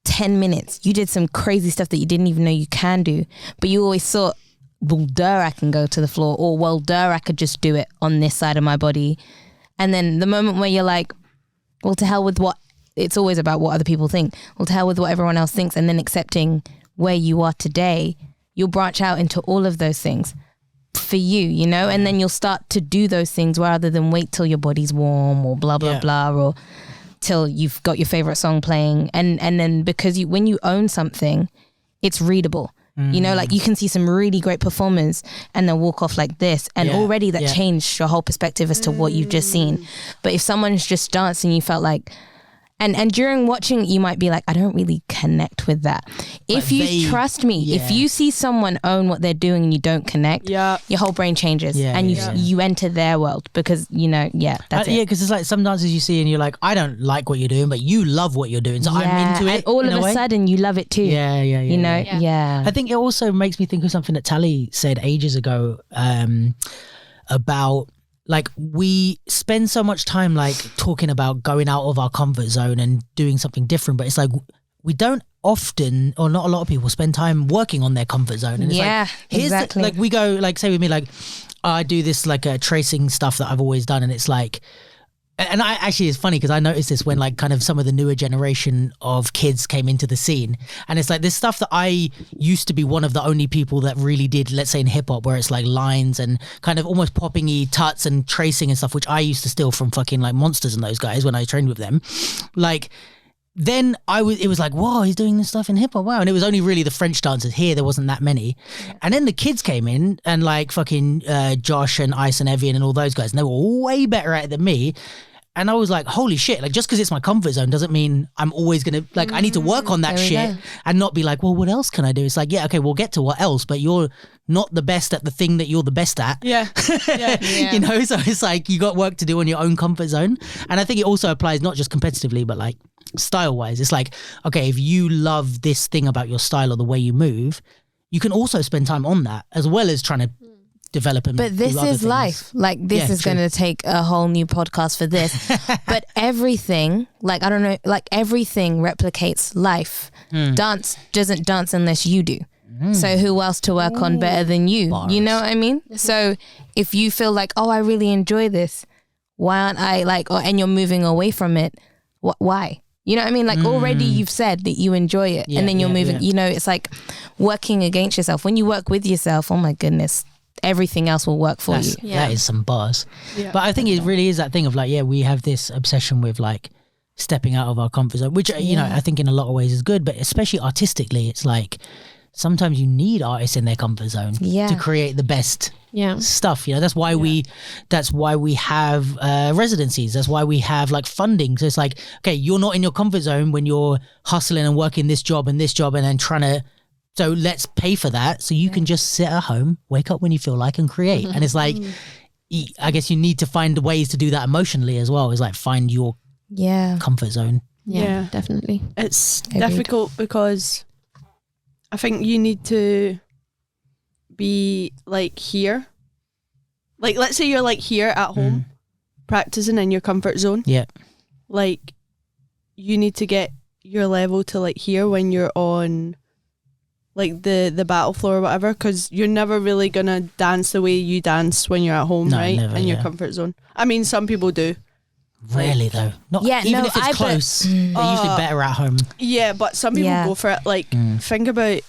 10 minutes, you did some crazy stuff that you didn't even know you can do, but you always thought, well, duh, I can go to the floor, or well, duh, I could just do it on this side of my body. And then the moment where you're like, well, to hell with what, it's always about what other people think. Well, to hell with what everyone else thinks, and then accepting where you are today, you'll branch out into all of those things for you, you know, and then you'll start to do those things rather than wait till your body's warm or blah, blah, blah, or till you've got your favorite song playing. And then because when you own something, it's readable. You know, like you can see some really great performers and they'll walk off like this, and already that changed your whole perspective as to what you've just seen. But if someone's just dancing, you felt like, and during watching, you might be like, I don't really connect with that. If you trust me, if you see someone own what they're doing and you don't connect, your whole brain changes and you enter their world because, you know, that's it. Yeah, because it's like some dances you see and you're like, I don't like what you're doing, but you love what you're doing. So I'm into it. And all of a sudden you love it too. Yeah. You know, I think it also makes me think of something that Tally said ages ago about, like, we spend so much time like talking about going out of our comfort zone and doing something different, but it's like we don't often, or not a lot of people, spend time working on their comfort zone. And it's like, exactly. Like we go, like, say with me, like I do this like tracing stuff that I've always done, and it's like, and I actually, it's funny because I noticed this when like kind of some of the newer generation of kids came into the scene, and it's like this stuff that I used to be one of the only people that really did, let's say in hip hop, where it's like lines and kind of almost popping-y tuts and tracing and stuff, which I used to steal from fucking like Monsters and those guys when I trained with them. Like, then it was like, whoa, he's doing this stuff in hip hop, wow. And it was only really the French dancers here, there wasn't that many. And then the kids came in and like fucking Josh and Ice and Evian and all those guys, and they were way better at it than me. And I was like, holy shit, like just because it's my comfort zone doesn't mean I'm always going to, like, I need to work on that shit and not be like, well, what else can I do? It's like, yeah, okay, we'll get to what else, but you're not the best at the thing that you're the best at. Yeah. You know, so it's like you got work to do on your own comfort zone. And I think it also applies not just competitively, but like style wise. It's like, okay, if you love this thing about your style or the way you move, you can also spend time on that as well as trying to develop and but this is life. Like this is going to take a whole new podcast for this. But everything, like, I don't know, like everything replicates life. Dance doesn't dance unless you do. So who else to work on better than you? Bars. You know what I mean? So if you feel like, oh, I really enjoy this, why aren't I like, and you're moving away from it, why? You know what I mean? Like already you've said that you enjoy it, and then you're moving, you know, it's like working against yourself. When you work with yourself, oh my goodness, everything else will work for you. That is some bars. But I think it really is that thing of like, we have this obsession with like stepping out of our comfort zone, which, you know, I think in a lot of ways is good, but especially artistically, it's like sometimes you need artists in their comfort zone to create the best stuff. You know, that's why we have residencies. That's why we have like funding. So it's like, okay, you're not in your comfort zone when you're hustling and working this job and then trying to, so let's pay for that so you can just sit at home, wake up when you feel like, and create. And it's like, I guess you need to find ways to do that emotionally as well. Is like find your comfort zone. Yeah, definitely. It's difficult because I think you need to be like here. Like, let's say you're like here at home practicing in your comfort zone. Yeah. Like, you need to get your level to like here when you're on like the battle floor or whatever, because you're never really gonna dance the way you dance when you're at home, right? Never, in your comfort zone. I mean, some people do. Rarely though. Not even if it's close. They're usually better at home. Yeah, but some people go for it. Like, think about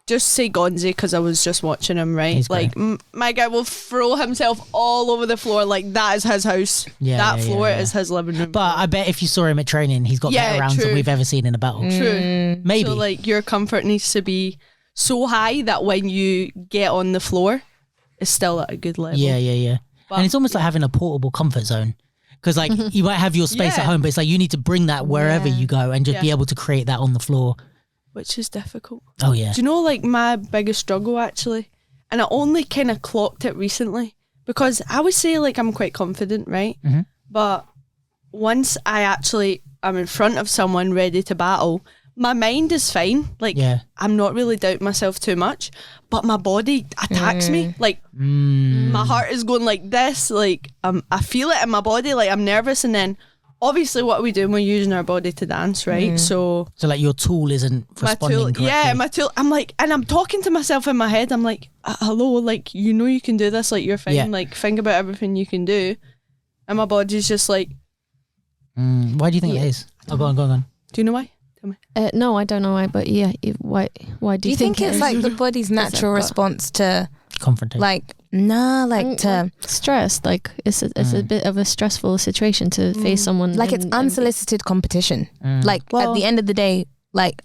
just say Gonzi, because I was just watching him, right? He's like my guy will throw himself all over the floor. Like, that is his house. That floor is his living room. But I bet if you saw him at training, he's got better rounds than we've ever seen in a battle. True. Maybe. So like your comfort needs to be so high that when you get on the floor, it's still at a good level. Yeah. But, and it's almost like having a portable comfort zone. Because like you might have your space at home, but it's like you need to bring that wherever you go and just be able to create that on the floor. Which is difficult. Oh yeah. Do you know like my biggest struggle actually? And I only kind of clocked it recently, because I would say like I'm quite confident, right? But once I'm in front of someone ready to battle, my mind is fine. Like, I'm not really doubting myself too much, but my body attacks me. Like, my heart is going like this. Like, I feel it in my body. Like, I'm nervous. And then, obviously, what are we doing? We're using our body to dance, right? So like, your tool isn't responding correctly. Yeah, my tool. I'm like, and I'm talking to myself in my head. I'm like, hello, like, you know you can do this. Like, you're fine. Yeah. Like, think about everything you can do. And my body's just like... why do you think it is? Oh, go on. Do you know why? No, I don't know why, but why do you think it's like the body's natural response to confrontation? Like, to stress. Like, it's a bit of a stressful situation to face someone. Like, it's unsolicited competition. Like, at the end of the day, like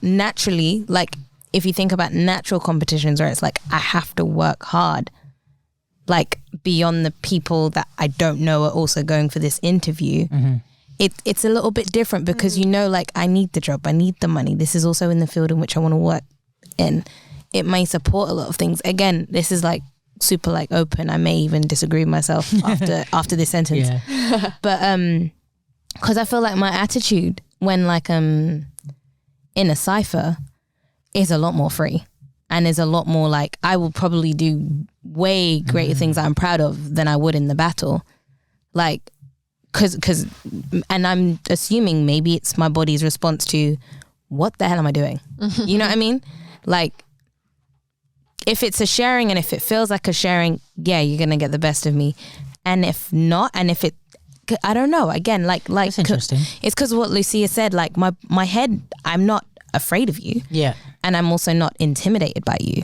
naturally, like, if you think about natural competitions where it's like, I have to work hard, like, beyond the people that I don't know are also going for this interview. It's a little bit different because you know, like, I need the job, I need the money. This is also in the field in which I want to work in. It may support a lot of things. Again, this is like super like open. I may even disagree with myself after this sentence. But because I feel like my attitude when like in a cipher is a lot more free and is a lot more like, I will probably do way greater things that I'm proud of than I would in the battle. Like, Cause, and I'm assuming maybe it's my body's response to, what the hell am I doing? You know what I mean? Like, if it's a sharing and if it feels like a sharing, yeah, you're gonna get the best of me. And if not, and if it, I don't know. Again, like that's interesting. It's because of what Lucia said. Like my head, I'm not afraid of you. Yeah, and I'm also not intimidated by you.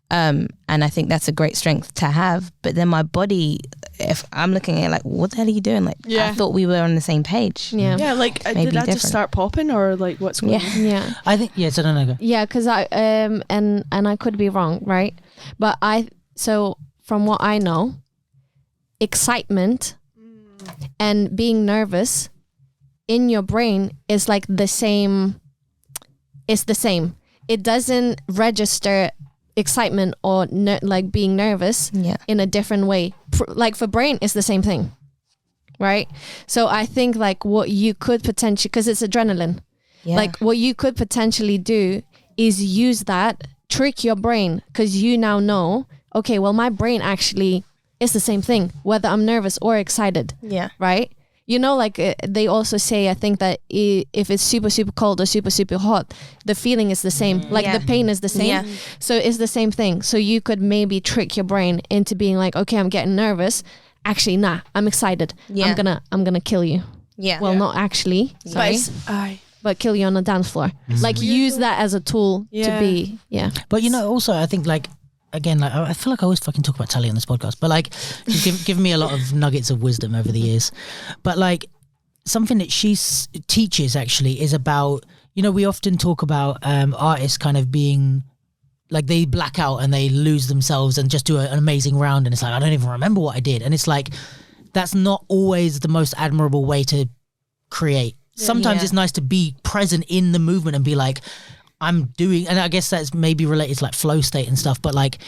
And I think that's a great strength to have. But then my body, if I'm looking at it like, what the hell are you doing? Like, I thought we were on the same page. Yeah, like, did that just start popping or like what's going on? Yeah. I think, so I don't know. Yeah, because I, and I could be wrong, right? But so from what I know, excitement and being nervous in your brain is like the same. It's the same. It doesn't register excitement or like being nervous in a different way. Like for brain, it's the same thing, right? So I think like what you could potentially, because it's adrenaline, like what you could potentially do is use that, trick your brain, because you now know, okay, well, my brain actually is the same thing, whether I'm nervous or excited. Yeah. Right? You know, like they also say, I think that if it's super, super cold or super, super hot, the feeling is the same. Like the pain is the same. Yeah. So it's the same thing. So you could maybe trick your brain into being like, okay, I'm getting nervous. Actually, nah, I'm excited. Yeah. I'm gonna kill you. Yeah. Well, not actually. Sorry. But kill you on the dance floor. Like use that as a tool to be. Yeah. But you know, also I think like, again, like, I feel like I always fucking talk about Tally on this podcast, but like, she's given me a lot of nuggets of wisdom over the years. But like, something that she teaches actually is about, you know, we often talk about artists kind of being like, they black out and they lose themselves and just do an amazing round, and it's like, I don't even remember what I did. And it's like, that's not always the most admirable way to create. Sometimes it's nice to be present in the movement and be like, I'm doing, and I guess that's maybe related to like flow state and stuff, but like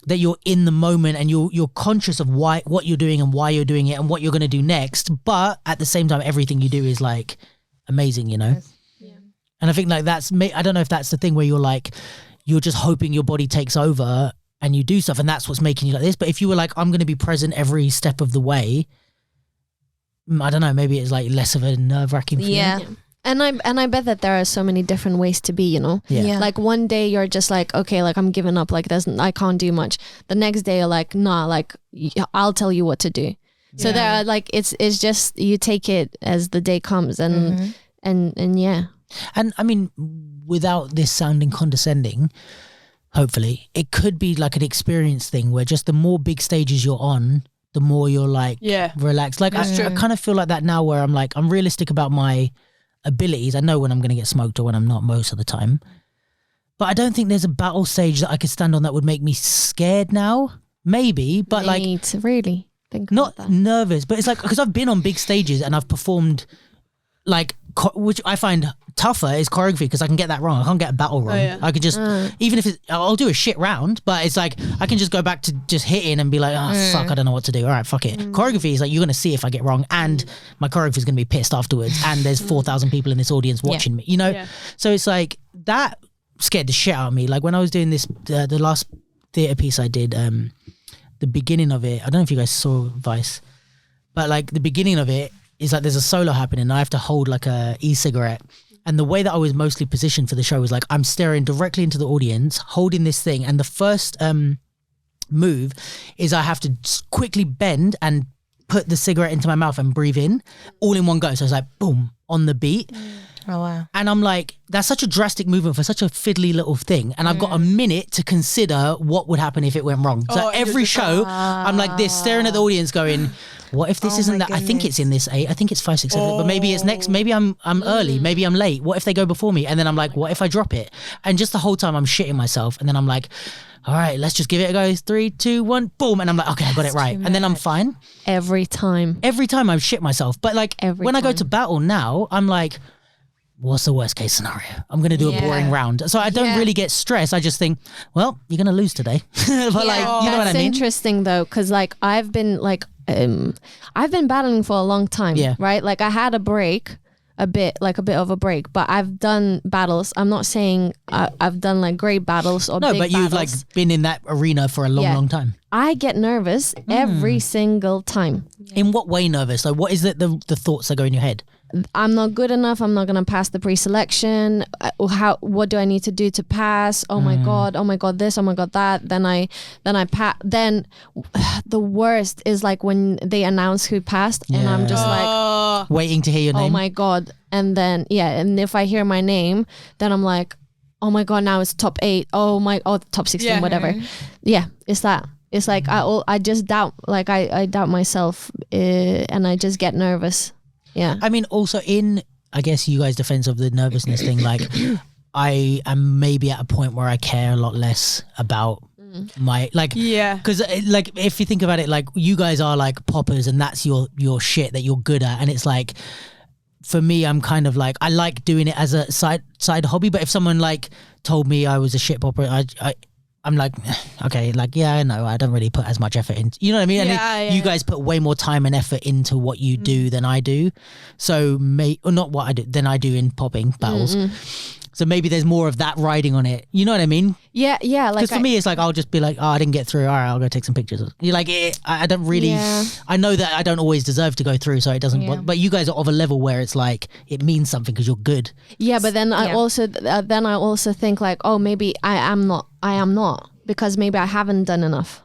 that you're in the moment and you're conscious of what you're doing and why you're doing it and what you're going to do next. But at the same time, everything you do is like amazing, you know? Yeah. And I think like I don't know if that's the thing where you're like, you're just hoping your body takes over and you do stuff and that's what's making you like this. But if you were like, I'm going to be present every step of the way, I don't know, maybe it's like less of a nerve-wracking feeling. Yeah. And I bet that there are so many different ways to be, you know? Yeah. Like one day you're just like, okay, like I'm giving up, like I can't do much. The next day you're like, nah, like I'll tell you what to do. So there are like, it's just, you take it as the day comes and yeah. And I mean, without this sounding condescending, hopefully, it could be like an experience thing where just the more big stages you're on, the more you're like relaxed. Like I kind of feel like that now where I'm like, I'm realistic about my abilities. I know when I'm going to get smoked or when I'm not most of the time. But I don't think there's a battle stage that I could stand on that would make me scared now. Maybe, but like... to really think not about that. Nervous, but it's like, because I've been on big stages and I've performed like, which I find tougher is choreography because I can get that wrong. I can't get a battle wrong. I could just even if I'll do a shit round, but it's like I can just go back to just hitting and be like, fuck, I don't know what to do. All right, fuck it. Choreography is like you're gonna see if I get wrong, and my choreography is gonna be pissed afterwards, and there's 4,000 people in this audience watching me. You know, so it's like that scared the shit out of me. Like when I was doing this, the last theatre piece I did, the beginning of it. I don't know if you guys saw Vice, but like the beginning of it is like there's a solo happening and I have to hold like a e-cigarette. And the way that I was mostly positioned for the show was like I'm staring directly into the audience, holding this thing. And the first move is I have to quickly bend and put the cigarette into my mouth and breathe in all in one go. So it's like, boom, on the beat. Oh, wow. And I'm like, that's such a drastic movement for such a fiddly little thing. And I've got a minute to consider what would happen if it went wrong. So every show, I'm like this, staring at the audience going, what if this isn't that? I think it's in this 8. I think it's 5, 6, 7. But maybe it's next. Maybe I'm early. Maybe I'm late. What if they go before me? And then I'm like, what if I drop it? And just the whole time I'm shitting myself. And then I'm like, all right, let's just give it a go. 3, 2, 1, boom. And I'm like, okay, I got it right. And then I'm fine. Every time I shit myself. But like when I go to battle now, I'm like, what's the worst case scenario? I'm going to do a boring round. So I don't really get stressed. I just think, well, you're going to lose today. But like, you know what I mean? That's interesting though. Cause like I've been battling for a long time, right? Like I had a bit of a break, but I've done battles. I'm not saying I've done like great battles or big but you've battles. like been in that arena for a long time. I get nervous every single time. In what way nervous? Like what is it, the thoughts that go in your head? I'm not good enough. I'm not going to pass the pre-selection. What do I need to do to pass? Oh my God, this, oh my God, that. Then I pass. Then the worst is like when they announce who passed and I'm just like waiting to hear your name. Oh my God. And then, and if I hear my name, then I'm like, oh my God, now it's top 8. Top 16, whatever. Yeah, it's that. It's like, I just doubt, like I doubt myself and I just get nervous. Yeah. I mean, also in, I guess you guys' defense of the nervousness thing, like I am maybe at a point where I care a lot less about my, like, because like if you think about it, like you guys are like poppers and that's your shit that you're good at. And it's like, for me, I'm kind of like, I like doing it as a side hobby. But if someone like told me I was a shit popper, I'm like, okay, like, yeah, I know, I don't really put as much effort in, you know what I mean? And you guys put way more time and effort into what you do than I do. So not what I do, than I do in popping battles. So maybe there's more of that riding on it. You know what I mean? Yeah. Like, because for me, it's like, I'll just be like, oh, I didn't get through. All right, I'll go take some pictures. You're like, I don't really, I know that I don't always deserve to go through. So it doesn't, but you guys are of a level where it's like, it means something because you're good. Yeah. But then I also think like, oh, maybe I am not because maybe I haven't done enough.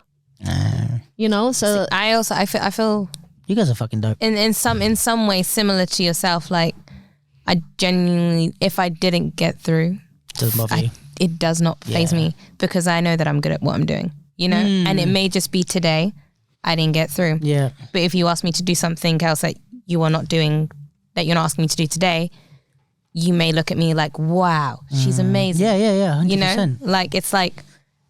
You know, so I feel you guys are fucking dope. In some way similar to yourself. Like I genuinely, if I didn't get through, doesn't bother you. It does not faze me because I know that I'm good at what I'm doing. You know, and it may just be today I didn't get through. Yeah. But if you ask me to do something else that you are not doing, that you're not asking me to do today, you may look at me like, wow, she's amazing. Yeah. 100%. You know, like it's like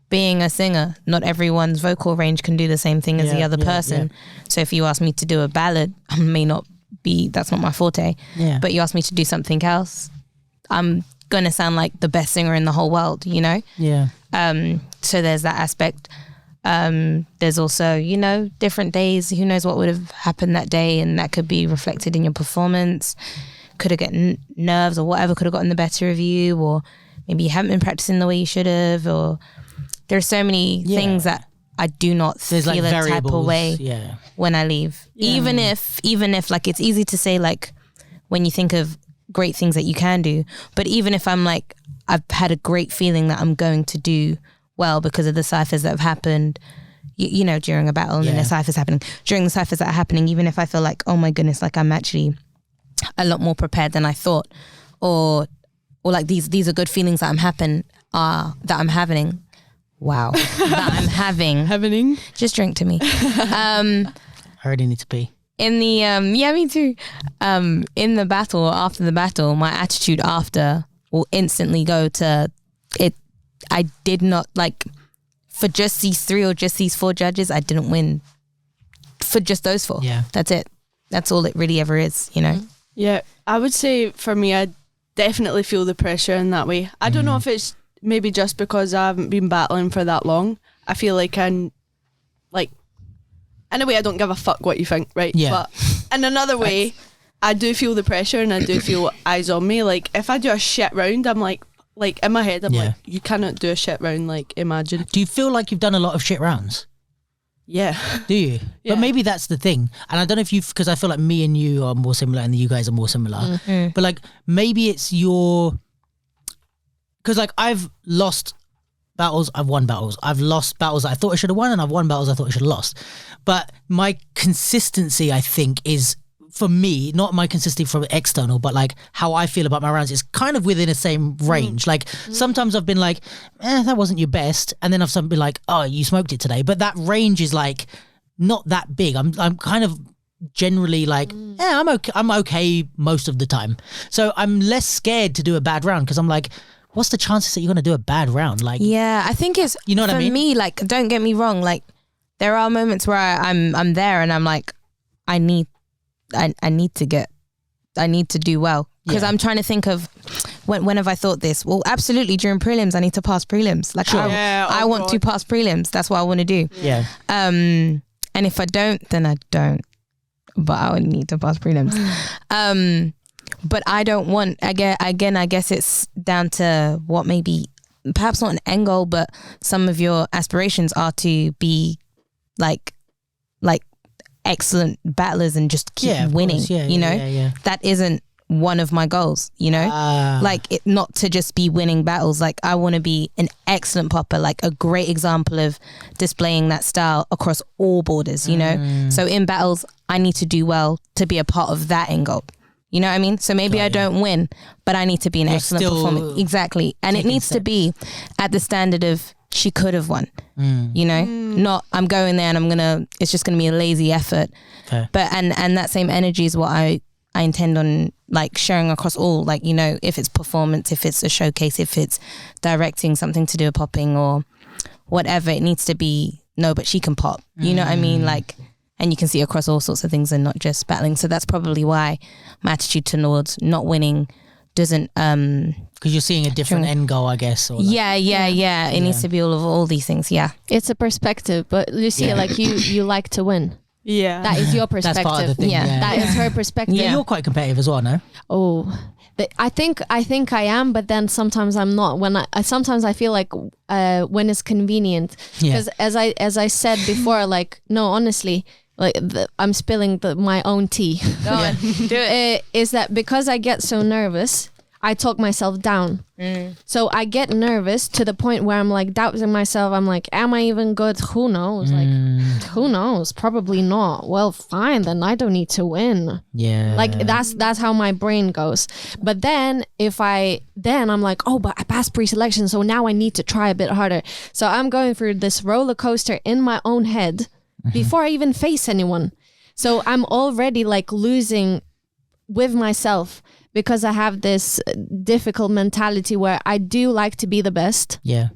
being a singer. Not everyone's vocal range can do the same thing as the other person. So if you ask me to do a ballad, I may not be, that's not my forte. Yeah. But you ask me to do something else, I'm gonna sound like the best singer in the whole world, you know? Yeah. So there's that aspect. There's also, you know, different days, who knows what would have happened that day, and that could be reflected in your performance. Could have gotten nerves or whatever could have gotten the better of you, or maybe you haven't been practicing the way you should have, or there's so many things that I do not feel like a type of way when I leave. Even if like, it's easy to say like when you think of great things that you can do, but even if I'm like, I've had a great feeling that I'm going to do well because of the ciphers that have happened, you know, during a battle, and then the ciphers happening, during the ciphers that are happening, even if I feel like, oh my goodness, like I'm actually a lot more prepared than I thought, or like these are good feelings that I'm having. Wow, that I'm having. Just drink to me. I already need to pee. In the me too. In the battle, after the battle, my attitude after will instantly go to it. I did not, like, for just these 3 or just these 4 judges, I didn't win. For just those 4. Yeah, that's it. That's all it really ever is, you know. Yeah, I would say for me, I definitely feel the pressure in that way. I don't know if it's maybe just because I haven't been battling for that long. I feel like I'm like, in a way I don't give a fuck what you think, right? Yeah. But in another way, I do feel the pressure and I do feel eyes on me. Like if I do a shit round, I'm like in my head, I'm like, you cannot do a shit round, like imagine. Do you feel like you've done a lot of shit rounds? Yeah. Do you? Yeah. But maybe that's the thing. And I don't know if because I feel like me and you are more similar and you guys are more similar. But like maybe it's because like I've lost battles, I've won battles. I've lost battles I thought I should have won and I've won battles I thought I should have lost. But my consistency, I think, is for me, not my consistency from external, but like how I feel about my rounds is kind of within the same range. Like sometimes I've been like, that wasn't your best. And then I've been like, oh, you smoked it today. But that range is like not that big. I'm kind of generally like, I'm okay most of the time. So I'm less scared to do a bad round because I'm like, what's the chances that you're going to do a bad round? Like, yeah, I think it's, you know what I mean? For me, like, don't get me wrong. Like there are moments where I'm there and I'm like, I need to do well because I'm trying to think of when have I thought this? Well, absolutely during prelims I need to pass prelims. Like I want to pass prelims. That's what I want to do. Yeah. And if I don't, then I don't. But I would need to pass prelims. But I don't want. I guess it's down to what maybe perhaps not an end goal, but some of your aspirations are to be like excellent battlers and just keep winning. That isn't one of my goals, like not to just be winning battles. Like I want to be an excellent popper, like a great example of displaying that style across all borders, so in battles I need to do well to be a part of that end goal, you know what I mean? So maybe I don't win, but I need to be an excellent performer. Exactly. And it needs to be at the standard of she could have won, not I'm going there and it's just gonna be a lazy effort. Fair. But and that same energy is what I intend on like sharing across all, like, if it's performance, if it's a showcase, if it's directing something to do with popping or whatever, it needs to be, no, but she can pop, you know what I mean? Like, and you can see across all sorts of things and not just battling. So that's probably why my attitude towards not winning doesn't because you're seeing a different end goal, I guess. Or like, it needs to be all these things. It's a perspective, but Lucia, like you like to win. Yeah, that is your perspective. That's part of the thing. That is her perspective. Yeah, you're quite competitive as well, no? I think I am, but then sometimes I'm not. When sometimes I feel like when it's convenient, because as I said before, like no, honestly, like I'm spilling my own tea. Go on, do it. Is that because I get so nervous, I talk myself down. So I get nervous to the point where I'm like doubting myself. I'm like, am I even good? Who knows? Like, who knows? Probably not. Well, fine, then I don't need to win. Yeah. Like that's how my brain goes. But then I'm like, oh, but I passed pre-selection, so now I need to try a bit harder. So I'm going through this roller coaster in my own head before I even face anyone. So I'm already like losing with myself, because I have this difficult mentality where I do like to be the best. Yeah.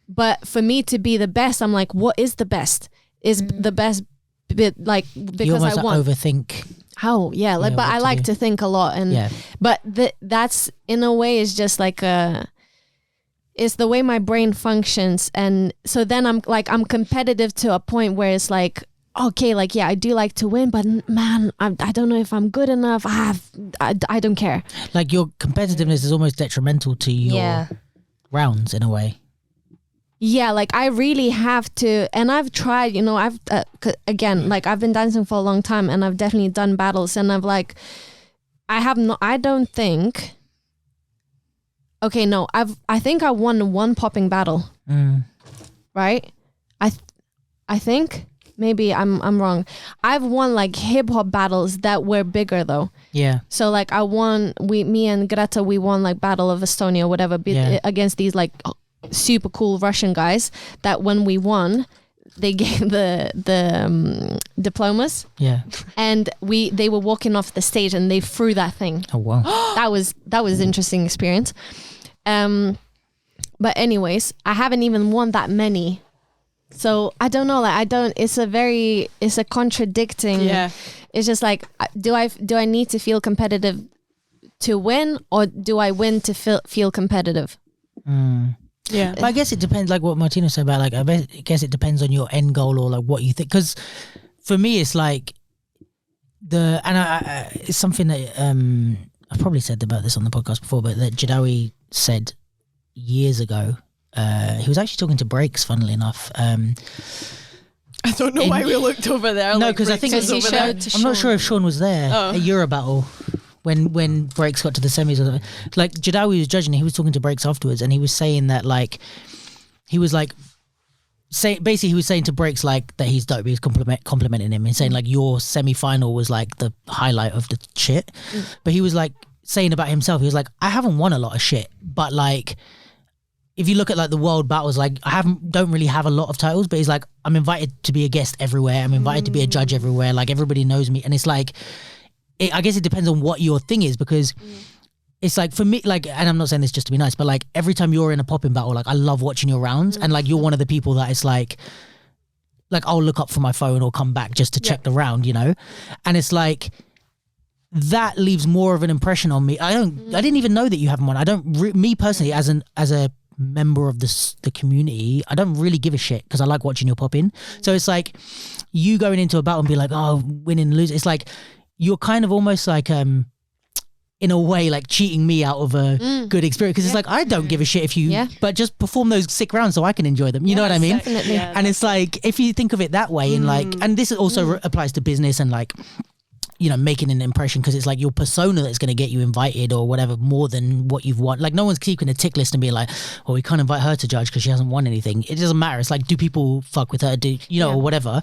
But for me to be the best, I'm like, what is the best? Is the best bit like because I want overthink. How? Yeah. Like, but I like to think a lot, and but that's in a way is just like it's the way my brain functions, and so then I'm competitive to a point where it's like, okay, like, yeah, I do like to win, but man, I don't know if I'm good enough. I don't care. Like your competitiveness is almost detrimental to your rounds in a way. Yeah, like I really have to, and I've tried, I've, again, like I've been dancing for a long time and I've definitely done battles, and I don't think, okay, no, I think I won one popping battle, right? I think. Maybe I'm wrong. I've won like hip hop battles that were bigger though. Yeah. So like me and Greta, we won like Battle of Estonia, whatever, against these like super cool Russian guys that when we won, they gave the diplomas. Yeah. And they were walking off the stage and they threw that thing. Oh wow. that was interesting experience. But anyways, I haven't even won that many. So I don't know, like it's a contradicting. Yeah. It's just like, do I need to feel competitive to win, or do I win to feel competitive? Yeah. But I guess it depends, like what Martina said about, like, I guess it depends on your end goal or like what you think. Because for me, it's like it's something that I've probably said about this on the podcast before, but that Jadawi said years ago. He was actually talking to Breaks, funnily enough. I don't know why we looked over there. No, like because I think Breaks was over there. I'm not sure if Sean was there Oh. at Euro Battle when Breaks got to the semis or something. Like Jadawi was judging, he was talking to Breaks afterwards, and he was saying that like he was like basically he was saying to Breaks like that he's dope. He was complimenting him and saying like your semi-final was like the highlight of the shit. But he was like saying about himself, he was like, I haven't won a lot of shit, but like if you look at like the world battles, like I don't really have a lot of titles, but he's like, I'm invited to be a guest everywhere. I'm invited to be a judge everywhere. Like everybody knows me. And it's like, I guess it depends on what your thing is, because it's like for me, like, and I'm not saying this just to be nice, but like every time you're in a popping battle, like I love watching your rounds, and like you're one of the people that it's like I'll look up from my phone or come back just to check the round, you know? And it's like, that leaves more of an impression on me. I didn't even know that you haven't won. Me personally, as a member of the community, I don't really give a shit because I like watching your pop in. So it's like you going into a battle and be like, oh, winning and losing. It's like you're kind of almost like in a way like cheating me out of a good experience, because it's like I don't give a shit if you but just perform those sick rounds so I can enjoy them, you know what I mean? Definitely. Yeah, and it's like if you think of it that way, and like, and this also applies to business and like, you know, making an impression, because it's like your persona that's going to get you invited or whatever more than what you've won. Like no one's keeping a tick list and being like, well, we can't invite her to judge because she hasn't won anything. It doesn't matter. It's like, do people fuck with her, or whatever.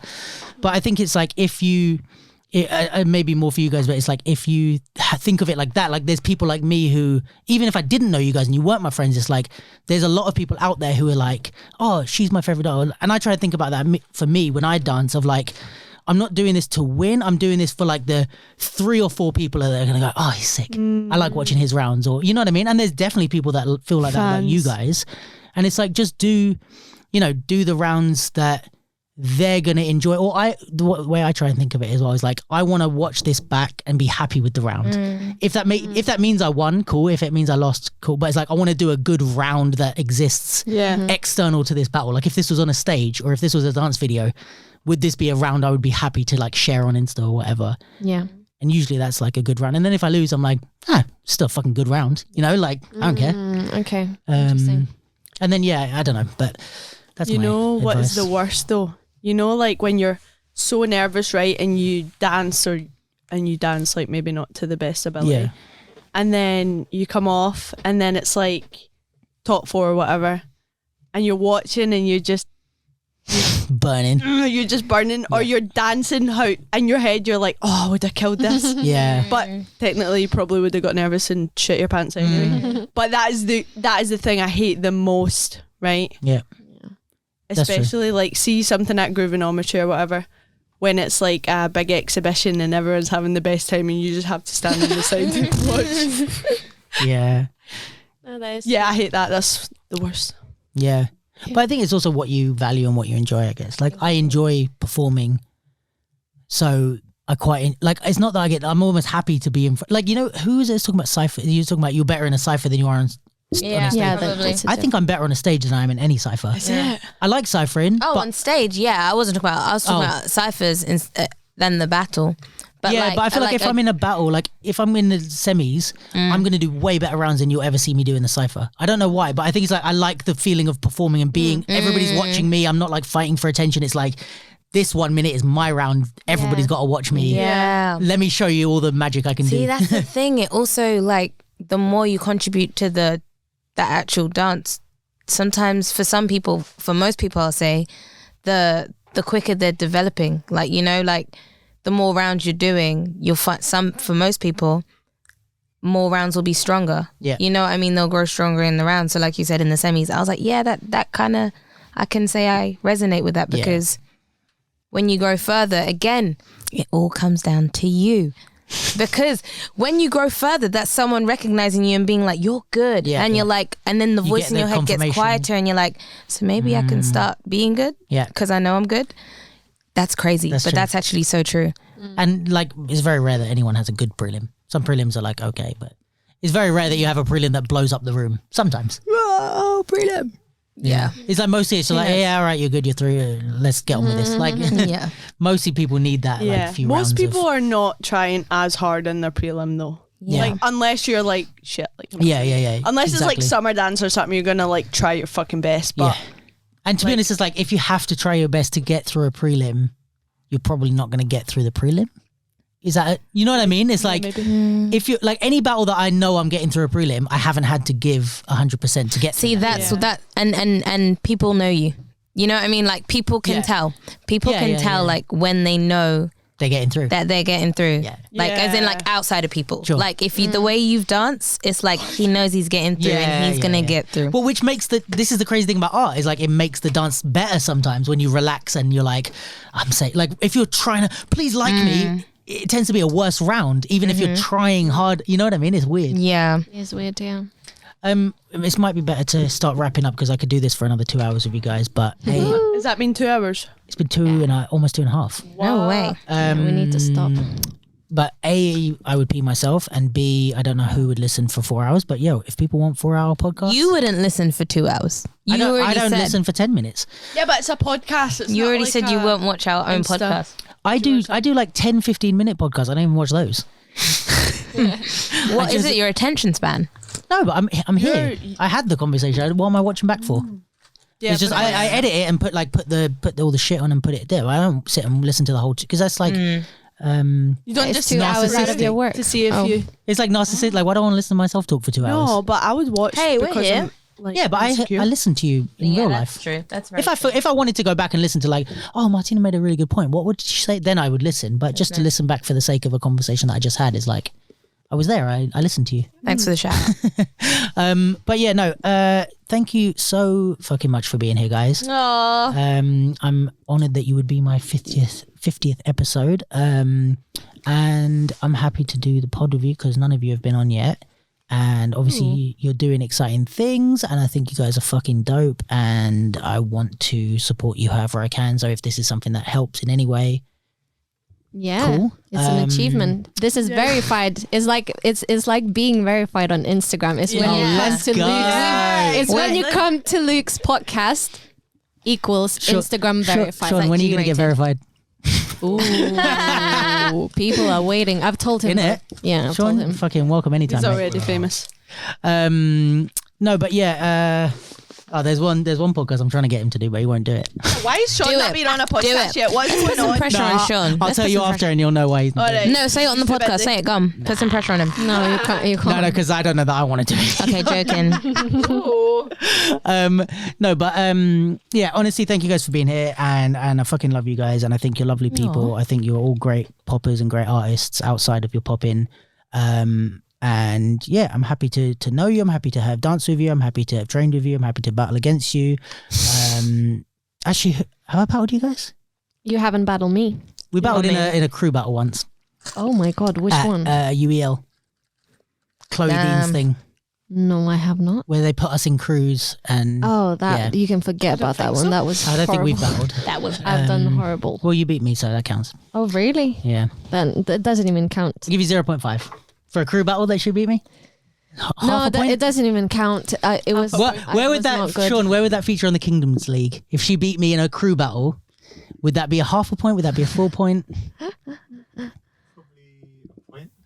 But I think it's like if you, maybe more for you guys, but it's like if you think of it like that, like there's people like me who, even if I didn't know you guys and you weren't my friends, it's like there's a lot of people out there who are like, oh, she's my favorite doll. And I try to think about that for me when I dance, of like, I'm not doing this to win. I'm doing this for like the 3 or 4 people that are going to go, oh, he's sick. I like watching his rounds, or you know what I mean? And there's definitely people that feel like that about you guys. And it's like, just do the rounds that they're going to enjoy. Or the way I try and think of it as well is like, I want to watch this back and be happy with the round. If that means I won, cool. If it means I lost, cool. But it's like, I want to do a good round that exists external to this battle. Like if this was on a stage or if this was a dance video, would this be a round I would be happy to like share on Insta or whatever? Yeah. And usually that's like a good round. And then if I lose, I'm like, still a fucking good round. You know, like I don't care. Okay. Interesting. And then I don't know, but that's you my know advice. what is the worst though? You know, like when you're so nervous, right, and you dance like maybe not to the best ability, and then you come off, and then it's like top 4 or whatever, and you're watching and you're just burning. You're just burning, or you're dancing how in your head you're like, oh, would I killed this? But technically you probably would have got nervous and shit your pants anyway. But that is the thing I hate the most, right? Especially like see something at Groovinometry or whatever, when it's like a big exhibition and everyone's having the best time and you just have to stand on the side and watch. I hate that. That's the worst. But I think it's also what you value and what you enjoy, I guess. Like I enjoy performing, so I quite like. It's not that I'm almost happy to be in. Like, you know, who is it talking about cypher? You're talking about you're better in a cypher than you are on. Probably. I think I'm better on a stage than I am in any cypher. Is it? I like ciphering. Oh, on stage, I wasn't talking about. I was talking about ciphers than the battle. But but I feel like if I'm in a battle, like if I'm in the semis, I'm going to do way better rounds than you'll ever see me do in the cypher. I don't know why, but I think it's like I like the feeling of performing and being, everybody's watching me. I'm not like fighting for attention. It's like, this 1 minute is my round. Everybody's got to watch me. Let me show you all the magic I can do. See, that's the thing. It also, like, the more you contribute to the actual dance, sometimes for some people, for most people, I'll say, the quicker they're developing. Like, you know, like, the more rounds you're doing, you'll find for most people, more rounds will be stronger. You know what I mean? They'll grow stronger in the round. So like you said, in the semis, I was like, that kind of, I can say I resonate with that, because when you grow further, again, it all comes down to you. Because when you grow further, that's someone recognizing you and being like, you're good. And you're like, and then the voice in your head gets quieter and you're like, so maybe I can start being good because I know I'm good. That's crazy. That's actually so true. And like, it's very rare that anyone has a good prelim. Some prelims are like, okay, but It's very rare that you have a prelim that blows up the room. Sometimes. Oh, prelim. Yeah. It's like mostly it's like, yeah, all right, you're good, you're through. Let's get on with this. Like, Yeah. mostly people need that. Yeah. Like, few Most rounds people of, are not trying as hard in their prelim though. Yeah. Like unless you're like shit. Like Yeah. unless it's like exactly. summer dance or something, you're gonna like try your fucking best. But Yeah. And to be honest, it's like if you have to try your best to get through a prelim, you're probably not going to get through the prelim. Is that, you know what I mean? It's like, if you like any battle that I know I'm getting through a prelim, I haven't had to give 100% to get See, through that's that, and people know you. You know what I mean? Like people can Yeah. tell. People Yeah, can yeah, tell yeah. like when they know they're getting through. that they're getting through. Yeah. Like as in Yeah. like outside of people. Sure. Like if you the way you've danced, it's like he knows he's getting through and he's gonna get through. Well, which makes this is the crazy thing about art is like it makes the dance better sometimes when you relax and you're like, I'm saying, like if you're trying to please like me, it tends to be a worse round, even if you're trying hard. You know what I mean? It's weird. Yeah. It's weird, yeah. This might be better to start wrapping up because I could do this for another 2 hours with you guys, but hey, has that been 2 hours? it's been almost 2.5. No way. We need to stop. But A, I would pee myself, and B, I don't know who would listen for 4 hours. But yo, if people want 4-hour podcasts, You wouldn't listen for 2 hours. You I already don't said listen for 10 minutes. Yeah, but it's a podcast. It's you not already like said you a won't watch our own Insta. podcast. I do like 10, 15-minute podcasts. I don't even watch those. What is it? Your attention span? No, but I'm here. You're- I had the conversation. What am I watching back for? Yeah, It's just but- I edit it and put all the shit on and put it there. I don't sit and listen to the whole because that's like you don't It's just 2 hours out of your work. to see if Oh. you. it's like narcissistic. Like, why don't I want to listen to myself talk for 2 hours? No, but I would watch. Hey, we're because here. I'm, like, Yeah, but insecure. I listen to you in real life. true. That's very If I wanted to go back and listen to like, oh, Martina made a really good point. What would she say? Then I would listen. But just to listen back for the sake of a conversation that I just had is like, I was there. I listened to you. Thanks for the shout out. But yeah, no. Thank you so fucking much for being here, guys. Aw. I'm honored that you would be my 50th episode. And I'm happy to do the pod with you because none of you have been on yet. And obviously you're doing exciting things and I think you guys are fucking dope and I want to support you however I can. So if this is something that helps in any way, Yeah, Cool. it's an achievement. This is verified. It's like being verified on Instagram. It's when you come let's to go. Luke's. It's when Wait. you come to Luke's podcast equals Instagram verified. Sean, Like when are you going to get verified? Ooh, people are waiting. I've told him. Innit? Yeah, I've told Sean, him. fucking welcome anytime. He's mate. already famous. No, but yeah, there's one podcast I'm trying to get him to do, but he won't do it. Why is Sean Do not it. been on a Do podcast it. yet? What's Put going some on? pressure on Sean. I'll Let's tell put you some after and you'll know why he's not doing it. Alright. No, say it on the He's too podcast. busy. Say it. Gum. Put some pressure on him. No, you can't. You can't. No, because I don't know that I want to do it. Okay, joking. Yeah, honestly, thank you guys for being here, and I fucking love you guys, and I think you're lovely people. I think you're all great poppers and great artists outside of your popping. And yeah, I'm happy to know you. I'm happy to have danced with you. I'm happy to have trained with you. I'm happy to battle against you. Actually, have I battled you guys? You haven't battled me. We battled not in a crew battle once. Oh my god, which At, one? UEL. Chloe Dean's thing, No, I have not. where they put us in crews and Oh, that Yeah. you can forget about that one. That was. I don't think we've horrible. battled. That was I've done horrible. Well, you beat me, so that counts. Oh, really? Yeah. Then that doesn't even count. I'll give you 0.5. For a crew battle, they should beat me? Half No, a point? it doesn't even count. It was. Where I would was that, not good. Sean, where would that feature on the Kingdoms League? If she beat me in a crew battle, would that be a half a point? Would that be a full point?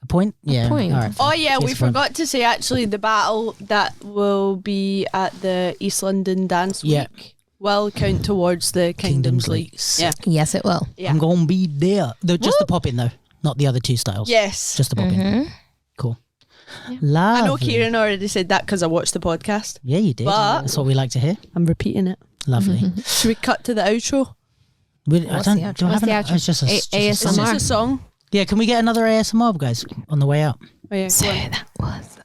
A point? Yeah. point. All right. Oh yeah, we Yes, fine. forgot to say actually the battle that will be at the East London Dance Week Yeah. will count towards the Kingdoms League. Yeah. Yes, it will. Yeah. I'm going to be there. Just the pop in, though, not the other two styles. Yes. Just the pop in. Mm-hmm. Cool. I Lovely. know Kieran already said that because I watched the podcast. Yeah, you did. But- That's what we like to hear. I'm repeating it. Lovely. Should we cut to the outro? What's the outro? Do I have What's the an- outro? It's just a ASMR. It's song. just a song. Yeah, can we get another ASMR, guys, on the way out? Oh yeah, So go on. that was.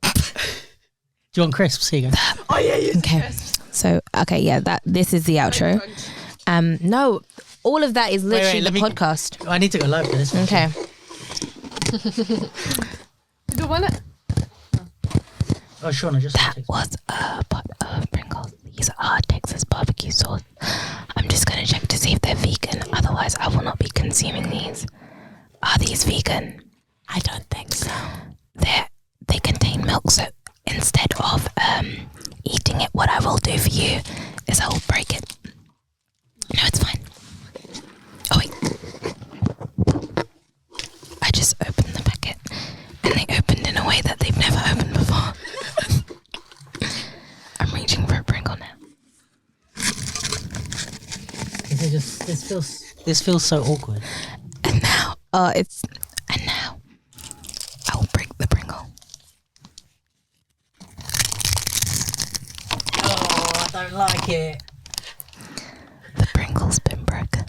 Do you want crisps? Here you go. Oh yeah, yeah. Okay. So this is the outro. No, all of that is literally let the me- podcast. I need to go live for this one. Okay. You don't want it? Oh, Sean, I just That was a pot of Pringles. These are Texas barbecue sauce. I'm just gonna check to see if they're vegan. Otherwise, I will not be consuming these. Are these vegan? I don't think so. They contain milk, so instead of eating it, what I will do for you is I will break it. No, it's fine. Oh wait. I just opened the packet and they opened in a way that they've never opened before. I'm reaching for a Pringle now. This feels so awkward. And now I will break the Pringle. Oh, I don't like it. The Pringle's been broken.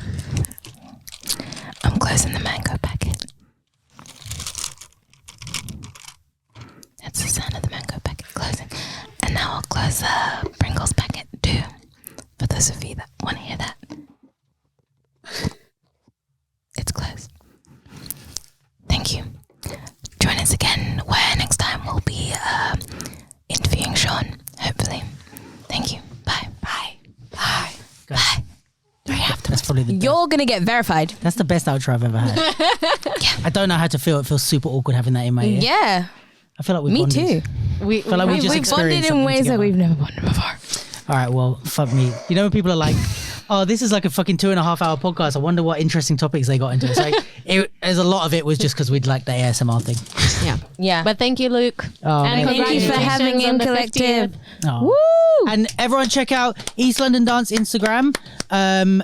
I'm closing the mango packet. That's the sound of the mango packet closing. And now I'll close the Pringles packet too. For those of you that want to hear that. It's closed. Thank you. Join us again where next time we'll be interviewing Sean, hopefully. Thank you. Bye. Bye. Bye. Bye. Do I have to? That's probably the best. You're going to get verified. That's the best outro I've ever had. I don't know how to feel. It feels super awkward having that in my ear. Yeah. I feel like we Me bonded. too. We feel like we just We've bonded experienced in something ways together. that we've never bonded before. All right, well, fuck me. You know when people are like, oh, this is like a fucking 2.5 hour podcast. I wonder what interesting topics they got into. It's like, there's a lot of it was just because we'd like the ASMR thing. Yeah. Yeah. But thank you, Luke. Oh, And man. Thank you for having congratulations on In the Collective. 50th. Oh. Woo! And everyone check out East London Dance Instagram.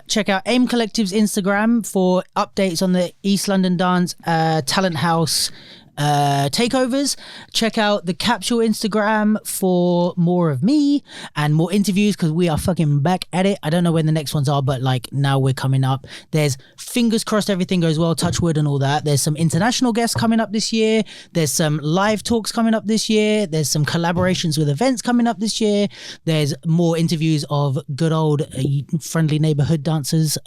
Check out AIM Collective's Instagram for updates on the East London Dance Talent House takeovers. Check out the Capsule Instagram for more of me and more interviews because we are fucking back at it. I don't know when the next ones are, but like now we're coming up. There's fingers crossed everything goes well, touch wood and all that. There's some international guests coming up this year. There's some live talks coming up this year. There's some collaborations with events coming up this year. There's more interviews of good old friendly neighborhood dancers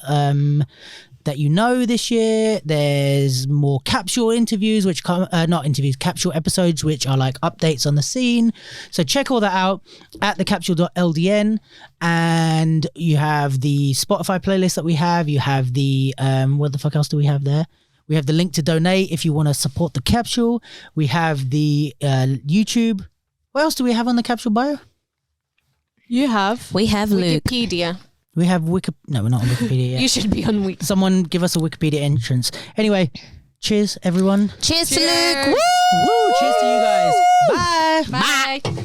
that you know this year. There's more capsule interviews, which come not interviews, capsule episodes, which are like updates on the scene. So check all that out at thecapsule.ldn. And you have the Spotify playlist that we have. You have the what the fuck else do we have there? We have the link to donate if you want to support the capsule. We have the YouTube. What else do we have on the capsule bio? You have. We have Luke. Wikipedia. We have No, we're not on Wikipedia yet. You should be on Wikipedia. Someone give us a Wikipedia entrance. Anyway, cheers, everyone. Cheers to Luke. Woo! Cheers to you guys. Bye. Bye.